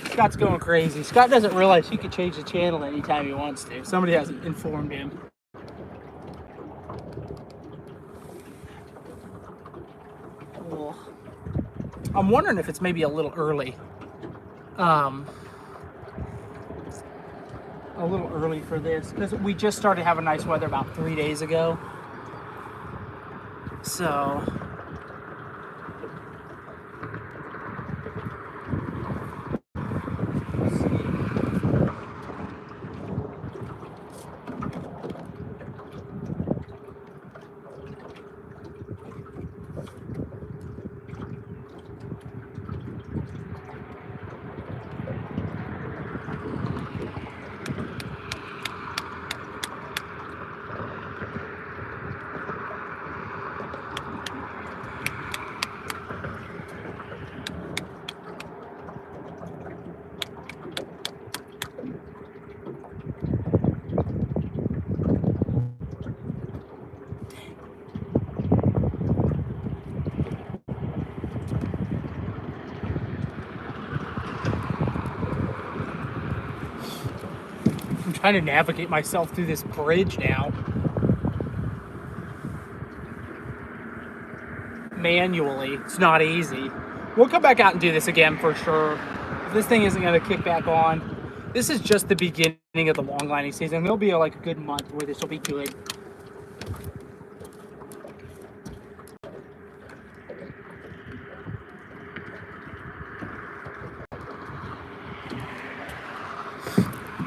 Scott's going crazy. Scott doesn't realize he could change the channel anytime he wants to. Somebody hasn't informed him. Well, I'm wondering if it's maybe a little early. A little early for this because we just started having nice weather about 3 days ago. So trying to navigate myself through this bridge now. Manually. It's not easy. We'll come back out and do this again for sure. If this thing isn't going to kick back on. This is just the beginning of the long lining season. There'll be like a good month where this will be good.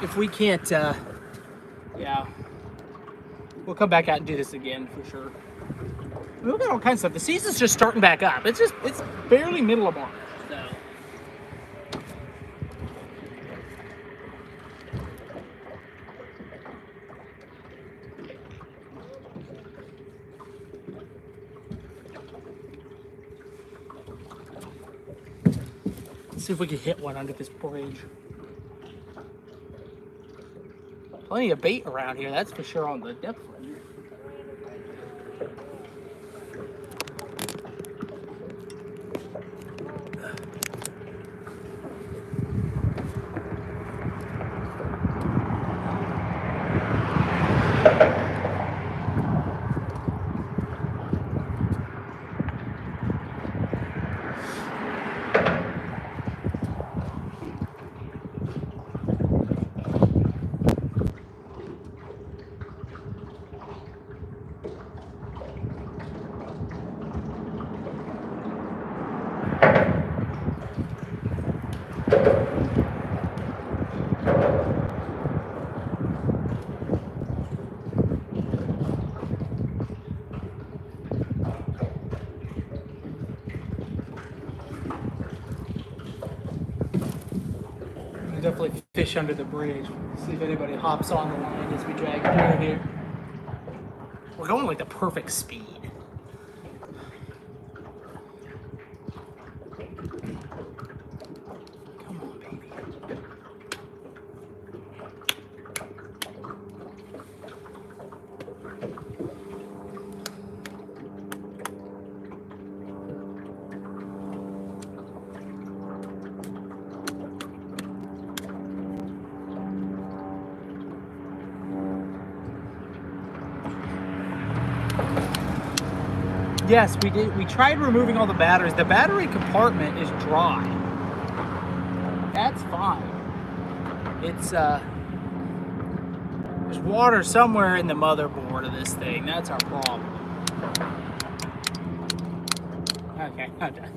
If we can't, yeah, we'll come back out and do this again for sure. We've got all kinds of stuff. The season's just starting back up. It's barely middle of March, so. Let's see if we can hit one under this bridge. Plenty of bait around here, that's for sure on the depth limit. Definitely fish under the bridge. See if anybody hops on the line as we drag through here. We're going like the perfect speed. Come on, baby. Yes, we did. We tried removing all the batteries. The battery compartment is dry. That's fine. It's there's water somewhere in the motherboard of this thing. That's our problem. Okay, I'm done.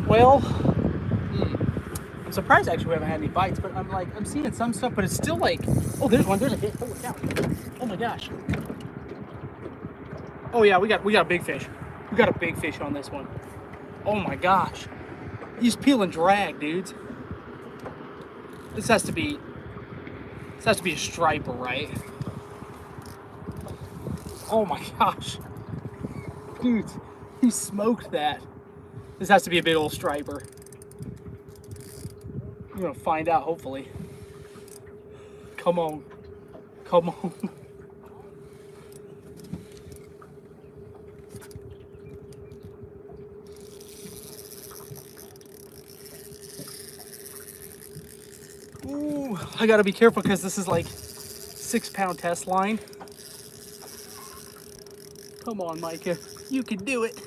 Well, I'm surprised actually we haven't had any bites, but I'm seeing some stuff, but it's still like, oh, there's one, there's a hit. Holy cow. Oh my gosh. Oh yeah, we got a big fish. We got a big fish on this one. Oh my gosh. He's peel and drag, dudes. This has to be a striper, right? Oh my gosh. Dude, he smoked that. This has to be a big old striper. We're gonna find out, hopefully. Come on. Come on. I gotta be careful because this is like 6-pound test line. Come on, Micah, you can do it.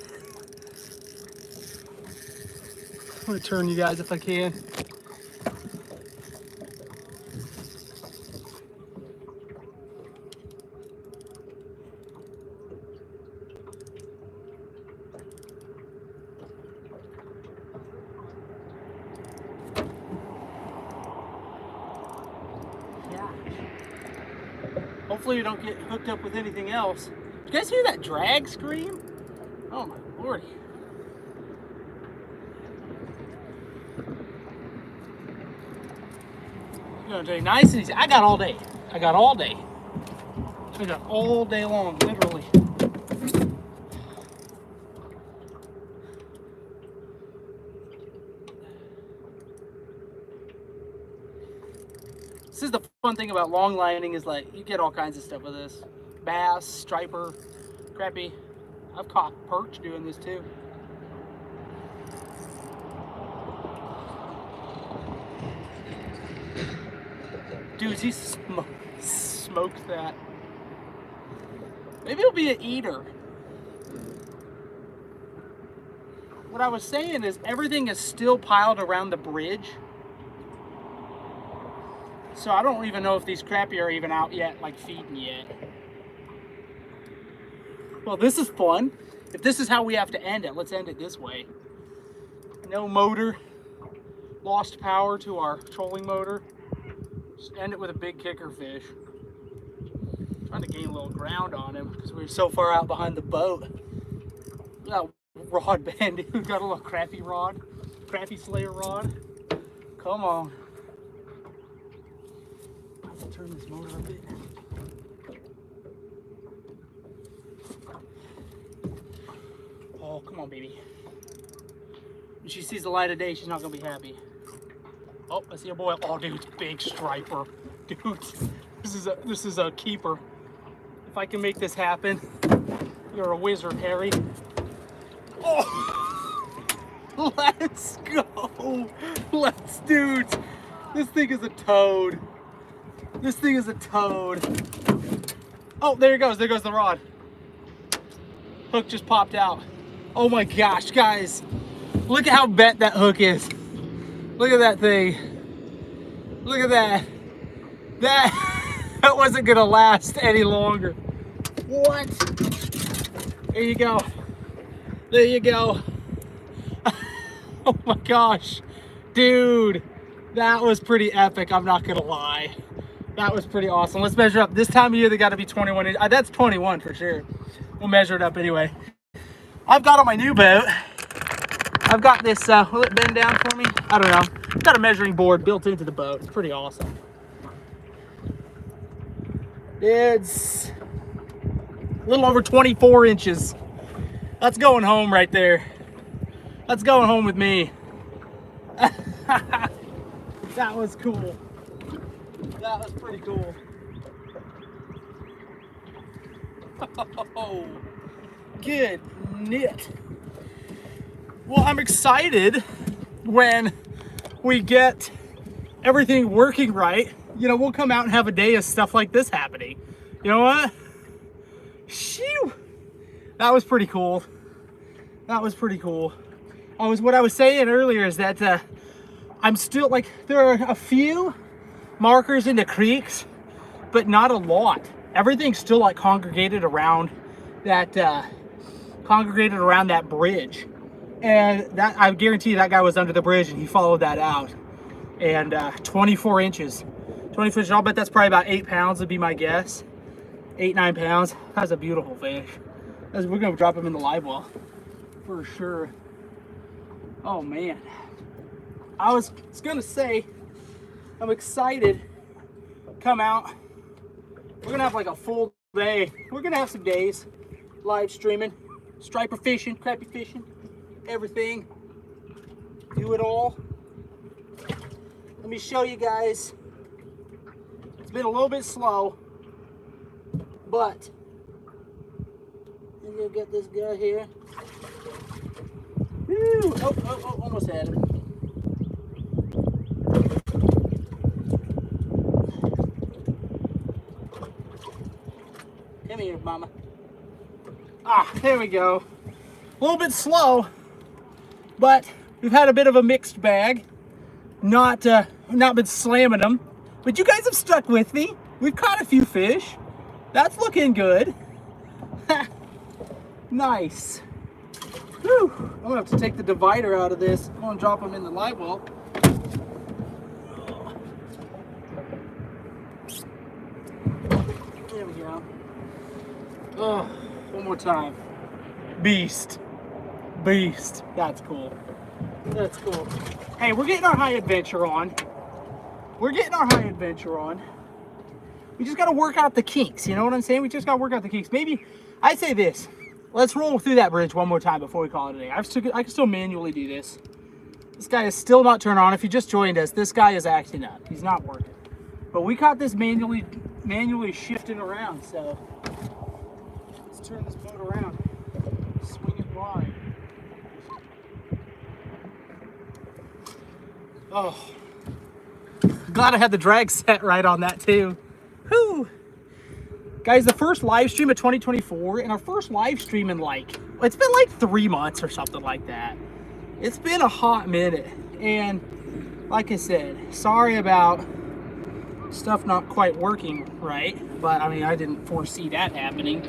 I'm gonna turn you guys if I can. Hopefully you don't get hooked up with anything else. Did you guys hear that drag scream? Oh my lordy. I'm gonna take nice and easy. I got all day. I got all day. I got all day long, literally. This is the fun thing about long lining is like you get all kinds of stuff with this. Bass, striper, crappie. I've caught perch doing this too. Dude, he smoked that. Maybe it'll be an eater. What I was saying is everything is still piled around the bridge. So I don't even know if these crappie are even out yet, like feeding yet. Well, this is fun. If this is how we have to end it, let's end it this way. No motor, lost power to our trolling motor. Just end it with a big kicker fish. Trying to gain a little ground on him because we're so far out behind the boat. That rod bend, dude. Got a little crappie rod, crappie slayer rod. Come on. I'll turn this motor a bit. Oh, come on, baby. When she sees the light of day, she's not gonna be happy. Oh, I see a boil. Oh, dude, it's big striper. Dude, this is a keeper. If I can make this happen, you're a wizard, Harry. Oh, let's go. Let's, dude. This thing is a toad. This thing is a toad. Oh, there it goes. There goes the rod. Hook just popped out. Oh my gosh, guys. Look at how bent that hook is. Look at that thing. Look at that. That wasn't gonna last any longer. What? There you go. There you go. Oh my gosh. Dude, that was pretty epic, I'm not gonna lie. That was pretty awesome. Let's measure up. This time of year, they gotta be 21 inches. That's 21 for sure. We'll measure it up anyway. I've got on my new boat, I've got this, will it bend down for me? I don't know. I've got a measuring board built into the boat. It's pretty awesome. It's a little over 24 inches. That's going home right there. That's going home with me. That was cool. That was pretty cool. Oh, good knit. Well, I'm excited when we get everything working right. You know, we'll come out and have a day of stuff like this happening. You know what? Shoo! That was pretty cool. That was pretty cool. What I was saying earlier is that I'm still, like, there are a few markers in the creeks, but not a lot. Everything's still like congregated around that bridge. And that, I guarantee you that guy was under the bridge and he followed that out. And 24 inches. 24 inches, I'll bet that's probably about 8 pounds would be my guess. 8-9 pounds. That's a beautiful fish. We're gonna drop him in the live well for sure. Oh man. I was gonna say, I'm excited. Come out. We're gonna have like a full day. We're gonna have some days live streaming, striper fishing, crappie fishing, everything. Do it all. Let me show you guys. It's been a little bit slow, but I'm gonna get this guy here. Woo! Oh, almost had him. mama. Ah, there we go. A little bit slow, but we've had a bit of a mixed bag. Not been slamming them, but you guys have stuck with me. We've caught a few fish. That's looking good. Nice. Whew. I'm gonna have to take the divider out of this. I'm gonna drop them in the live well. There we go. Oh, one more time. Beast. Beast. That's cool. That's cool. Hey, we're getting our high adventure on. We're getting our high adventure on. We just got to work out the kinks. You know what I'm saying? We just got to work out the kinks. Maybe, I say this. Let's roll through that bridge one more time before we call it a day. I can still manually do this. This guy is still not turned on. If you just joined us, this guy is acting up. He's not working. But we caught this manually shifting around. So let's turn this boat around. Swing it wide. Oh, glad I had the drag set right on that too. Whew. Guys, the first live stream of 2024, and our first live stream in it's been like 3 months or something like that. It's been a hot minute, and like I said, sorry about stuff not quite working right, but I mean, I didn't foresee that happening.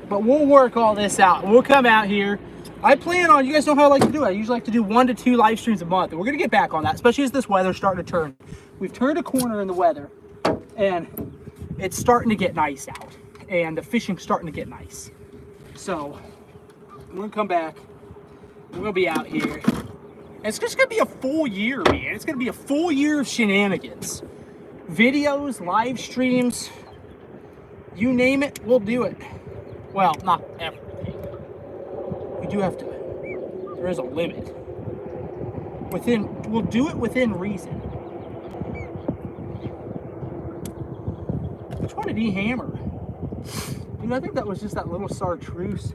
But we'll work all this out. We'll come out here. I plan on, you guys know how I like to do it. I usually like to do 1 to 2 live streams a month. And we're going to get back on that, especially as this weather's starting to turn. We've turned a corner in the weather, and it's starting to get nice out. And the fishing's starting to get nice. So, we're going to come back. We're going to be out here. And it's just going to be a full year, man. It's going to be a full year of shenanigans. Videos, live streams, you name it, we'll do it. Well, not everything. We do have to, there is a limit. We'll do it within reason. Which one did he hammer? Dude, I think that was just that little chartreuse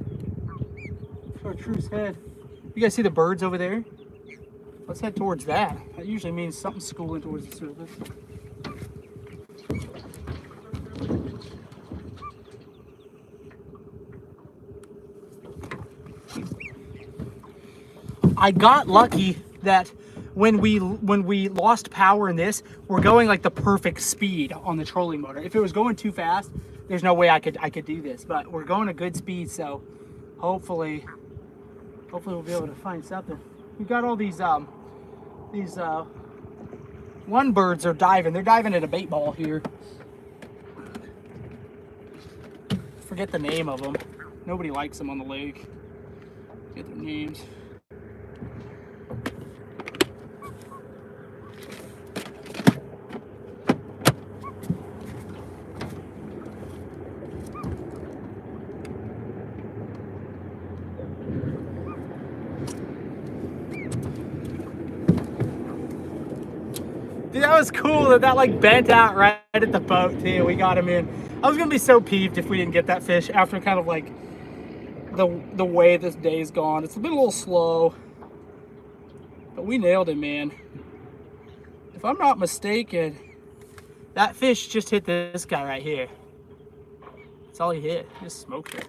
head. You guys see the birds over there? Let's head towards that. That usually means something's schooling towards the surface. I got lucky that when we lost power in this, we're going like the perfect speed on the trolling motor. If it was going too fast, there's no way I could do this. But we're going a good speed, so hopefully we'll be able to find something. We've got all these one birds are diving. They're diving at a bait ball here. Forget the name of them. Nobody likes them on the lake. Get their names. Dude, that was cool that like bent out right at the boat too. We got him in. I was gonna be so peeved if we didn't get that fish after kind of like the way this day's gone. It's been a little slow, but we nailed him, man. If I'm not mistaken, that fish just hit this guy right here. That's all he hit. He just smoked it.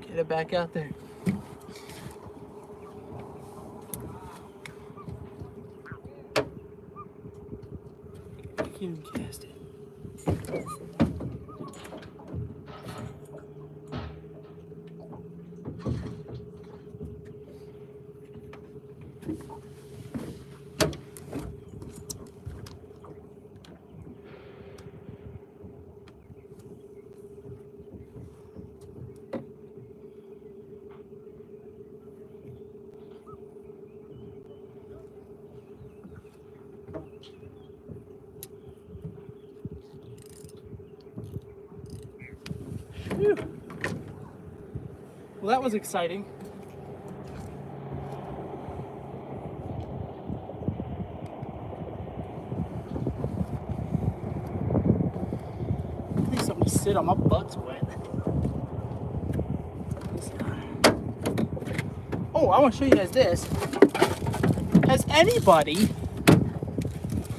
Get it back out there. Can't even cast it. Whew. Well, that was exciting. I need something to sit on. My butt's wet. Oh, I want to show you guys this. Has anybody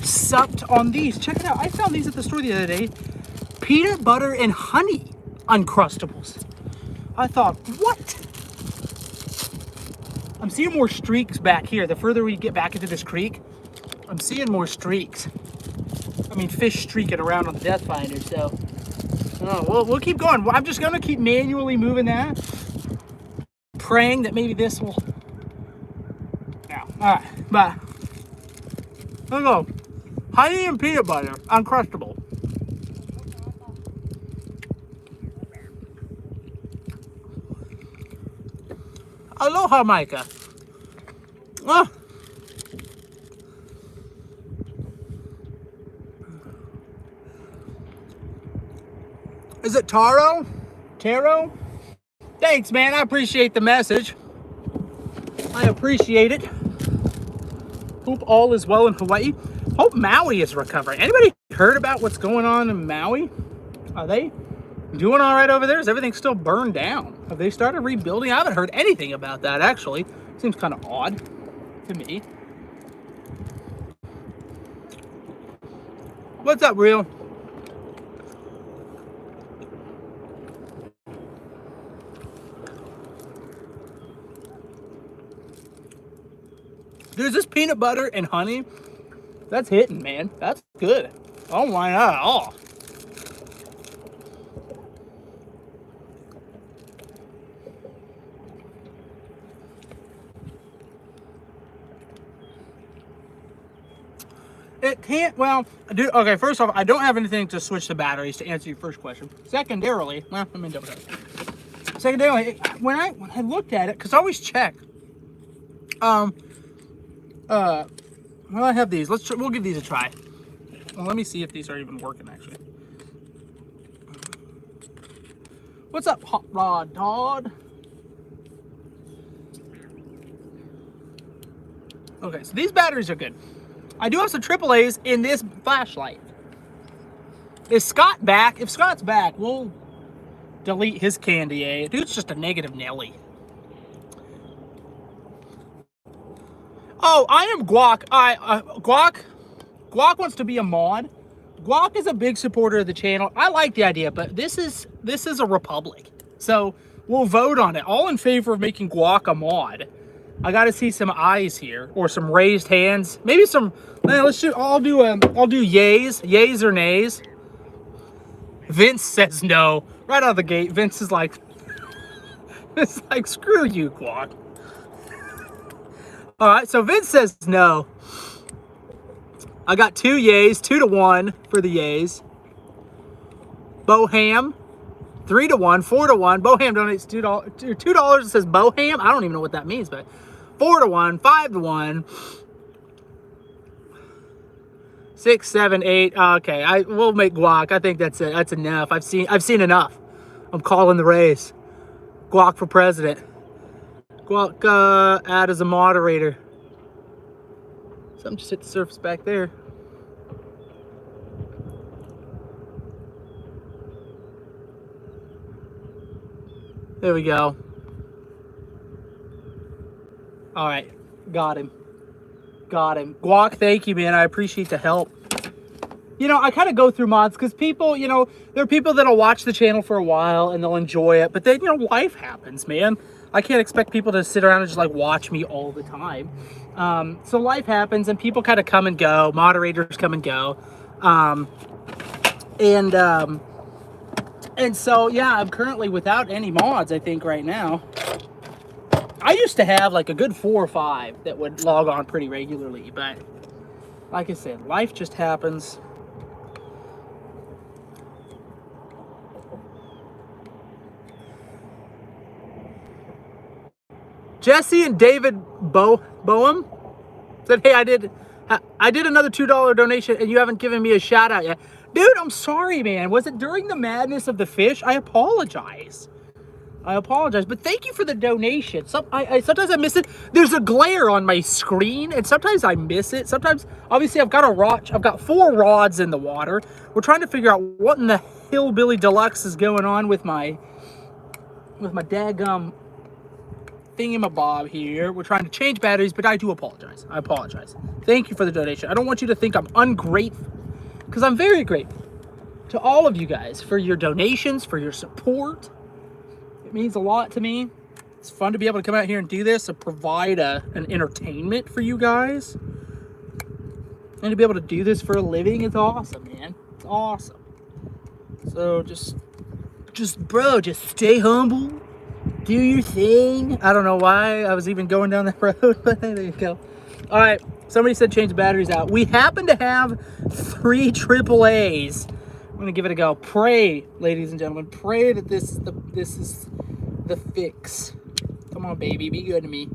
supped on these? Check it out. I found these at the store the other day. Peanut butter and honey Uncrustables. I thought, what? I'm seeing more streaks back here. The further we get back into this creek, I'm seeing more streaks. I mean, fish streaking around on the depth finder, so. Oh, we'll keep going. I'm just gonna keep manually moving that, praying that maybe this will. Yeah. All right, bye. Let's go. Honey and peanut butter, Uncrustable. Aloha, Micah. Oh. Is it Taro? Taro? Thanks, man. I appreciate the message. I appreciate it. Hope all is well in Hawaii. Hope Maui is recovering. Anybody heard about what's going on in Maui? Are they doing all right over there? Is everything still burned down? Have they started rebuilding? I haven't heard anything about that, actually. Seems kind of odd to me. What's up, Real? Dude, is this peanut butter and honey? That's hitting, man. That's good. I don't mind that at all. It can't, well, dude, okay, first off, I don't have anything to switch the batteries to answer your first question. Secondarily, well, I mean, don't. Secondarily, when I looked at it, because I always check, well, I have these. We'll give these a try. Well, let me see if these are even working, actually. What's up, Hot Rod Todd? Okay, so these batteries are good. I do have some AAAs in this flashlight. Is Scott back? If Scott's back, we'll delete his candy, eh? Dude's just a negative Nelly. Oh, I am Guac. Guac wants to be a mod. Guac is a big supporter of the channel. I like the idea, but this is a republic. So we'll vote on it. All in favor of making Guac a mod. I got to see some eyes here, or some raised hands. Maybe some. Let's do. I'll do yays or nays. Vince says no right out of the gate. Vince is like, it's like, screw you, Guac. All right, so Vince says no. I got 2 yays, 2-1 for the yays. Boham, 3-1, 4-1. Boham donates $2. It says Boham. I don't even know what that means, but 4-1, 5-1, 6, 7, 8. Okay, we'll make Guac. I think that's it. That's enough. I've seen enough. I'm calling the race. Guac for president. Guac add as a moderator. Something just hit the surface back there. There we go. All right, got him. Got him. Guac, thank you, man. I appreciate the help. You know, I kind of go through mods because people, you know, there are people that'll watch the channel for a while and they'll enjoy it. But then, you know, life happens, man. I can't expect people to sit around and just like watch me all the time. So life happens and people kind of come and go. Moderators come and go. And so, yeah, I'm currently without any mods, I think, right now. I used to have like a good 4 or 5 that would log on pretty regularly. But like I said, life just happens. Jesse and David Boehm said, hey, I did another $2 donation and you haven't given me a shout out yet. Dude, I'm sorry, man. Was it during the madness of the fish? I apologize. But thank you for the donation. Sometimes I miss it. There's a glare on my screen and sometimes I miss it. Sometimes, obviously, I've got 4 rods in the water. We're trying to figure out what in the hillbilly deluxe is going on with my daggum thingamabob here. We're trying to change batteries, but I do apologize. I apologize. Thank you for the donation. I don't want you to think I'm ungrateful, because I'm very grateful to all of you guys for your donations, for your support. It means a lot to me. It's fun to be able to come out here and do this and provide an entertainment for you guys. And to be able to do this for a living is awesome, man. It's awesome. So just stay humble. Do your thing. I don't know why I was even going down that road, but there you go. All right, somebody said change the batteries out. We happen to have 3 AAAs. I'm gonna give it a go. Pray, ladies and gentlemen, pray that this is the fix. Come on, baby, be good to me.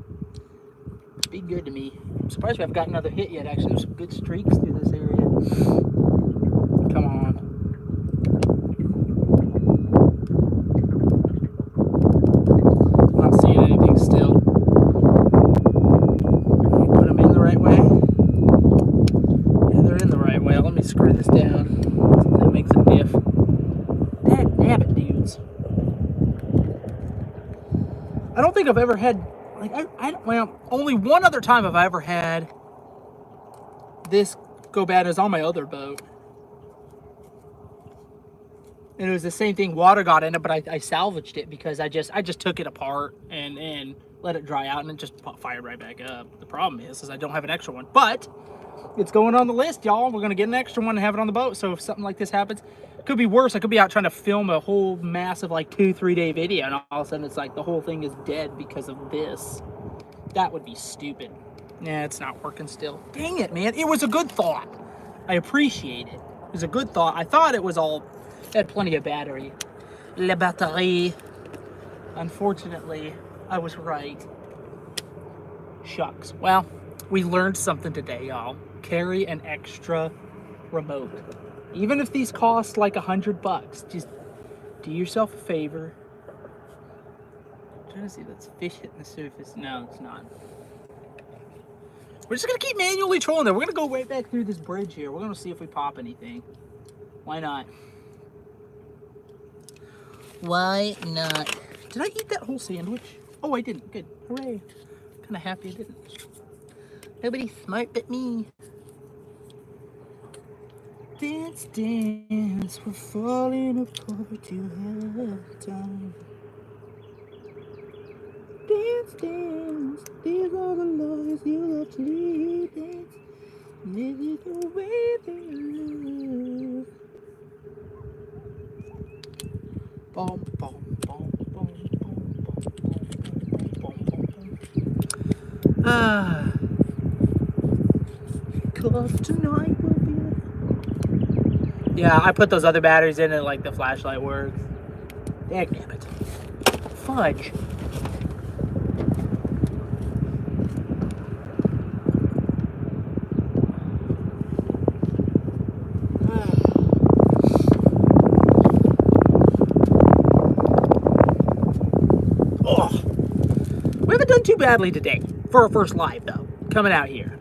Be good to me. I'm surprised we haven't got another hit yet. Actually, there's some good streaks through this area. Come on. Still. Put them in the right way. Yeah, they're in the right way. Let me screw this down. That makes a diff. Nabbit, dudes. I don't think I've ever had, like, well, only one other time have I ever had this go bad as on my other boat. And it was the same thing. Water got in it, but I salvaged it because I just took it apart and let it dry out, and it just fired right back up. The problem is I don't have an extra one, but it's going on the list, y'all. We're gonna get an extra one and have it on the boat. So if something like this happens, it could be worse. I could be out trying to film a whole massive like 2-3 day video, and all of a sudden it's like the whole thing is dead because of this. That would be stupid. Yeah, it's not working still. Dang it, man. It was a good thought. I appreciate it. It was a good thought. I thought it was all. It had plenty of battery. La batterie. Unfortunately, I was right. Shucks. Well, we learned something today, y'all. Carry an extra remote. Even if these cost like $100, just do yourself a favor. I'm trying to see if that's fish hitting the surface. No, it's not. We're just gonna keep manually trolling there. We're gonna go right back through this bridge here. We're gonna see if we pop anything. Why not? Why not? Did I eat that whole sandwich? Oh, I didn't. Good. Hooray. Kind of happy I didn't. Nobody smart but me. Dance, dance, we're falling apart to have time. Dance, dance, these are the lies you love to lead. Dance, this is the way they love. Boom, boom, boom, boom, boom, boom, boom. Ah. Cause tonight will be. Yeah, I put those other batteries in and like the flashlight works. Dagnabbit. Fudge. We haven't done too badly today for our first live, though, coming out here.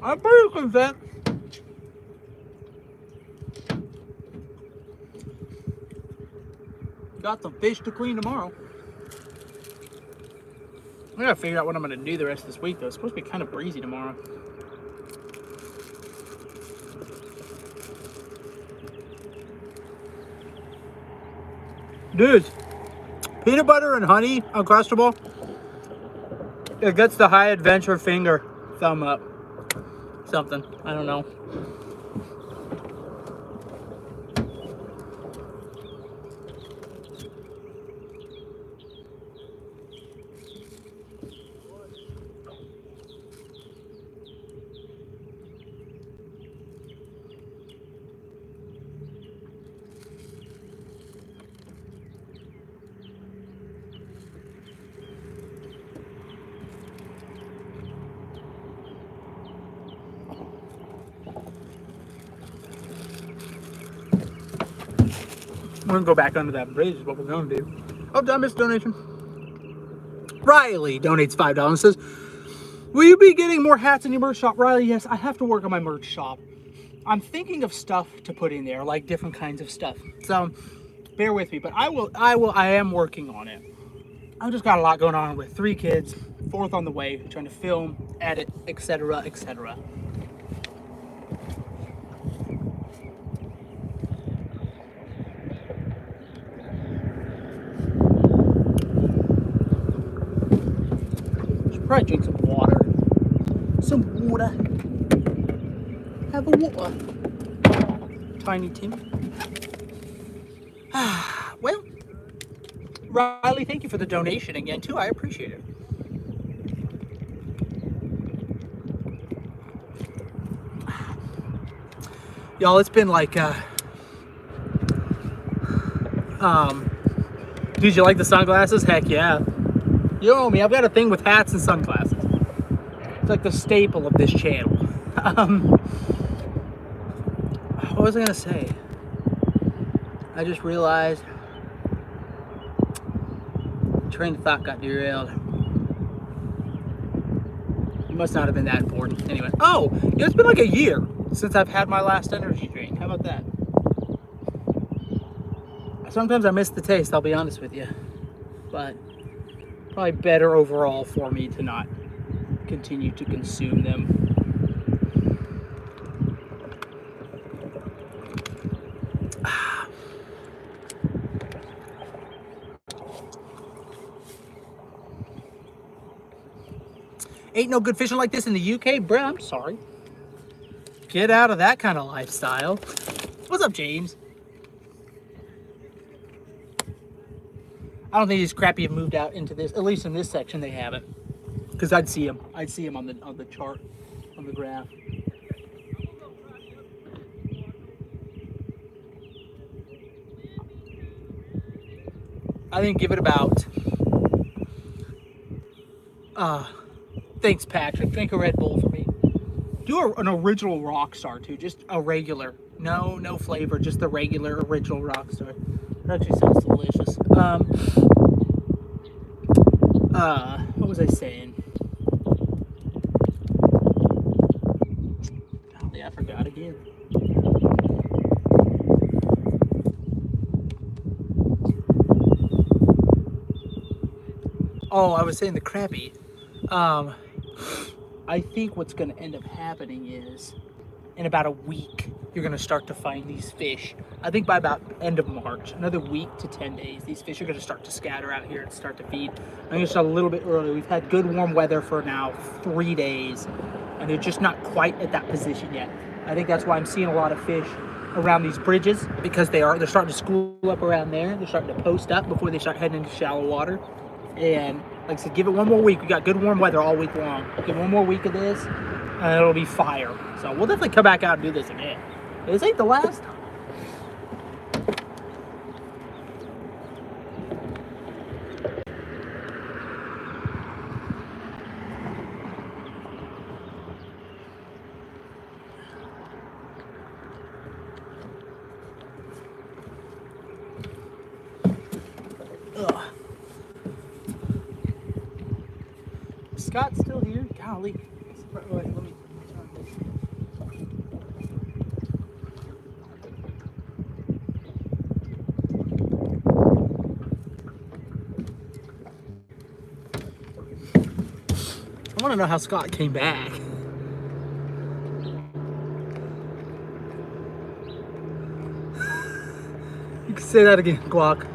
I'm pretty content. Got some fish to clean tomorrow. I gotta figure out what I'm gonna do the rest of this week, though. It's supposed to be kind of breezy tomorrow. Dude. Peanut butter and honey, Uncrustable. It gets the high adventure finger thumb up. Something. I don't know. We're gonna go back under that bridge is what we're gonna do. Oh, did I miss a donation? Riley donates $5 and says, will you be getting more hats in your merch shop? Riley, yes, I have to work on my merch shop. I'm thinking of stuff to put in there, like different kinds of stuff. So bear with me, but I am working on it. I've just got a lot going on with 3 kids, 4th on the way, trying to film, edit, etc., etc. Should probably drink some water. Some water. Have a water. Tiny Tim. Well, Riley, thank you for the donation again, too. I appreciate it. Y'all, it's been like, did you like the sunglasses? Heck yeah. You know me, I've got a thing with hats and sunglasses. It's like the staple of this channel. What was I gonna say? I just realized train of thought got derailed. It must not have been that important. Anyway, oh, you know, it's been like a year since I've had my last energy drink. How about that? Sometimes I miss the taste, I'll be honest with you. But probably better overall for me to not continue to consume them. Ain't no good fishing like this in the UK, bruh. I'm sorry. Get out of that kind of lifestyle. What's up, James? I don't think these Crappie have moved out into this. At least in this section, they haven't. Because I'd see them. I'd see them on the chart, on the graph. I think give it about. Thanks, Patrick. Drink a Red Bull for me. Do an original Rockstar too, just a regular. No flavor, just the regular original Rockstar. That actually sounds delicious. What was I saying? Golly, I forgot again. Oh, I was saying the Crappie. I think what's going to end up happening is in about a week, you're going to start to find these fish. I think by about end of March, another week to 10 days, these fish are going to start to scatter out here and start to feed. I'm going to start a little bit early. We've had good warm weather for now 3 days, and they're just not quite at that position yet. I think that's why I'm seeing a lot of fish around these bridges, because they're starting to school up around there. They're starting to post up before they start heading into shallow water. And like I said, give it one more week. We got good warm weather all week long. Give one more week of this, and it'll be fire. So we'll definitely come back out and do this again. This ain't the last time. Ugh. Scott's still here? Golly. Wait, let me turn this. I want to know how Scott came back. You can say that again, Glock.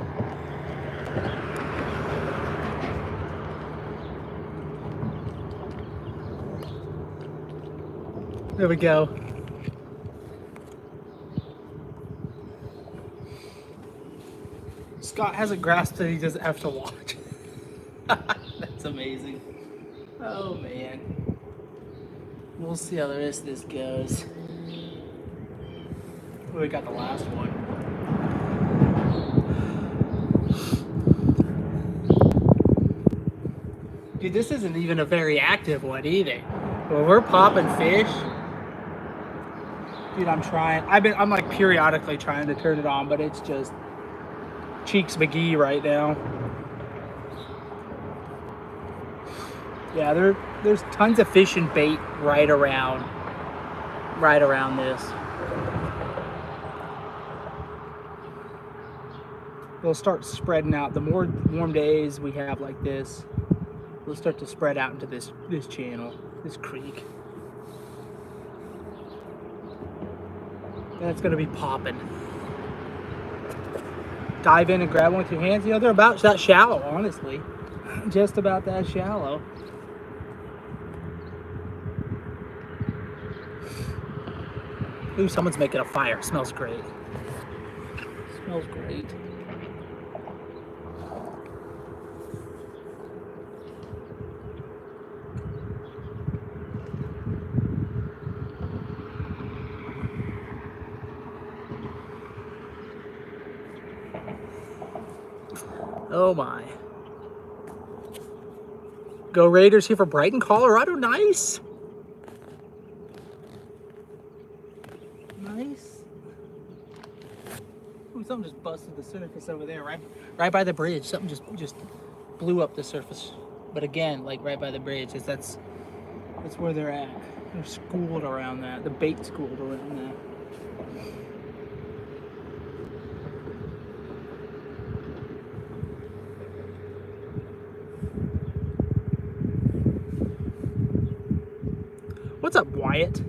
There we go. Scott hasn't grasped that he doesn't have to watch. That's amazing. Oh man. We'll see how the rest of this goes. We got the last one. Dude, this isn't even a very active one either. When we're popping fish, dude, I'm trying. I'm like periodically trying to turn it on, but it's just Cheeks McGee right now. Yeah, there's tons of fish and bait right around this. They'll start spreading out. The more warm days we have like this, they'll start to spread out into this channel, this creek. And it's gonna be popping. Dive in and grab one with your hands. You know, they're about that shallow, honestly. Just about that shallow. Ooh, someone's making a fire. Smells great. Smells great. Oh my. Go Raiders here for Brighton, Colorado. Nice. Nice. Ooh, something just busted the surface over there, right by the bridge. Something just blew up the surface. But again, like right by the bridge, that's where they're at. They're schooled around that. The bait schooled around that. What's up, Wyatt?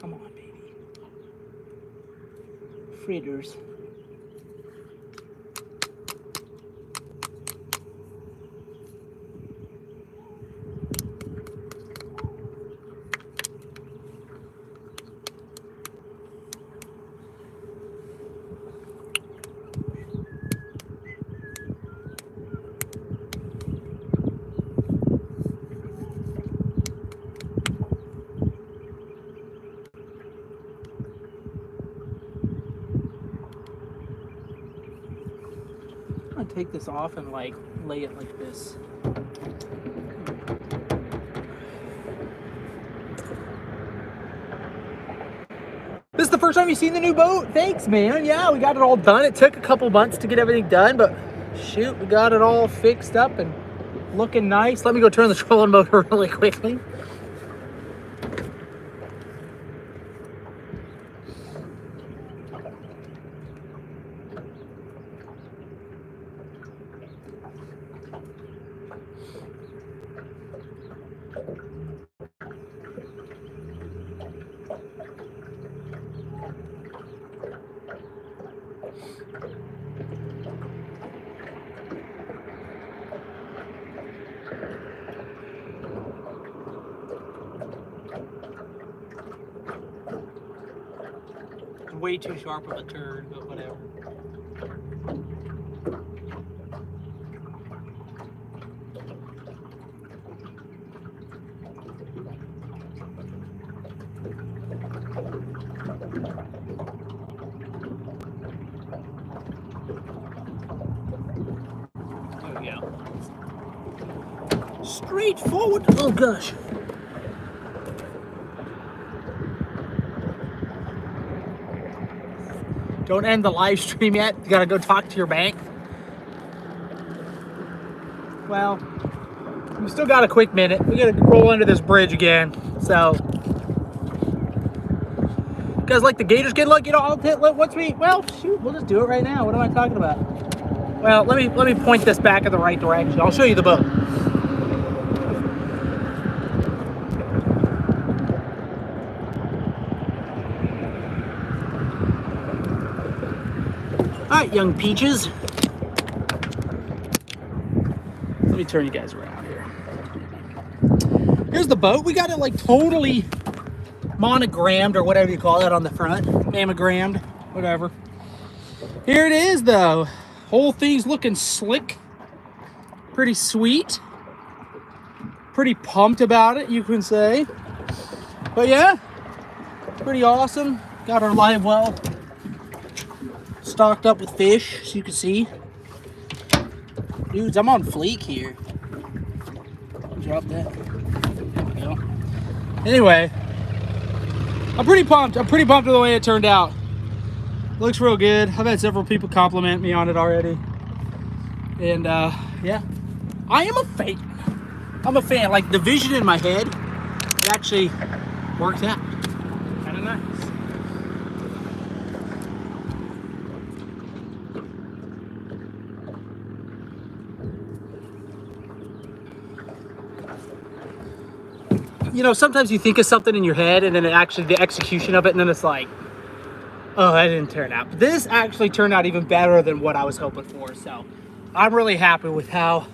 Come on, baby. Fritters. I'm gonna take this off and like lay it like this. This is the first time you've seen the new boat? Thanks, man. Yeah, we got it all done. It took a couple months to get everything done, but shoot, we got it all fixed up and looking nice. Let me go turn the trolling motor really quickly. Way too sharp of a turn, but whatever. There we go. Straightforward. Oh gosh. Don't end the live stream yet. You gotta go talk to your bank. Well, we still got a quick minute. We gotta roll under this bridge again. So, you guys like the Gators get lucky? You know, well, shoot, we'll just do it right now. What am I talking about? Well, let me point this back in the right direction. I'll show you the boat. All right, young peaches. Let me turn you guys around here. Here's the boat. We got it like totally monogrammed or whatever you call it on the front. Mammogrammed, whatever. Here it is though. Whole thing's looking slick. Pretty sweet. Pretty pumped about it, you can say. But yeah, pretty awesome. Got our live well stocked up with fish, so you can see. Dudes, I'm on fleek here. Drop that. There we go. Anyway, I'm pretty pumped. I'm pretty pumped with the way it turned out. Looks real good. I've had several people compliment me on it already. And yeah, I am a fan. I'm a fan. Like the vision in my head, it actually worked out. Kind of nice. you know, sometimes you think of something in your head and then it actually, the execution of it, and then it's like, oh, that didn't turn out. But this actually turned out even better than what I was hoping for. So I'm really happy with how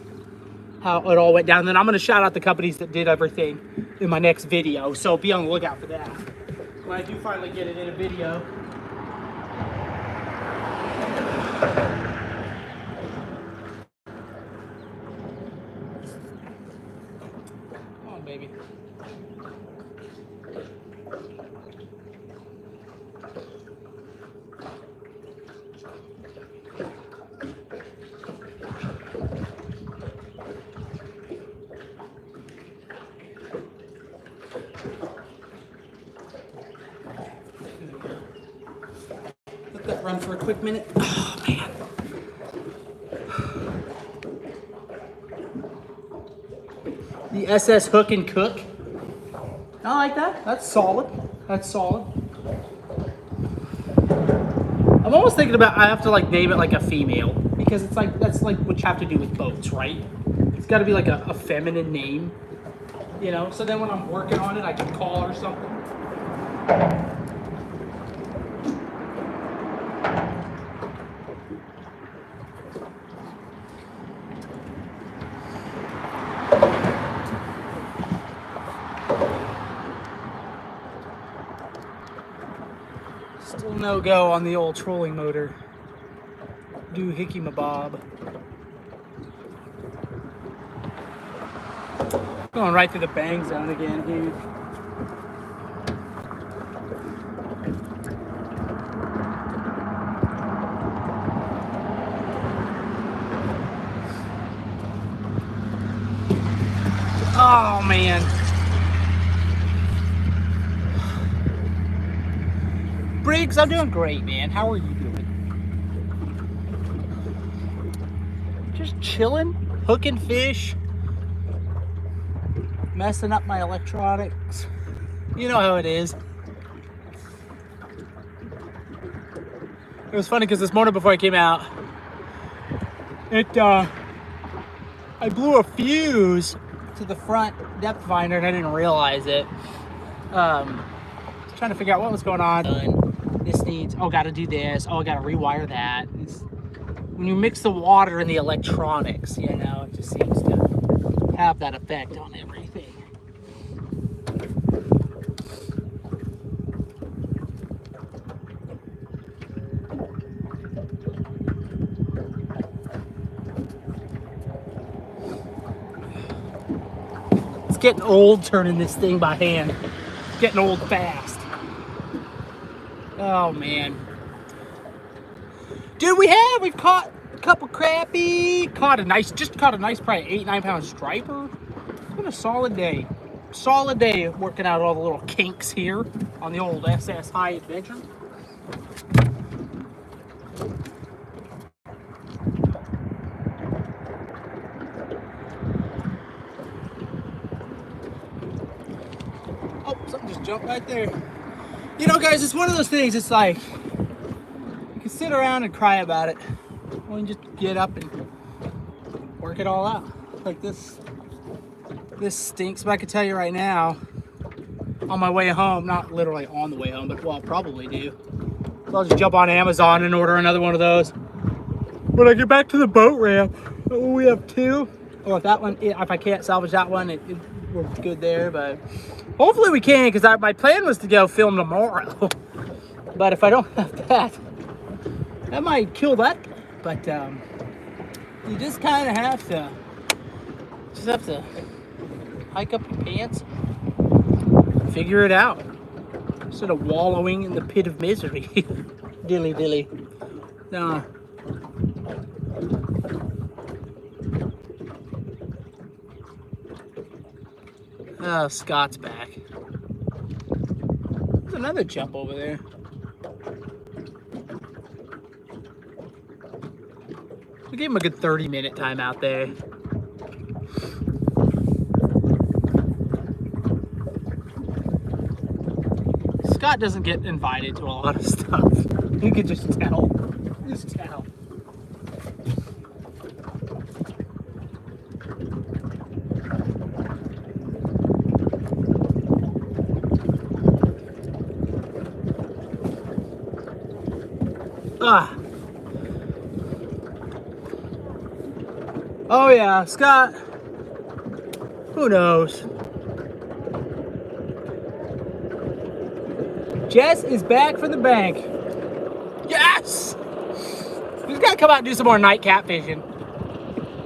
it all went down. And then I'm going to shout out the companies that did everything in my next video. So be on the lookout for that. When I do finally get it in a video. Come on, baby. Let that run for a quick minute. Oh, man. The SS Hook and Cook. I like that. That's solid. That's solid. I'm almost thinking about, I have to like name it like a female, because it's like, that's like what you have to do with boats, right? It's got to be like a feminine name, you know? So then when I'm working on it, I can call her something. Still no go on the old trolling motor. Doohickey mabob. Going right through the bang zone again, dude. Oh man. Briggs, I'm doing great, man. How are you doing? Just chilling, hooking fish, messing up my electronics. You know how it is. It was funny because this morning before I came out, I blew a fuse to the front depth finder and I didn't realize it. Trying to figure out what was going on. This needs, oh, gotta do this. Oh, I gotta rewire that. When you mix the water and the electronics, you know, it just seems to have that effect on everything. It's getting old turning this thing by hand. It's getting old fast. Oh man. Dude, we've caught a couple crappie, just caught a nice probably 8-9 pound striper. It's been a solid day. Solid day working out all the little kinks here on the old SS High Adventure. Oh, something just jumped right there. You know, guys, it's one of those things, it's like, you can sit around and cry about it, or you can just get up and work it all out. Like this stinks, but I can tell you right now, on my way home, not literally on the way home, but well, I'll probably do. So I'll just jump on Amazon and order another one of those. When I get back to the boat ramp, we have two. Or if that one, if I can't salvage that one, we're good there, but hopefully we can, because my plan was to go film tomorrow. But if I don't have that, that might kill that. But you just kind of have to hike up your pants, figure it out, instead of wallowing in the pit of misery. Dilly dilly. No. Oh, Scott's back. There's another jump over there. We gave him a good 30-minute time out there. Scott doesn't get invited to a lot of stuff. You could just tell. Just tell. Oh yeah, Scott. Who knows? Jess is back from the bank. Yes! We've got to come out and do some more night catfishing.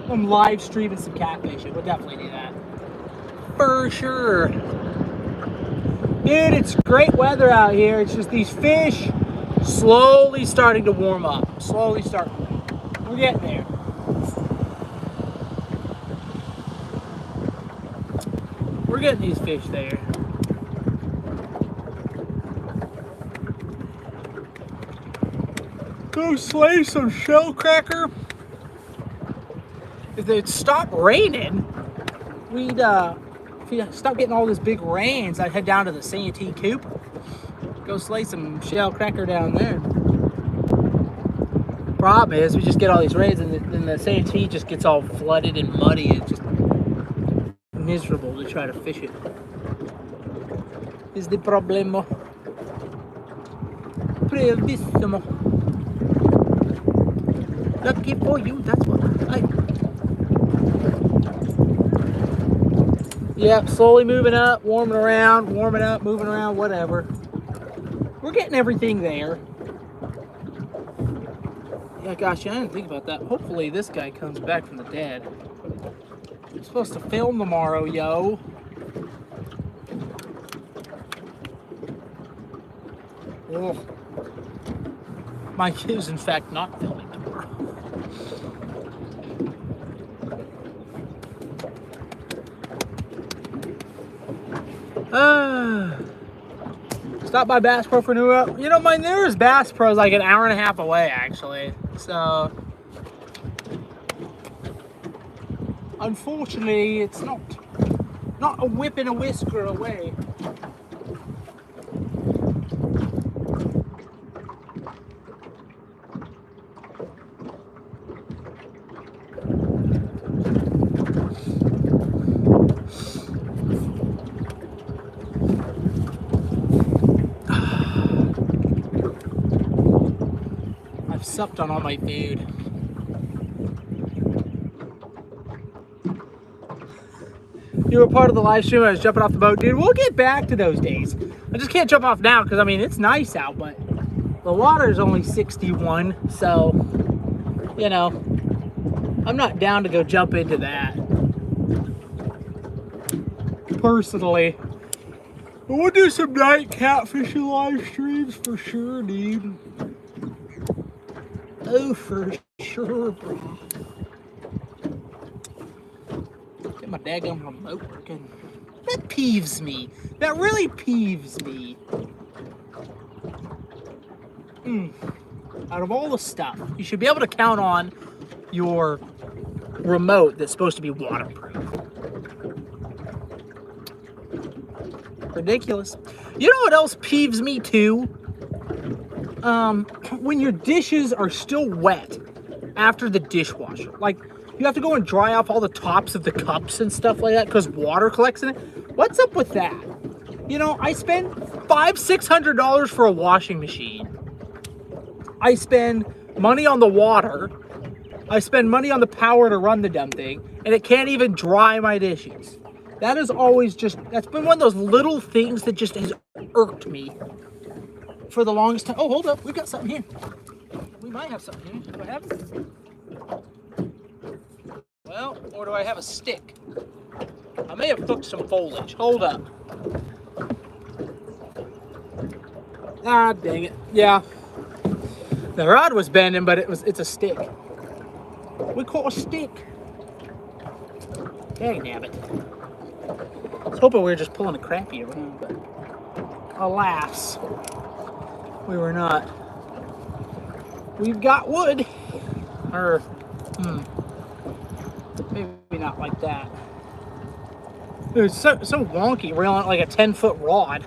I'm live streaming some catfishing. We'll definitely do that. For sure. Dude, it's great weather out here. It's just these fish slowly starting to warm up. Slowly starting. We're getting there. We're getting these fish there. Go slay some shell cracker. If it stopped raining, we'd if you stop getting all these big rains, I'd head down to the Santee Coop. Go slay some shell cracker down there. Problem is, we just get all these rains and then the Santee just gets all flooded and muddy. It's just miserable to try to fish it. Is the problema. Bravissimo. Lucky for you, that's what I like. Yep, slowly moving up, warming around, warming up, moving around, whatever. We're getting everything there. Yeah, gosh, I didn't think about that. Hopefully this guy comes back from the dead. I'm supposed to film tomorrow, yo. Ugh. Mike is, in fact, not filming tomorrow. Stop by Bass Pro for new. You know, my nearest Bass Pro is like an hour and a half away, actually. So, unfortunately, it's not a whip and a whisker away. Supped on all my food. You were part of the live stream. I was jumping off the boat, dude. We'll get back to those days. I just can't jump off now because I mean it's nice out, but the water is only 61, so you know I'm not down to go jump into that personally. But we'll do some night catfishing live streams for sure, dude. Oh, for sure, bro. Get my daggum remote working. That peeves me. That really peeves me. Out of all the stuff, you should be able to count on your remote that's supposed to be waterproof. Ridiculous. You know what else peeves me too? When your dishes are still wet after the dishwasher. Like, you have to go and dry off all the tops of the cups and stuff like that because water collects in it. What's up with that? You know, I spend $500-600 for a washing machine. I spend money on the water. I spend money on the power to run the damn thing, and it can't even dry my dishes. That is always just, that's been one of those little things that just has irked me for the longest time. Oh, hold up. We've got something here. We might have something here. Do I have it? Well, or do I have a stick? I may have hooked some foliage. Hold up. Ah, dang it. Yeah. The rod was bending, but it's a stick. We call it a stick. Dang nabbit. I was hoping we were just pulling a crappie around, but alas, we were not. We've got wood. Or, maybe not like that. It's so wonky. We're on like a 10-foot rod.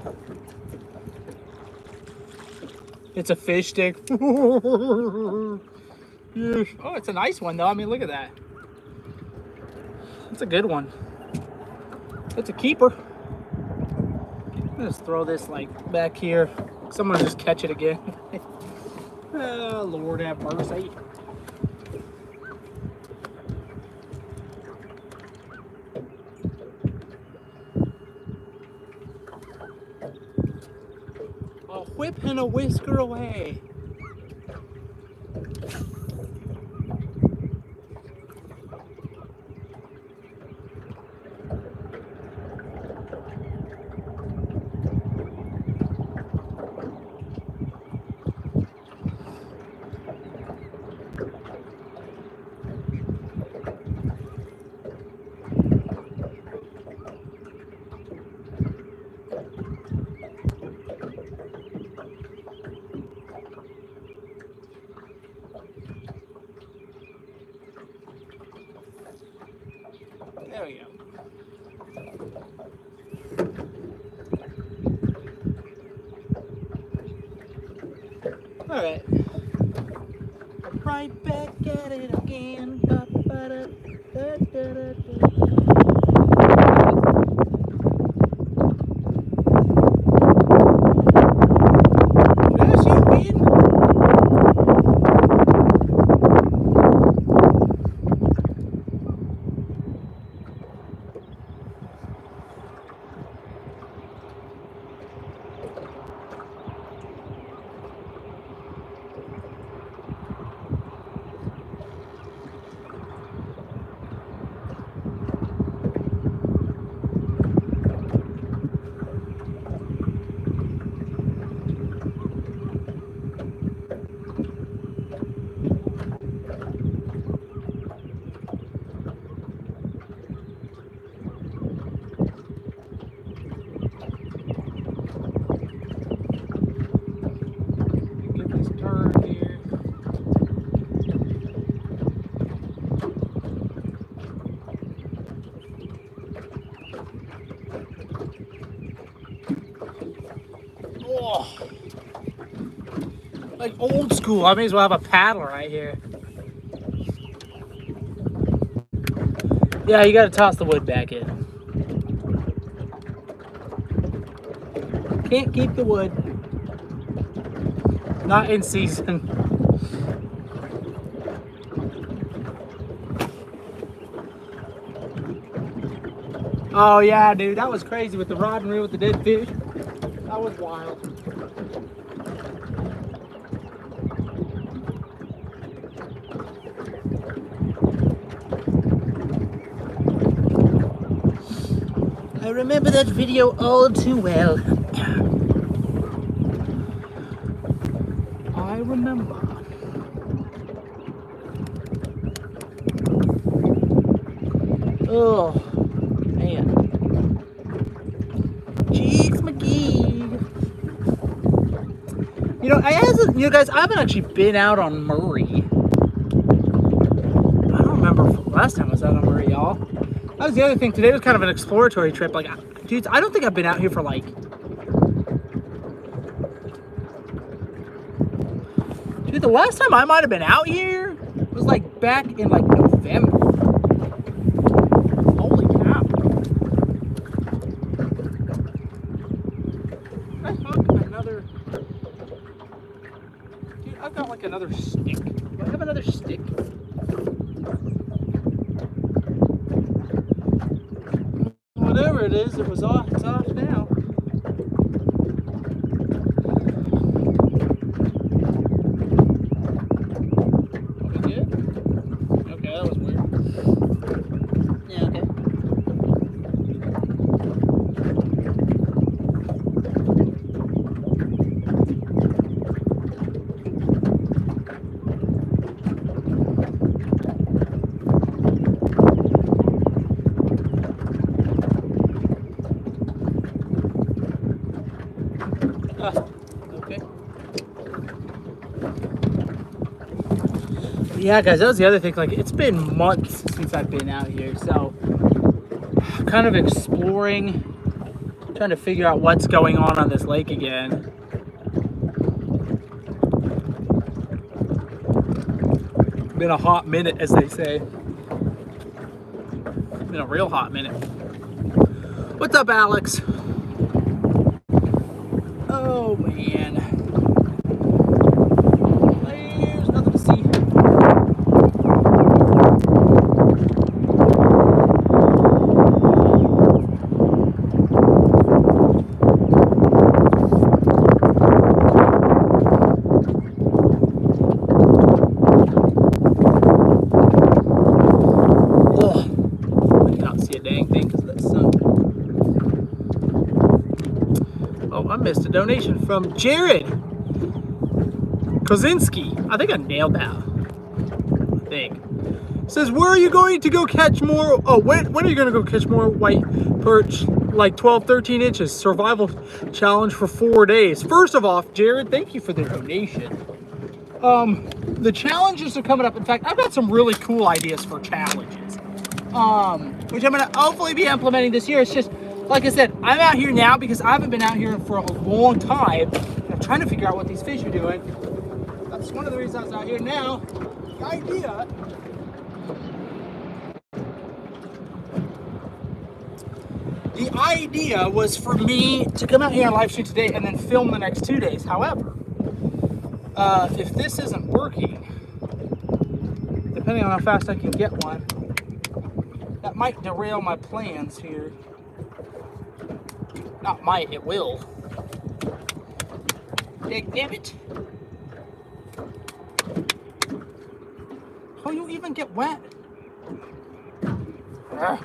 It's a fish stick. Oh, it's a nice one though. I mean, look at that. It's a good one. It's a keeper. I'm just throw this like back here. Someone will just catch it again. Oh, Lord have mercy. whip and a whisker away. There we go. All right. Right back at it again. Da, ba, da, da, da, da, Yes, you win. Get this turn here. Oh, like old school. I may as well have a paddle right here. Yeah, you gotta toss the wood back in. Can't keep the wood. Not in season. Oh yeah, dude, that was crazy with the rod and reel with the dead fish. That was wild. I remember that video all too well. I remember. Oh, man. Cheeks McGee. You know, guys, I haven't actually been out on Murray. I don't remember last time I was out on Murray, y'all. That was the other thing. Today was kind of an exploratory trip. Like, dudes, I don't think I've been out here for like... Dude, the last time I might have been out here was like back in like November. Holy cow. I hook another... Dude, I've got like another stick. Do I have another stick? Whatever it is, it was off. It's off now. We good? Okay, that was weird. Yeah, okay. Okay. Yeah, guys, that was the other thing. Like, it's been months since I've been out here, so kind of exploring, trying to figure out what's going on this lake again. Been a hot minute, as they say. Been a real hot minute. What's up, Alex? Oh, man. There's nothing to see. a donation from Jared Kozinski. I think I nailed that. I think. Says, where are you going to go catch more? Oh, when are you going to go catch more white perch, like 12, 13 inches? Survival challenge for 4 days. First of all, Jared, thank you for the donation. The challenges are coming up. In fact, I've got some really cool ideas for challenges, which I'm going to hopefully be implementing this year. It's just, like I said, I'm out here now because I haven't been out here for a long time. I'm trying to figure out what these fish are doing. That's one of the reasons I was out here now. The idea was for me to come out here and live stream today and then film the next 2 days. However, if this isn't working, depending on how fast I can get one, that might derail my plans here. Not might, it will. Damn it. How you even get wet? Ugh.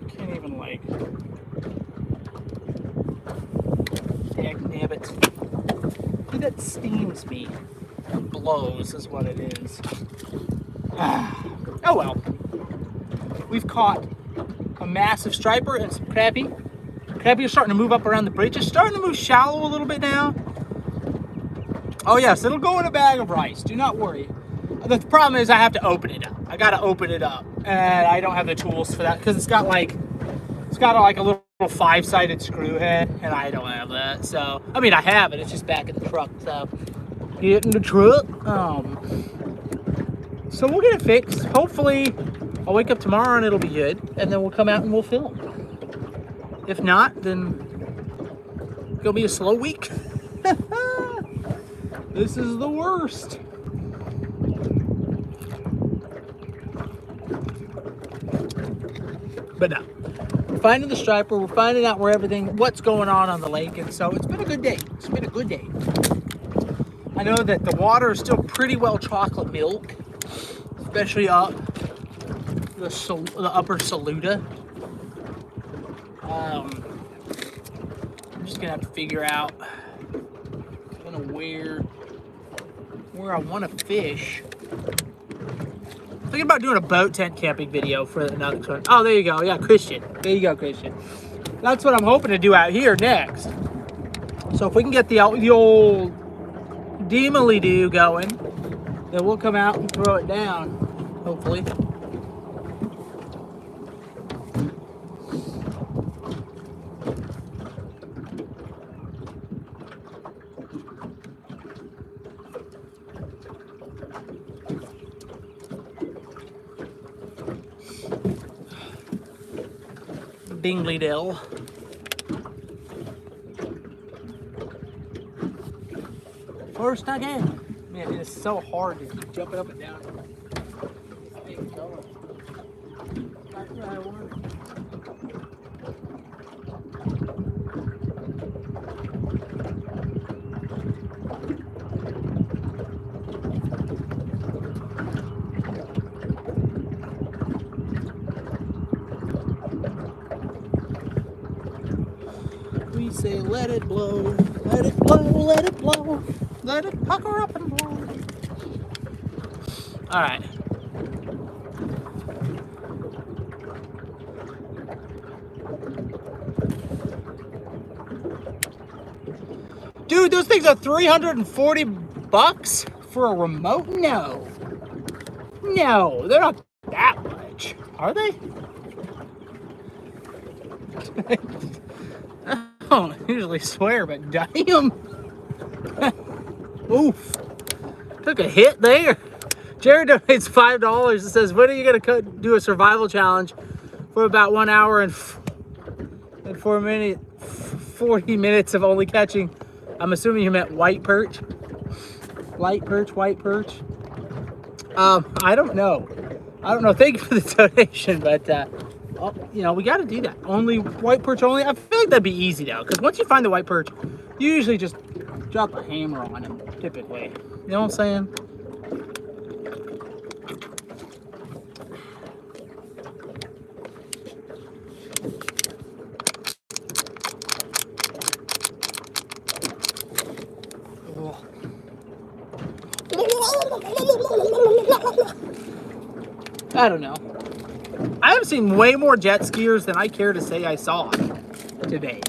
Can't even like. Damn it. See, that steams me. It blows is what it is. Oh well. We've caught a massive striper and some crappie. Crappie are starting to move up around the bridge. It's starting to move shallow a little bit now. Oh yes, it'll go in a bag of rice. Do not worry. The problem is I have to open it up. I gotta open it up, and I don't have the tools for that because it's got like a little 5-sided screw head, and I don't have that. So I mean I have it. It's just back in the truck. So get in the truck. So we'll get it fixed. Hopefully, I'll wake up tomorrow and it'll be good, and then we'll come out and we'll film. If not, then it'll be a slow week. This is the worst. But no, we're finding the striper. We're finding out what's going on the lake, and so it's been a good day. It's been a good day. I know that the water is still pretty well chocolate milk, especially up the upper Saluda. I'm just gonna have to figure out kind of where I want to fish. I'm thinking about doing a boat tent camping video for another one. Oh, there you go. Yeah, Christian. There you go, Christian. That's what I'm hoping to do out here next. So if we can get the old Deemily-Doo going, then we'll come out and throw it down, hopefully. Dingley-Dell. First again. Man, it is so hard to keep jumping up and down. There you go. Back where I want. We say let it blow, let it blow, let it blow, let it pucker up and blow. All right. Dude, those things are $340 for a remote? No. No, they're not that much. Are they? I don't usually swear, but damn. Oof. Took a hit there. Jared donates $5. It says, when are you going to do a survival challenge for about 1 hour and 40 minutes of only catching? I'm assuming you meant white perch. Light perch, white perch. I don't know. Thank you for the donation, but you know, we got to do that. Only white perch only. I feel like that'd be easy though, because once you find the white perch, you usually just drop a hammer on him, typically. You know what I'm saying? I don't know. I have seen way more jet skiers than I care to say I saw today.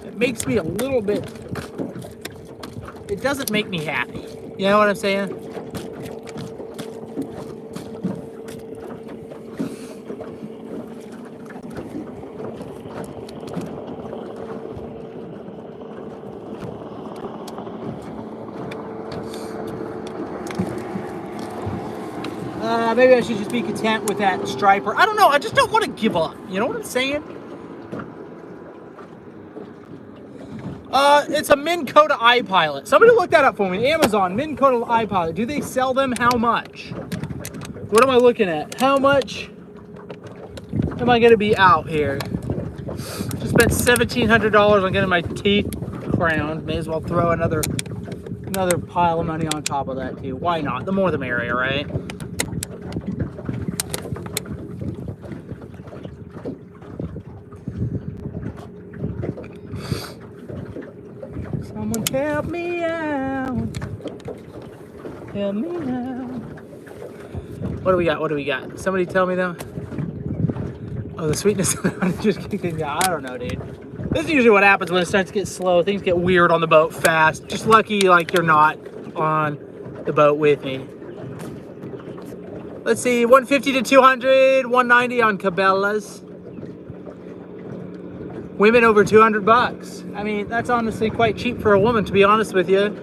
It makes me a little bit... It doesn't make me happy. You know what I'm saying? Maybe I should just be content with that striper. I don't know. I just don't want to give up. You know what I'm saying? It's a Minn Kota iPilot. Somebody look that up for me. Amazon, Minn Kota iPilot. Do they sell them? How much? What am I looking at? How much am I going to be out here? Just spent $1,700 on getting my teeth crowned. May as well throw another pile of money on top of that too. Why not? The more the merrier, right? Someone help me out. Help me out. What do we got? What do we got? Somebody tell me though. Oh, the sweetness just kicked in. Yeah, I don't know, dude. This is usually what happens when it starts to get slow. Things get weird on the boat fast. Just lucky like you're not on the boat with me. Let's see, 150 to 200, 190 on Cabela's. Women over 200 bucks. I mean, that's honestly quite cheap for a woman, to be honest with you.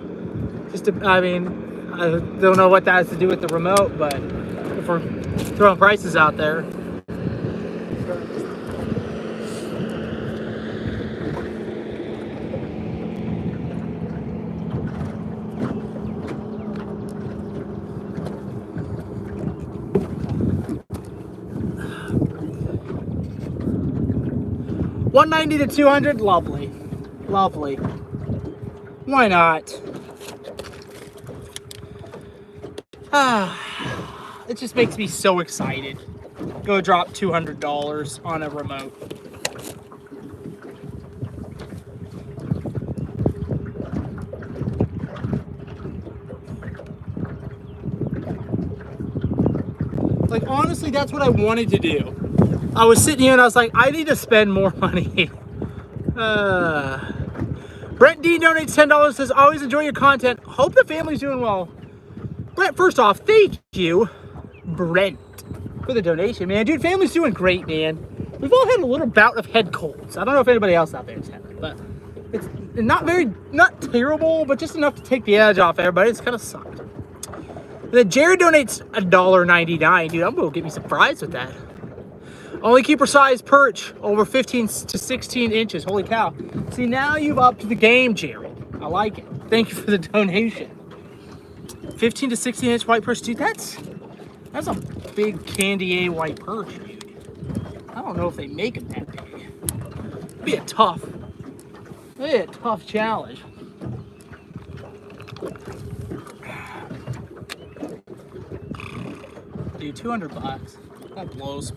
I mean, I don't know what that has to do with the remote, but if we're throwing prices out there. $190 to 200, lovely, lovely. Why not? It just makes me so excited. Go drop $200 on a remote. Like honestly, that's what I wanted to do. I was sitting here and I was like, I need to spend more money. Brent D donates $10, says, always enjoy your content. Hope the family's doing well. Brent, first off, thank you, Brent, for the donation, man. Dude, family's doing great, man. We've all had a little bout of head colds. I don't know if anybody else out there has had it, but it's not terrible, but just enough to take the edge off everybody. It's kind of sucked. And then Jared donates $1.99. Dude, I'm going to get me some fries with that. Only keeper size perch over 15 to 16 inches. Holy cow. See, now you've upped the game, Jared. I like it. Thank you for the donation. 15 to 16 inch white perch. Dude, that's a big Candy A white perch, dude. I don't know if they make them that big. It'd be a tough challenge. Dude, 200 bucks. That blows.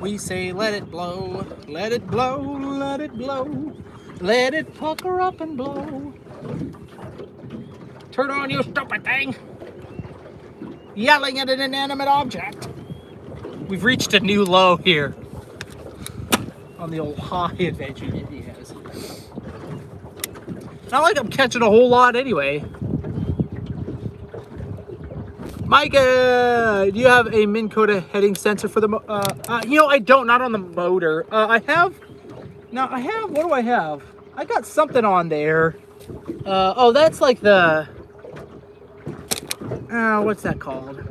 We say let it blow, let it blow, let it blow, let it pucker up and blow. Turn on, you stupid thing. Yelling at an inanimate object. We've reached a new low here on the old high adventure that he has. Not like I'm catching a whole lot anyway. Micah, do you have a Minn Kota heading sensor for the you know, I don't, not on the motor. I have, what do I have? I got something on there. Oh, that's like the, what's that called?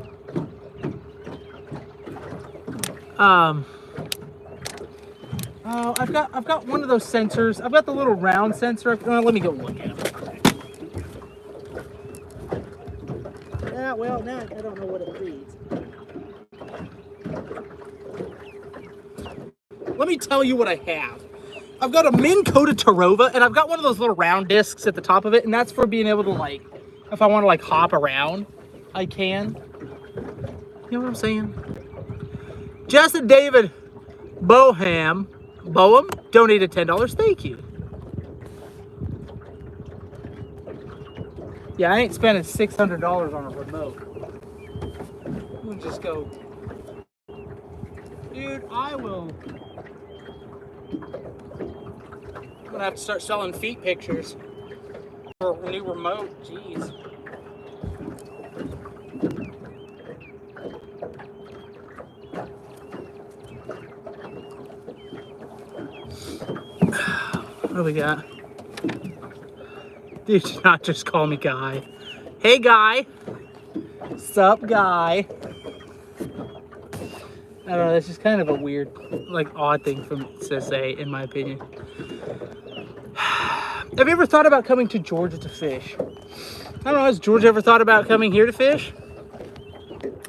Oh, I've got one of those sensors. I've got the little round sensor. Let me go look at it. Well, now I don't know what it reads. Let me tell you what I have. I've got a Minn Kota Tarova, and I've got one of those little round discs at the top of it, and that's for being able to, like, if I want to, like, hop around, I can. You know what I'm saying? Justin David Boham donated $10. Thank you. Yeah, I ain't spending $600 on a remote. We'll just go Dude, I will. I'm gonna have to start selling feet pictures for a new remote. Jeez. What do we got? Dude, do not just call me Guy. Hey, Guy. Sup, Guy. I don't know, that's just kind of a weird, like, odd thing for me to say, in my opinion. Have you ever thought about coming to Georgia to fish? I don't know, has George ever thought about coming here to fish?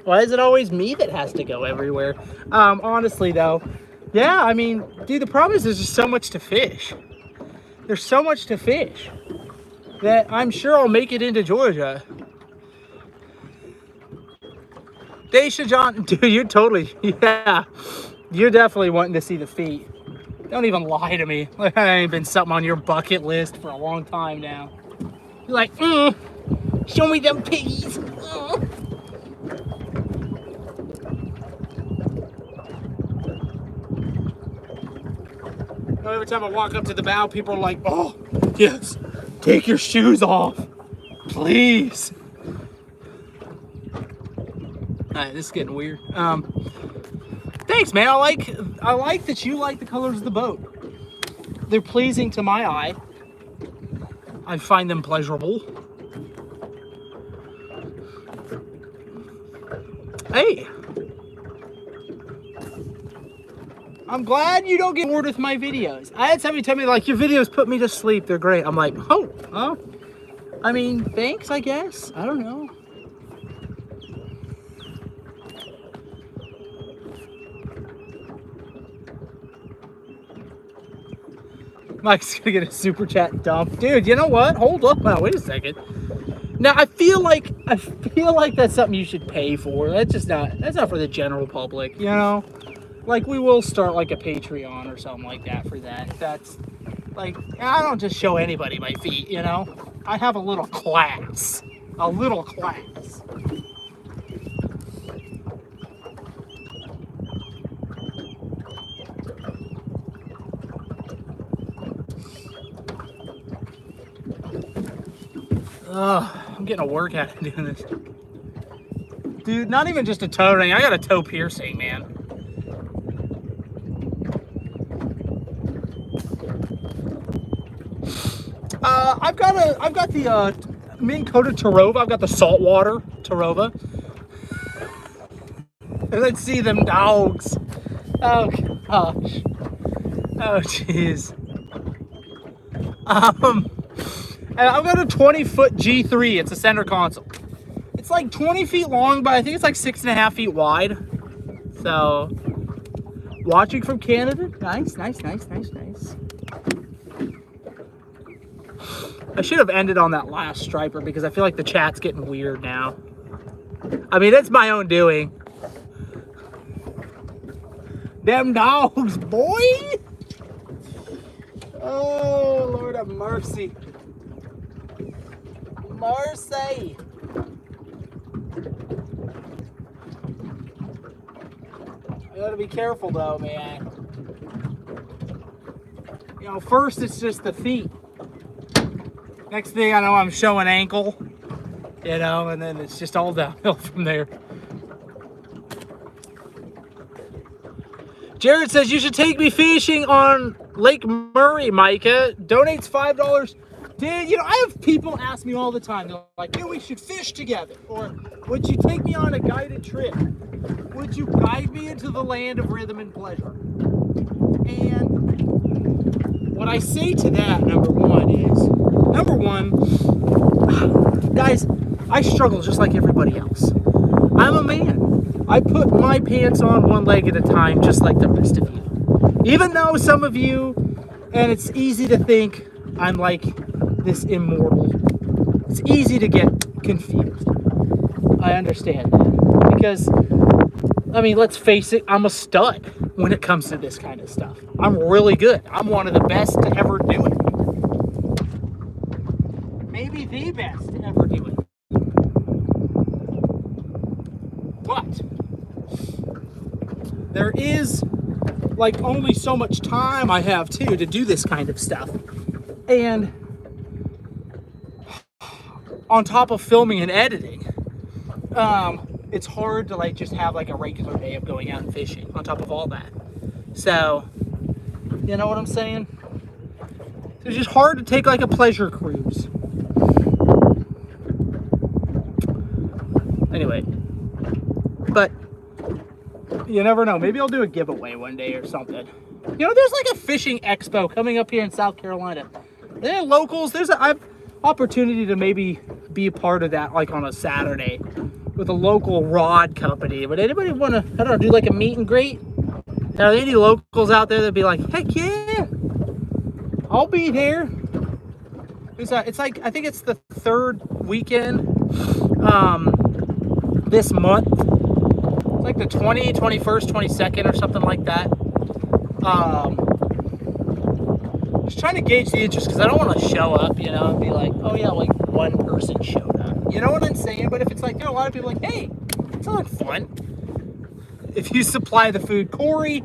Why is it always me that has to go everywhere? Honestly, though, yeah, I mean, dude, the problem is there's just so much to fish. There's so much to fish that I'm sure I'll make it into Georgia. Daisha John, dude, you're totally, yeah, you're definitely wanting to see the feet. Don't even lie to me. Like, that ain't been something on your bucket list for a long time now. You're like, show me them piggies. Every time I walk up to the bow, people are like, oh, yes, take your shoes off, please. All right, this is getting weird. Thanks, man. I like that you like the colors of the boat. They're pleasing to my eye. I find them pleasurable. Hey. I'm glad you don't get bored with my videos. I had somebody tell me, like, your videos put me to sleep. They're great. I'm like, oh. I mean, thanks, I guess. I don't know. Mike's gonna get a super chat dump. Dude, you know what? Hold up now, wait a second. Now I feel like that's something you should pay for. That's not for the general public, you know? Like, we will start like a Patreon or something like that for that. That's like, I don't just show anybody my feet, you know? I have a little class. A little class. I'm getting a workout out of doing this. Dude, not even just a toe ring. I got a toe piercing, man. I've got the Minn Kota Tarova. I've got the saltwater Tarova. Let's see them dogs. Oh gosh. Oh jeez. And I've got a 20-foot G3. It's a center console. It's like 20 feet long, but I think it's like 6.5 feet wide. So, watching from Canada. Nice. I should have ended on that last striper because I feel like the chat's getting weird now. I mean, it's my own doing. Them dogs, boy! Oh, Lord have mercy. Mercy. You gotta be careful though, man. You know, first it's just the feet. Next thing I know, I'm showing ankle, you know, and then it's just all downhill from there. Jared says you should take me fishing on Lake Murray, Micah. Donates $5. Dude, you know, I have people ask me all the time. They're like, dude, we should fish together. Or, would you take me on a guided trip? Would you guide me into the land of rhythm and pleasure? And what I say to that, number one, guys, I struggle just like everybody else. I'm a man. I put my pants on one leg at a time, just like the rest of you. Even though some of you, and it's easy to think I'm like this immortal. It's easy to get confused. I understand that. Because, I mean, let's face it, I'm a stud when it comes to this kind of stuff. I'm really good. I'm one of the best to ever do it. Maybe the best to ever do it. But there is like only so much time I have too to do this kind of stuff. And on top of filming and editing, it's hard to like just have like a regular day of going out and fishing on top of all that. So, you know what I'm saying? It's just hard to take like a pleasure cruise. Anyway, but you never know. Maybe I'll do a giveaway one day or something. You know, there's like a fishing expo coming up here in South Carolina. There are locals. I've opportunity to maybe be a part of that, like on a Saturday with a local rod company. Would anybody want to, I don't know, do like a meet and greet? Are there any locals out there that'd be like, heck yeah, I'll be there. It's like, I think it's the third weekend this month. It's like the 20th, 21st, 22nd or something like that. Just trying to gauge the interest because I don't want to show up, you know, and be like, oh yeah, like one person showed up. You know what I'm saying? But if it's like, you know, a lot of people are like, hey, it's not fun. If you supply the food, Corey,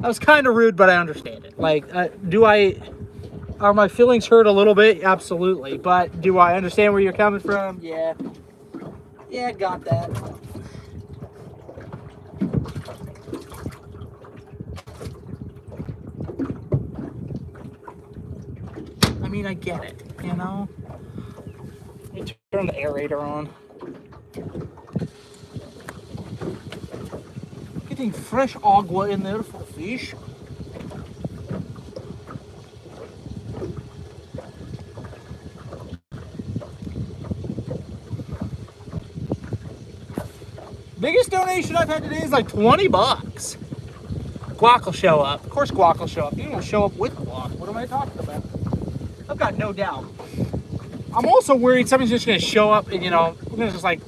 that was kind of rude, but I understand it. Like, are my feelings hurt a little bit? Absolutely. But do I understand where you're coming from? Yeah. Yeah, got that. I mean, I get it, you know? Let me turn the aerator on. Getting fresh agua in there for fish. Biggest donation I've had today is like 20 bucks. Guac will show up. Of course guac will show up. You don't show up with guac. What am I talking about? I've got no doubt. I'm also worried somebody's just gonna show up and, you know, we're gonna just like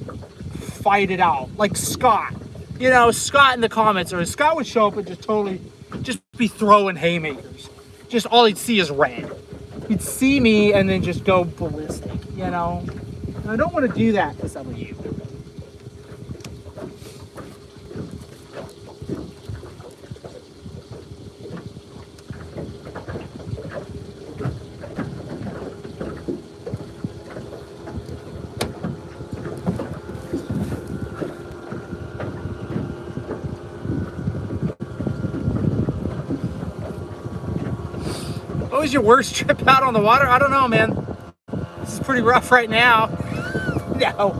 fight it out. Like Scott. You know, Scott in the comments, or Scott would show up and just totally just be throwing haymakers. Just all he'd see is red. He'd see me and then just go ballistic, you know? And I don't want to do that to some of you. What was your worst trip out on the water? I don't know, man. This is pretty rough right now. No.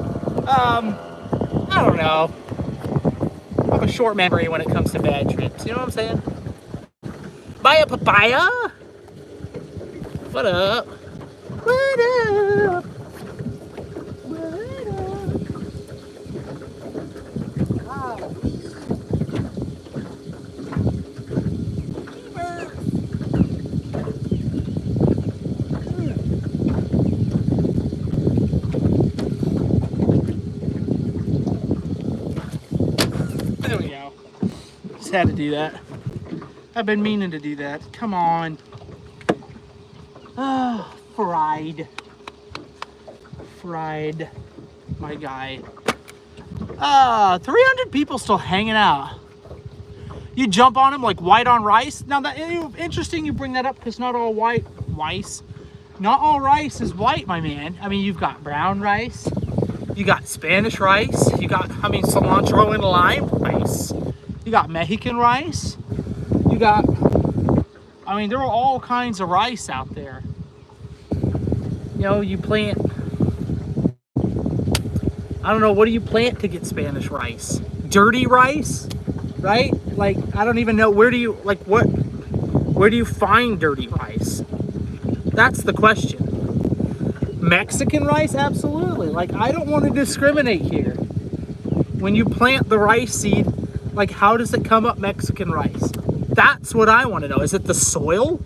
I don't know. I have a short memory when it comes to bad trips. You know what I'm saying? Buy a papaya? What up? What up? What up? Oh. There we go. Just had to do that. I've been meaning to do that. Come on. Ah, fried. Fried. My guy. 300 people still hanging out. You jump on them like white on rice. Now that interesting you bring that up because not all rice. Not all rice is white, my man. I mean, you've got brown rice. You got Spanish rice. You got, I mean, cilantro and lime rice. You got Mexican rice. You got, I mean, there are all kinds of rice out there. You know, you plant, I don't know, what do you plant to get Spanish rice? Dirty rice, right? Like, I don't even know, where do you find dirty rice? That's the question. Mexican rice? Absolutely. Like, I don't want to discriminate here. When you plant the rice seed, like, how does it come up Mexican rice? That's what I want to know. Is it the soil?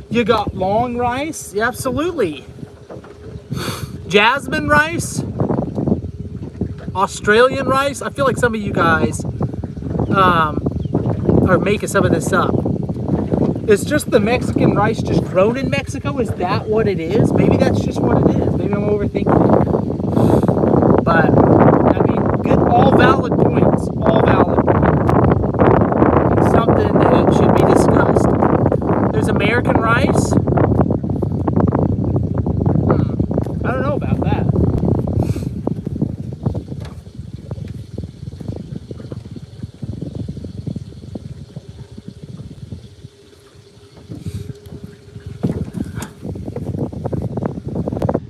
You got long rice? Yeah, absolutely. Jasmine rice? Australian rice? I feel like some of you guys are making some of this up. Is just the Mexican rice just grown in Mexico? Is that what it is? Maybe that's just what it is. Maybe I'm overthinking it. But, I mean, good, all valid points. All valid. American rice? I don't know about that.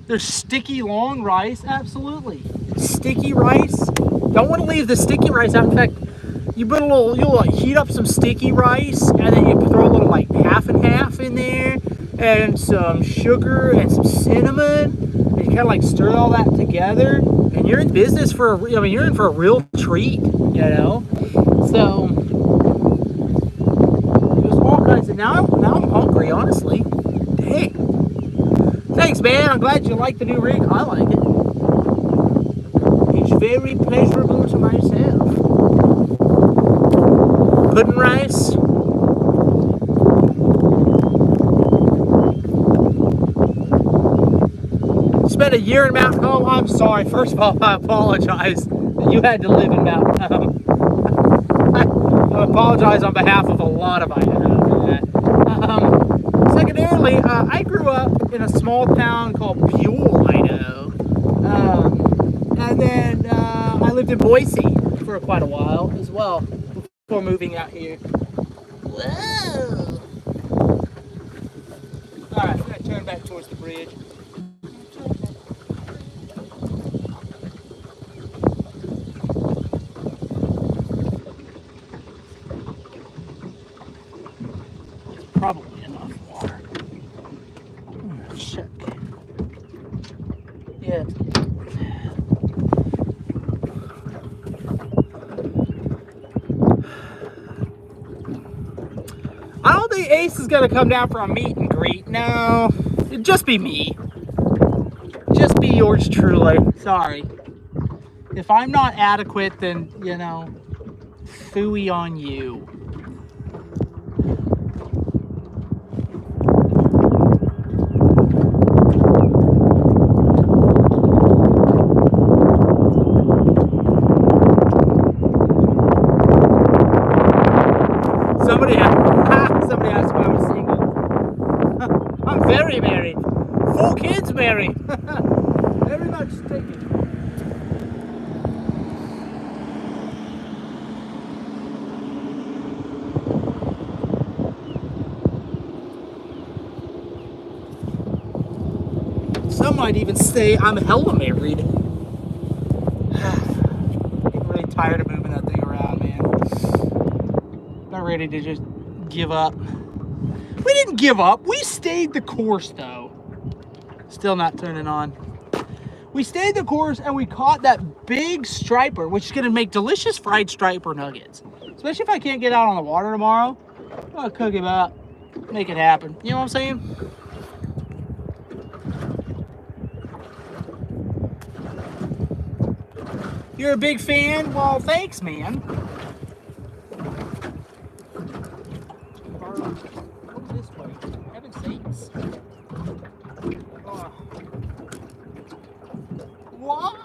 There's sticky long rice, absolutely. Sticky rice. Don't want to leave the sticky rice out. In fact, you put a little, you'll like heat up some sticky rice, and then you throw a little like half and half in there, and some sugar and some cinnamon, and you kind of like stir all that together, and you're in business for I mean, you're in for a real treat, you know. So there's all kinds of now I'm hungry, honestly. Dang. Thanks, man. I'm glad you like the new rig. I like it. It's very pleasurable to myself. Pudding rice. Spent a year in Mountain Home. I'm sorry. First of all, I apologize that you had to live in Mountain Home. I apologize on behalf of a lot of Idaho for that. Secondarily, I grew up in a small town called Buell, Idaho. And then I lived in Boise for quite a while as well before moving out here. Whoa! Alright, I'm going to turn back towards the bridge. Probably enough water. Check. Yeah. I don't think Ace is gonna come down for a meet and greet. No, it'd just be me. Just be yours truly. Sorry. If I'm not adequate, then you know, phooey on you. Somebody asked if I was single. I'm very married. 4 kids married. Very much taken. Some might even say I'm hella married. I'm really tired of moving that thing around, man. Not ready to just give up. We didn't give up. We stayed the course, though. Still not turning on. We stayed the course, and we caught that big striper, which is going to make delicious fried striper nuggets. Especially if I can't get out on the water tomorrow. I'll cook him up. Make it happen. You know what I'm saying? You're a big fan? Well, thanks, man. This way. Heaven's sakes. What?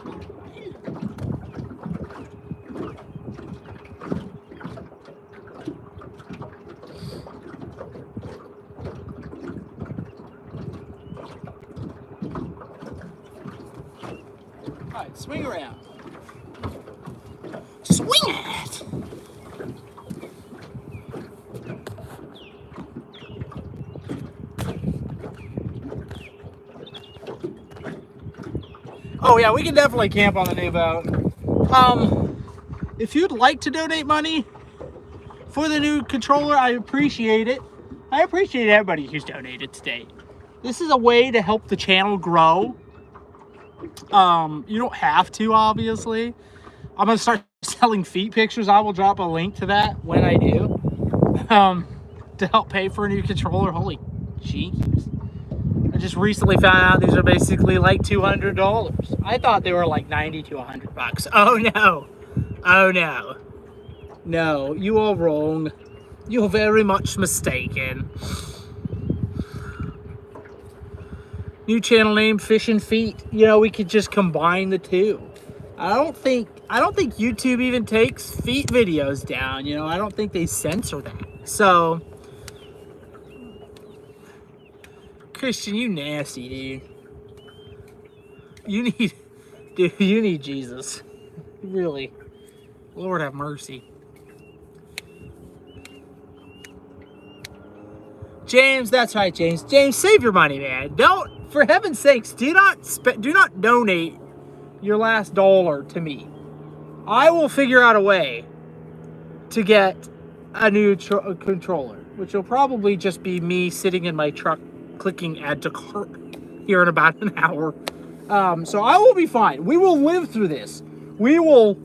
Alright, swing around. Swing it! Oh yeah, we can definitely camp on the new boat. If you'd like to donate money for the new controller, I appreciate it. I appreciate everybody who's donated today. This is a way to help the channel grow. You don't have to, obviously. I'm gonna start selling feet pictures. I will drop a link to that when I do. To help pay for a new controller. Holy jeez. I just recently found out these are basically like $200. I thought they were like 90 to 100 bucks. Oh no. Oh no. No, you are wrong. You're very much mistaken. New channel name, Fish and Feet. You know, we could just combine the two. I don't think YouTube even takes feet videos down. You know, I don't think they censor that. So Christian, you nasty, dude. You need Jesus. Really. Lord have mercy. James, that's right, James. James, save your money, man. Don't, for heaven's sakes, do not donate your last dollar to me. I will figure out a way to get a new controller, which will probably just be me sitting in my truck clicking add to cart here in about an hour. So I will be fine. We will live through this. We will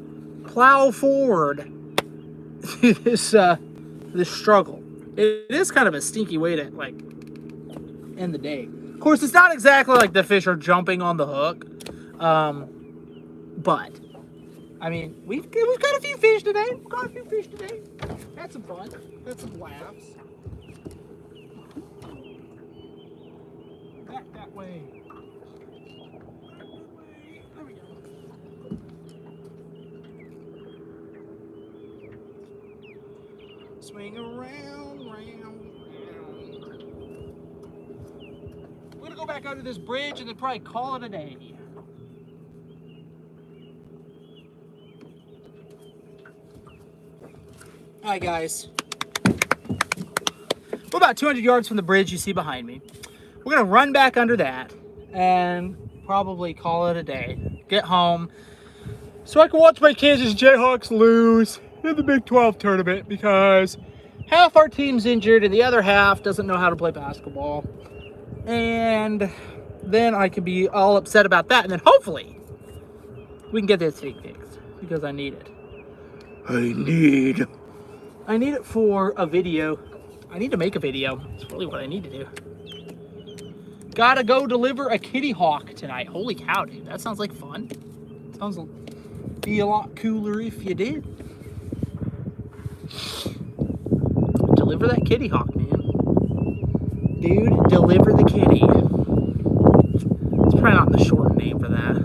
plow forward through this struggle. It is kind of a stinky way to like end the day. Of course, it's not exactly like the fish are jumping on the hook, but I mean, we've got a few fish today. Had some fun. Had some laughs. Back that way. There we go. Swing around, round. We're gonna go back under this bridge and then probably call it a day. All right, guys. We're about 200 yards from the bridge you see behind me. We're gonna run back under that and probably call it a day. Get home so I can watch my Kansas Jayhawks lose in the Big 12 tournament because half our team's injured and the other half doesn't know how to play basketball. And then I can be all upset about that, and then hopefully we can get this thing fixed because I need it. I need it for a video. I need to make a video. That's really what I need to do. Gotta go deliver a kitty hawk tonight. Holy cow, dude. That sounds like fun. Sounds be a lot cooler if you did. Deliver that kitty hawk, man. Dude, deliver the kitty. It's probably not the short name for that.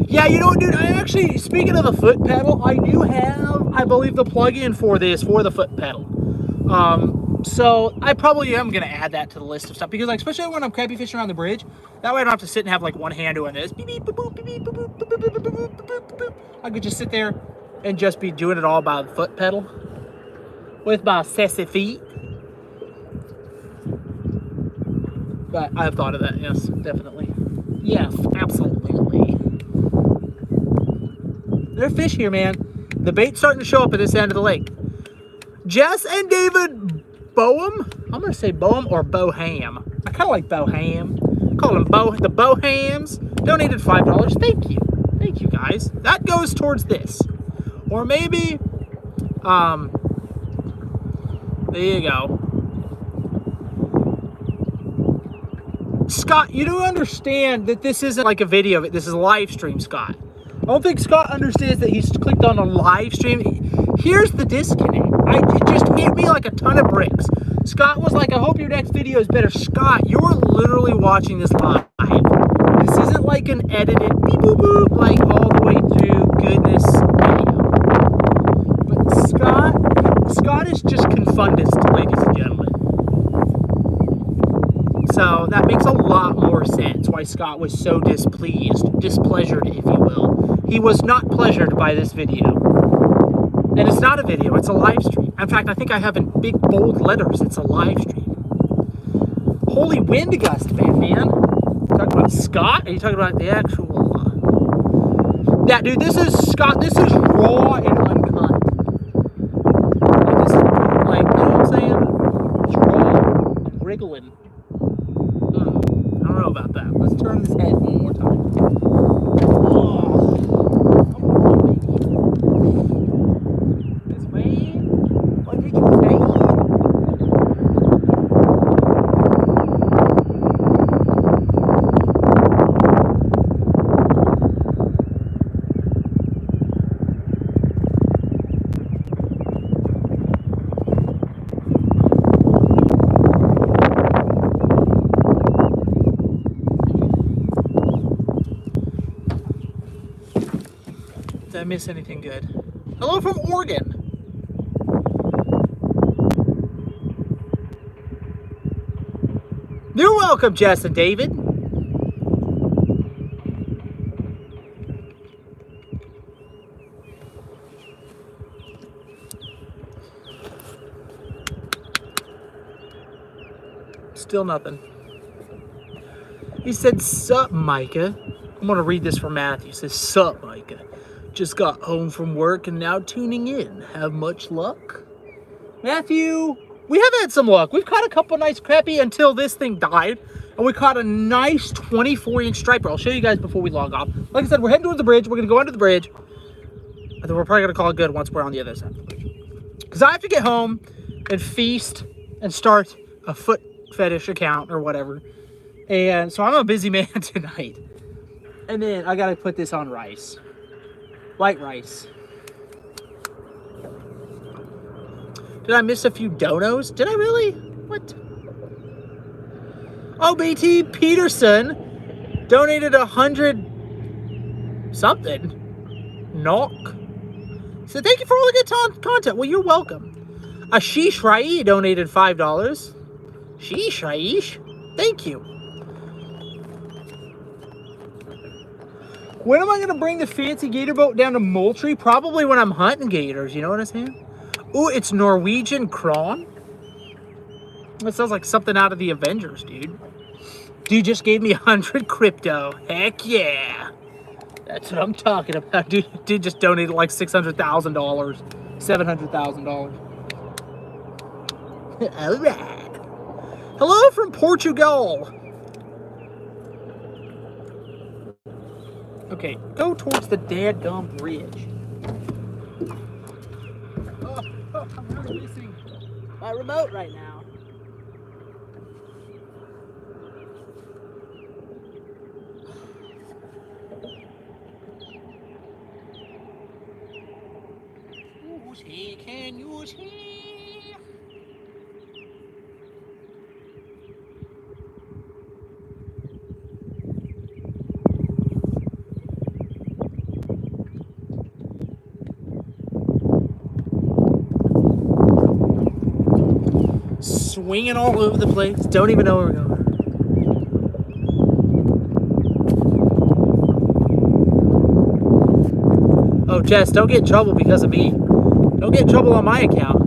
Yeah, you know what, dude? I actually, speaking of the foot pedal, I do have, I believe, the plug-in for this, for the foot pedal. So I probably am going to add that to the list of stuff because, like, especially when I'm crappie fishing around the bridge, that way I don't have to sit and have like one hand doing this. I could just sit there and just be doing it all by the foot pedal with my sassy feet. But I've thought of that, yes, definitely. Yes, absolutely. There are fish here, man. The bait's starting to show up at this end of the lake. Jess and David Boehm? I'm going to say Boehm or Boham. I kind of like Boham. Call them the Bohams. Donated $5. Thank you. Thank you, guys. That goes towards this. Or maybe, there you go. Scott, you do understand that this isn't like a video of it. This is a live stream, Scott. I don't think Scott understands that he's clicked on a live stream. Here's the disconnect. It just hit me like a ton of bricks. Scott was like, I hope your next video is better. Scott, you're literally watching this live. This isn't like an edited beep boop boop, like all the way through goodness video. But Scott is just confundist, ladies and gentlemen. So that makes a lot more sense why Scott was so displeasured, if you will. He was not pleasured by this video. And it's not a video, it's a live stream. In fact, I think I have in big bold letters, it's a live stream. Holy wind gust, man. You talking about Scott? Or are you talking about the actual... Yeah, dude, this is Scott. This is raw and uncut. Like, this is, like, you know what I'm saying? It's raw and wriggling. I don't know about that. Let's turn this head one more time. Oh. This way. What did you say? Did I miss anything good? Hello from Oregon. You're welcome, Jess and David. Still nothing. He said, "Sup, Micah." I'm going to read this from Matthew. He says, "Sup, Micah. Just got home from work and now tuning in. Have much luck?" Matthew, we have had some luck. We've caught a couple nice crappie until this thing died. And we caught a nice 24-inch striper. I'll show you guys before we log off. Like I said, we're heading towards the bridge. We're going to go under the bridge. And then we're probably going to call it good once we're on the other side of the bridge. Because I have to get home and feast and start a foot fetish account or whatever. And so I'm a busy man tonight. And then I got to put this on rice. White rice. Did I miss a few donos? Did I really? What? Oh, BT Peterson donated 100 something. Knock. So thank you for all the good content. Well, you're welcome. Ashish Rai donated $5. Sheesh, Aish. Thank you. When am I going to bring the fancy gator boat down to Moultrie? Probably when I'm hunting gators. You know what I'm saying? Ooh, it's Norwegian Kron. It sounds like something out of the Avengers, dude. Dude just gave me 100 crypto. Heck yeah. That's what I'm talking about. Dude just donated like $600,000. $700,000. All right. Hello from Portugal. Okay, go towards the dadgum bridge. Oh, I'm really missing my remote right now. Use he can use he. Swinging all over the place. Don't even know where we're going. Oh, Jess, don't get in trouble because of me. Don't get in trouble on my account.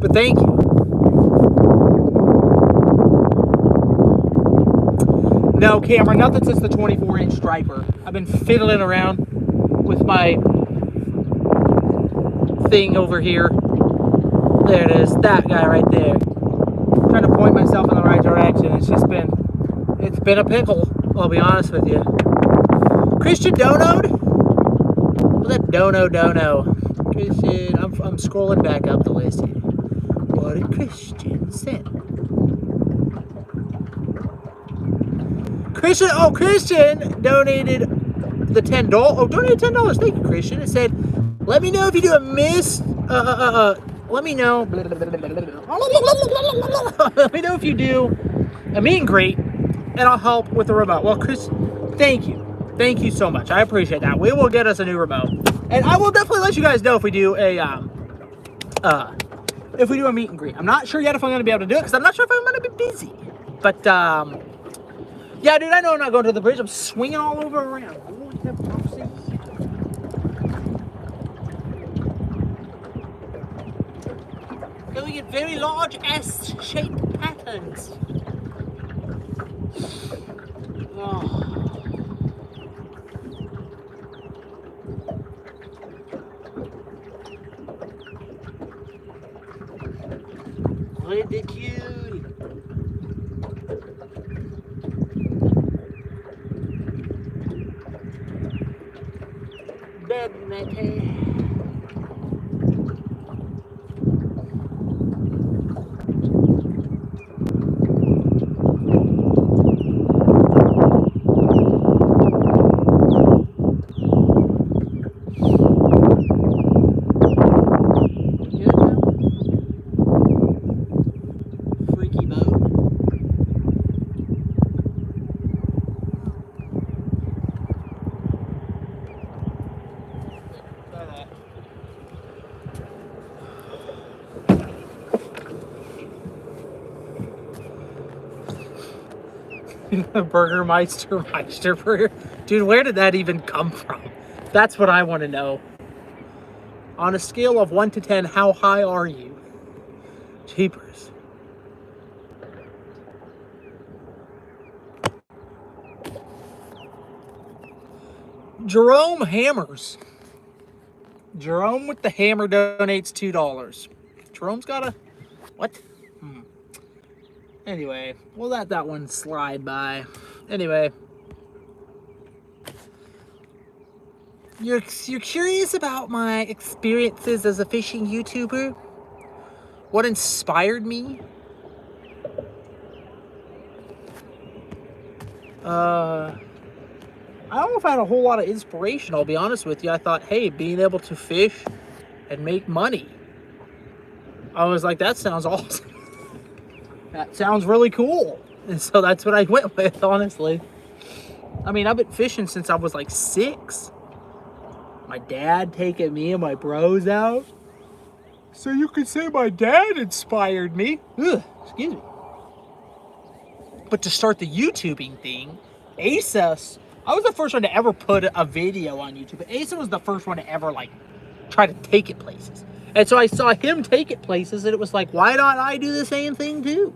But thank you. No, Cameron, nothing since the 24-inch striper. I've been fiddling around with my thing over here. There it is, that guy right there. I'm trying to point myself in the right direction. It's been a pickle, I'll be honest with you. Christian donoed? What's that dono? Christian, I'm scrolling back up the list here. What did Christian send? Christian donated the $10. Oh, donated $10. Thank you, Christian. It said, let me know if you do a let me know. Let me know if you do a meet and greet, and I'll help with the remote. Well, Chris, thank you. Thank you so much. I appreciate that. We will get us a new remote. And I will definitely let you guys know if we do a meet and greet. I'm not sure yet if I'm going to be able to do it because I'm not sure if I'm going to be busy. But, yeah, dude, I know I'm not going to the bridge. I'm swinging all over around. Lord have mercy. Going in very large S-shaped patterns. Oh. Ridicule. Dead matter. Meister Burger. Dude, where did that even come from? That's what I want to know. On a scale of 1 to 10, how high are you? Jeepers. Jerome Hammers. Jerome with the hammer donates $2. Jerome's got a... What? Anyway, we'll let that one slide by. Anyway. You're curious about my experiences as a fishing YouTuber? What inspired me? I don't know if I had a whole lot of inspiration, I'll be honest with you. I thought, hey, being able to fish and make money. I was like, that sounds awesome. That sounds really cool. And so that's what I went with, honestly. I mean, I've been fishing since I was like 6. My dad taking me and my bros out. So you could say my dad inspired me. Ugh, excuse me. But to start the YouTubing thing, Asa, I was the first one to ever put a video on YouTube. Asa was the first one to ever like try to take it places. And so I saw him take it places and it was like, why not I do the same thing too?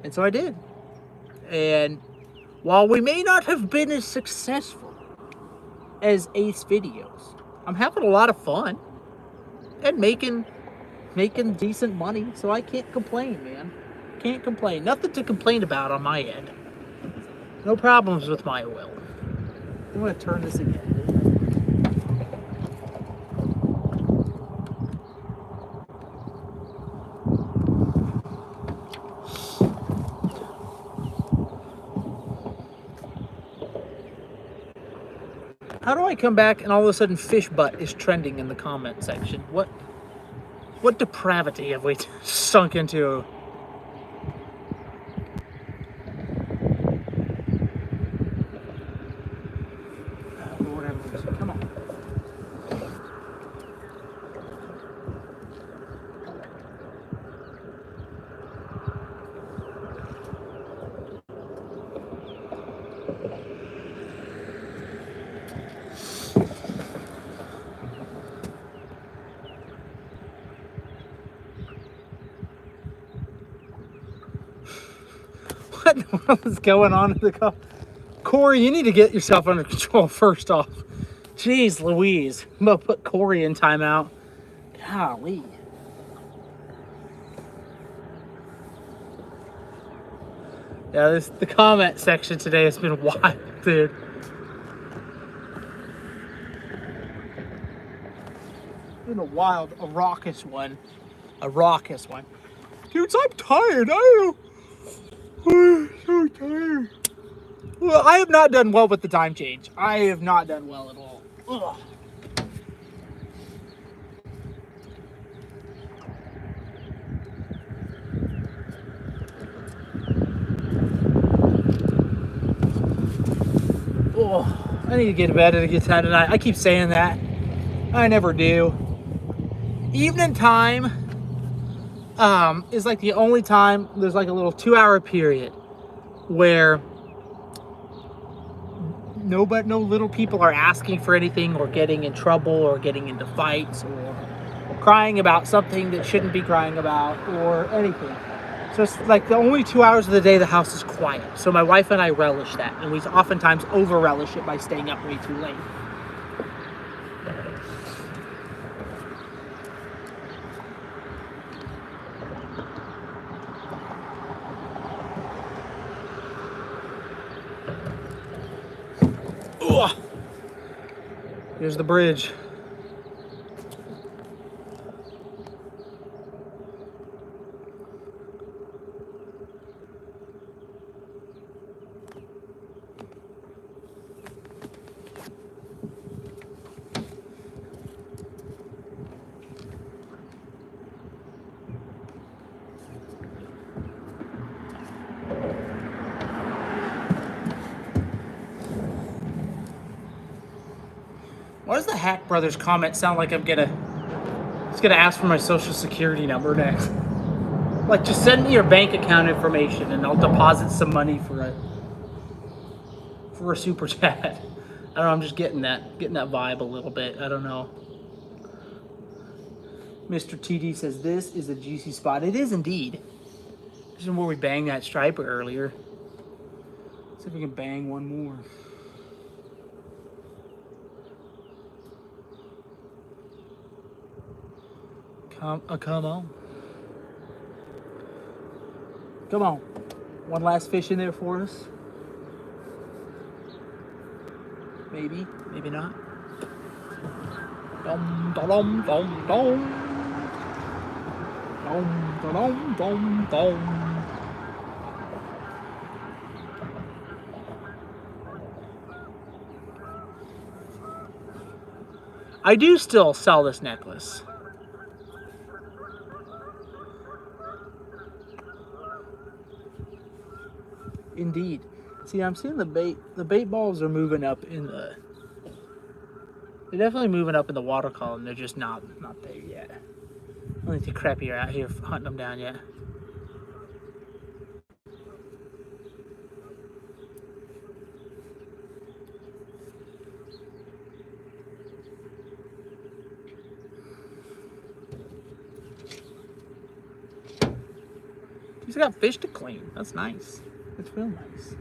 And so I did. And while we may not have been as successful as Ace videos, I'm having a lot of fun and making decent money. So I can't complain, man. Can't complain. Nothing to complain about on my end. No problems with my oil. I'm going to turn this again. How do I come back and all of a sudden fish butt is trending in the comment section? What depravity have we sunk into? Come on. What was going on in the car? Corey, you need to get yourself under control first off. Jeez Louise. I'm going to put Corey in timeout. Golly. Yeah, the comment section today has been wild, dude. It's been a raucous one. A raucous one. Dudes, I'm tired. I'm so tired. Well, I have not done well with the time change. I have not done well at all. Ugh. Oh, I need to get to bed at a good time tonight. I keep saying that. I never do. Evening time is like the only time there's like a little 2-hour period where no little people are asking for anything or getting in trouble or getting into fights or crying about something that shouldn't be crying about or anything. So it's like the only 2 hours of the day the house is quiet. So my wife and I relish that, and we oftentimes over relish it by staying up way too late. Ugh. Here's the bridge. Why does the Hack Brothers comment sound like it's gonna ask for my social security number next? Like, just send me your bank account information and I'll deposit some money for it. for a super chat. I don't know, I'm just getting that vibe a little bit. I don't know. Mr. TD says this is a juicy spot. It is indeed. This is where we banged that striper earlier. See if we can bang one more. Come on. Come on. One last fish in there for us. Maybe, maybe not. Dom, dom, dom, dom. Dom, dom, dom, dom. I do still sell this necklace. Indeed. See, I'm seeing the bait balls are moving up in the, they're definitely moving up in the water column. They're just not there yet. I don't think the crappie are out here hunting them down yet. He's got fish to clean. That's nice. It's real nice.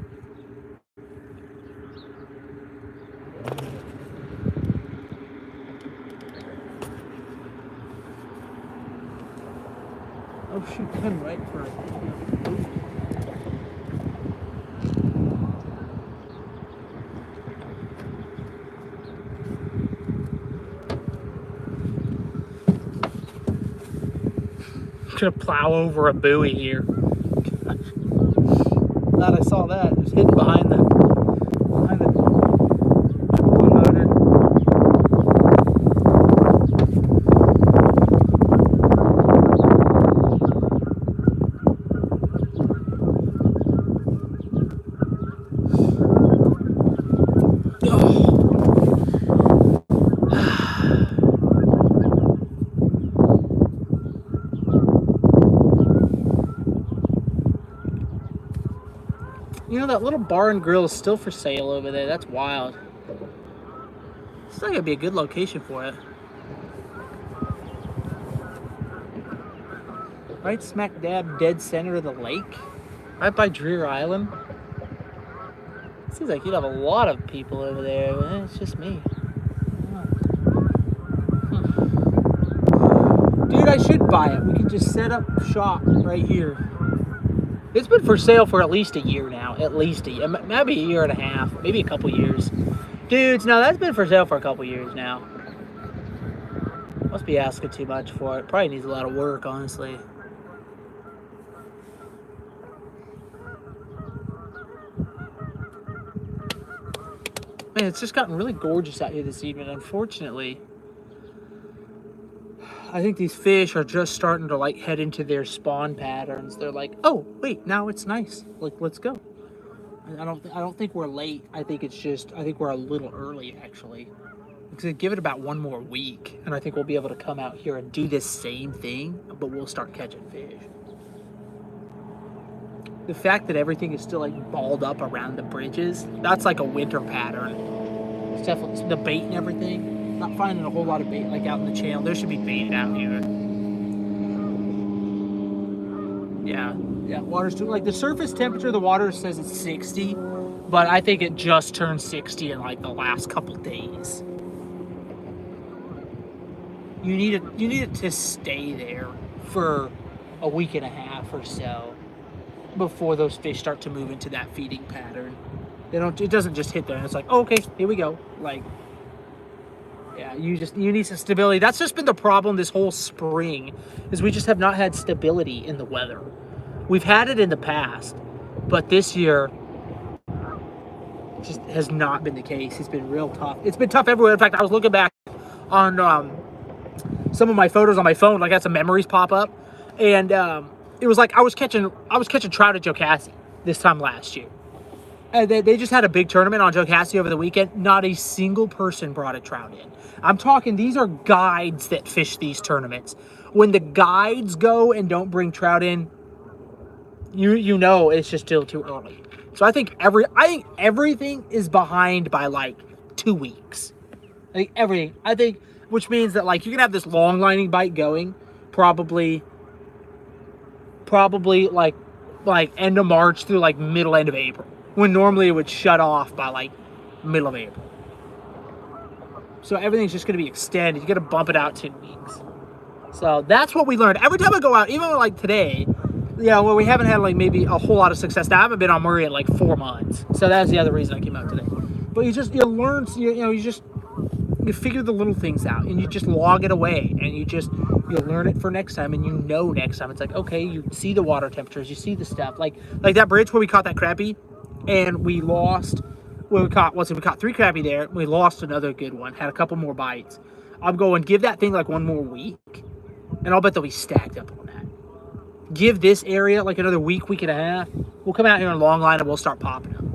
Oh shoot, come right for it. Gonna plow over a buoy here. Glad I saw that. It was hidden behind the trolling motor. You know, that little bar and grill is still for sale over there. That's wild. It's not gonna be a good location for it. Right smack dab dead center of the lake. Right by Dreer Island. Seems like you'd have a lot of people over there, but it's just me. Dude, I should buy it. We could just set up shop right here. It's been for sale for at least a year now. At least a year. Maybe a year and a half. Maybe a couple years. Dudes, no, that's been for sale for a couple years now. Must be asking too much for it. Probably needs a lot of work, honestly. Man, it's just gotten really gorgeous out here this evening. Unfortunately, I think these fish are just starting to like head into their spawn patterns. They're like, oh wait, now it's nice. Like, let's go. I don't think we're late. I think we're a little early actually. Because give it about one more week, and I think we'll be able to come out here and do this same thing, but we'll start catching fish. The fact that everything is still like balled up around the bridges, that's like a winter pattern. It's definitely the bait and everything. Not finding a whole lot of bait like out in the channel. There should be bait out here. Yeah, water's too, like the surface temperature of the water says it's 60, but I think it just turned 60 in like the last couple days. You need it to stay there for a week and a half or so before those fish start to move into that feeding pattern. It doesn't just hit there and it's like, oh, okay, here we go. Like, yeah, you need some stability. That's just been the problem this whole spring, is we just have not had stability in the weather. We've had it in the past, but this year just has not been the case. It's been real tough. It's been tough everywhere. In fact, I was looking back on some of my photos on my phone. Like, I had some memories pop up, and it was like I was catching trout at Jocassee this time last year. And they just had a big tournament on Jocassee over the weekend. Not a single person brought a trout in. I'm talking, these are guides that fish these tournaments. When the guides go and don't bring trout in, you know it's just still too early. So I think everything is behind by like 2 weeks. I think everything. Which means that like you can have this long lining bite going probably like end of March through like end of April, when normally it would shut off by like middle of April. So everything's just going to be extended. You got to bump it out 10 weeks. So that's what we learned. Every time I go out, even like today, where we haven't had like maybe a whole lot of success. Now I haven't been on Murray in like 4 months. So that's the other reason I came out today. But you learn, you figure the little things out, and you just log it away, and you learn it for next time, and next time it's like, okay, you see the water temperatures, you see the stuff, like that bridge where we caught that crappie, and we lost. Well, we caught 3 crappie there. We lost another good one. Had a couple more bites. I'm going give that thing like 1 more week, and I'll bet they'll be stacked up on that. Give this area like another week and a half. We'll come out here in long line and we'll start popping them.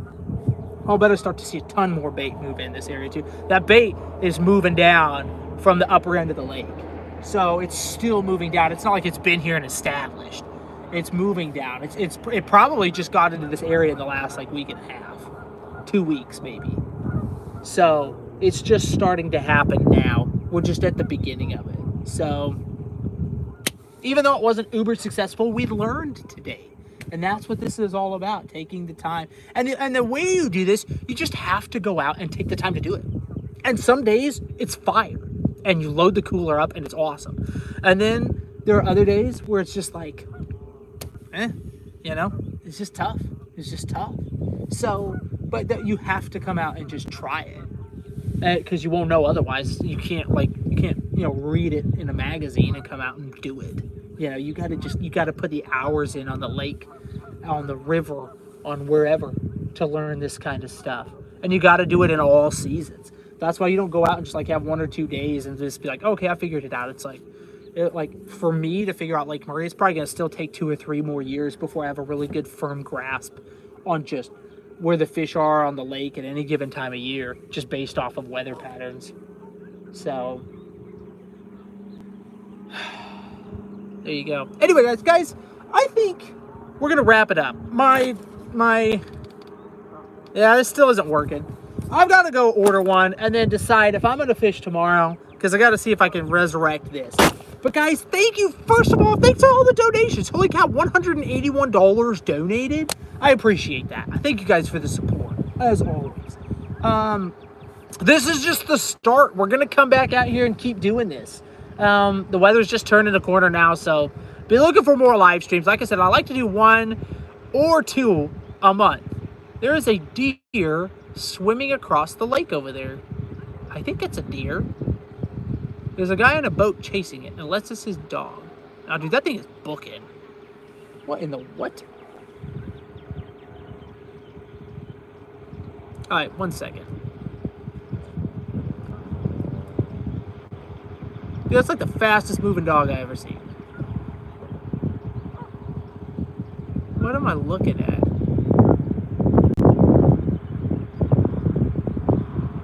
I'll better start to see a ton more bait move in this area too. That bait is moving down from the upper end of the lake. So it's still moving down. It's not like it's been here and established. It's moving down. It probably just got into this area in the last like week and a half. 2 weeks maybe. So it's just starting to happen now. We're just at the beginning of it. So even though it wasn't uber successful, we learned today. And that's what this is all about, taking the time. And the way you do this, you just have to go out and take the time to do it. And some days, it's fire. And you load the cooler up, and it's awesome. And then there are other days where it's just like, it's just tough. It's just tough. So, but you have to come out and just try it. Because you won't know otherwise. You can't read it in a magazine and come out and do it. You got to put the hours in on the lake, on the river, on wherever to learn this kind of stuff. And you got to do it in all seasons. That's why you don't go out and just like have 1 or 2 days and just be like, okay, I figured it out. It's like for me to figure out Lake Murray, it's probably going to still take 2 or 3 more years before I have a really good firm grasp on just where the fish are on the lake at any given time of year, just based off of weather patterns. So there you go. Anyway, guys, I think we're gonna wrap it up. This still isn't working. I've got to go order one and then decide if I'm gonna fish tomorrow, because I got to see if I can resurrect this. But guys, thank you. First of all, thanks for all the donations. Holy cow, $181 donated. I appreciate that. I thank you guys for the support, as always. This is just the start. We're gonna come back out here and keep doing this. The weather's just turning the corner now, so be looking for more live streams. Like I said, I like to do 1 or 2 a month. There is a deer swimming across the lake over there. I think it's a deer. There's a guy in a boat chasing it, unless it's his dog. Now, dude, that thing is booking. What in the what? All right, 1 second. Dude, that's like the fastest moving dog I ever seen. What am I looking at?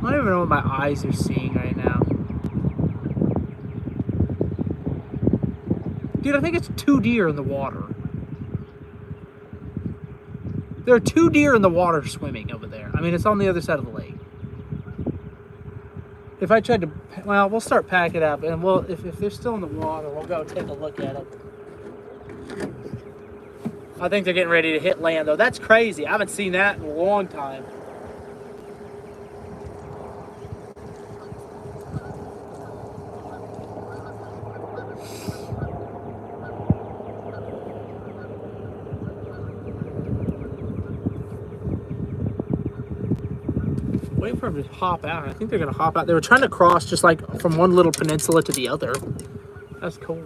I don't even know what my eyes are seeing right now. Dude, I think it's 2 deer in the water. There are 2 deer in the water swimming over there. I mean, it's on the other side of the lake. If I tried to, well, we'll start packing up, and if they're still in the water, we'll go take a look at it. I think they're getting ready to hit land, though. That's crazy. I haven't seen that in a long time. Waiting for them to hop out. I think they're gonna hop out. They were trying to cross just like from one little peninsula to the other. That's cool.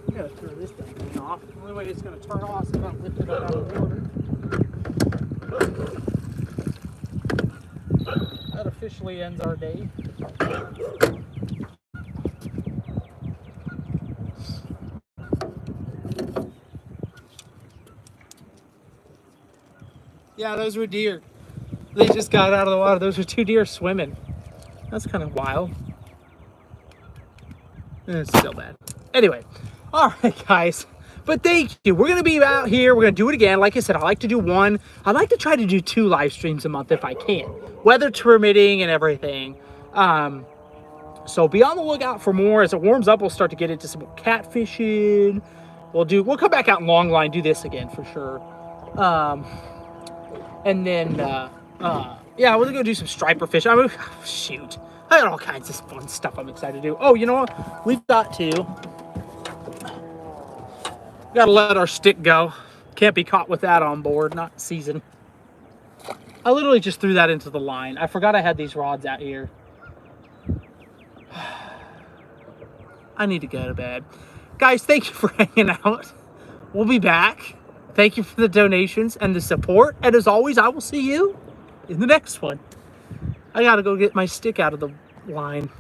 I gotta turn this thing off. The only way it's gonna turn off is if I lift it up out of the water. That officially ends our day. Yeah, those were deer. They just got out of the water. Those are 2 deer swimming. That's kind of wild. It's still bad. Anyway, all right, guys. But thank you. We're going to be out here. We're going to do it again. Like I said, I like to do one. I like to try to do 2 live streams a month if I can, weather permitting and everything. So be on the lookout for more. As it warms up, we'll start to get into some more catfishing. We'll come back out in long line, do this again for sure. And then, yeah, we're going to go do some striper fishing. I mean, shoot. I got all kinds of fun stuff I'm excited to do. Oh, you know what? We've got to let our stick go. Can't be caught with that on board, not season. I literally just threw that into the line. I forgot I had these rods out here. I need to go to bed. Guys, thank you for hanging out. We'll be back. Thank you for the donations and the support. And as always, I will see you in the next one. I gotta go get my stick out of the line.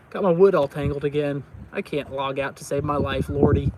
Got my wood all tangled again. I can't log out to save my life, lordy.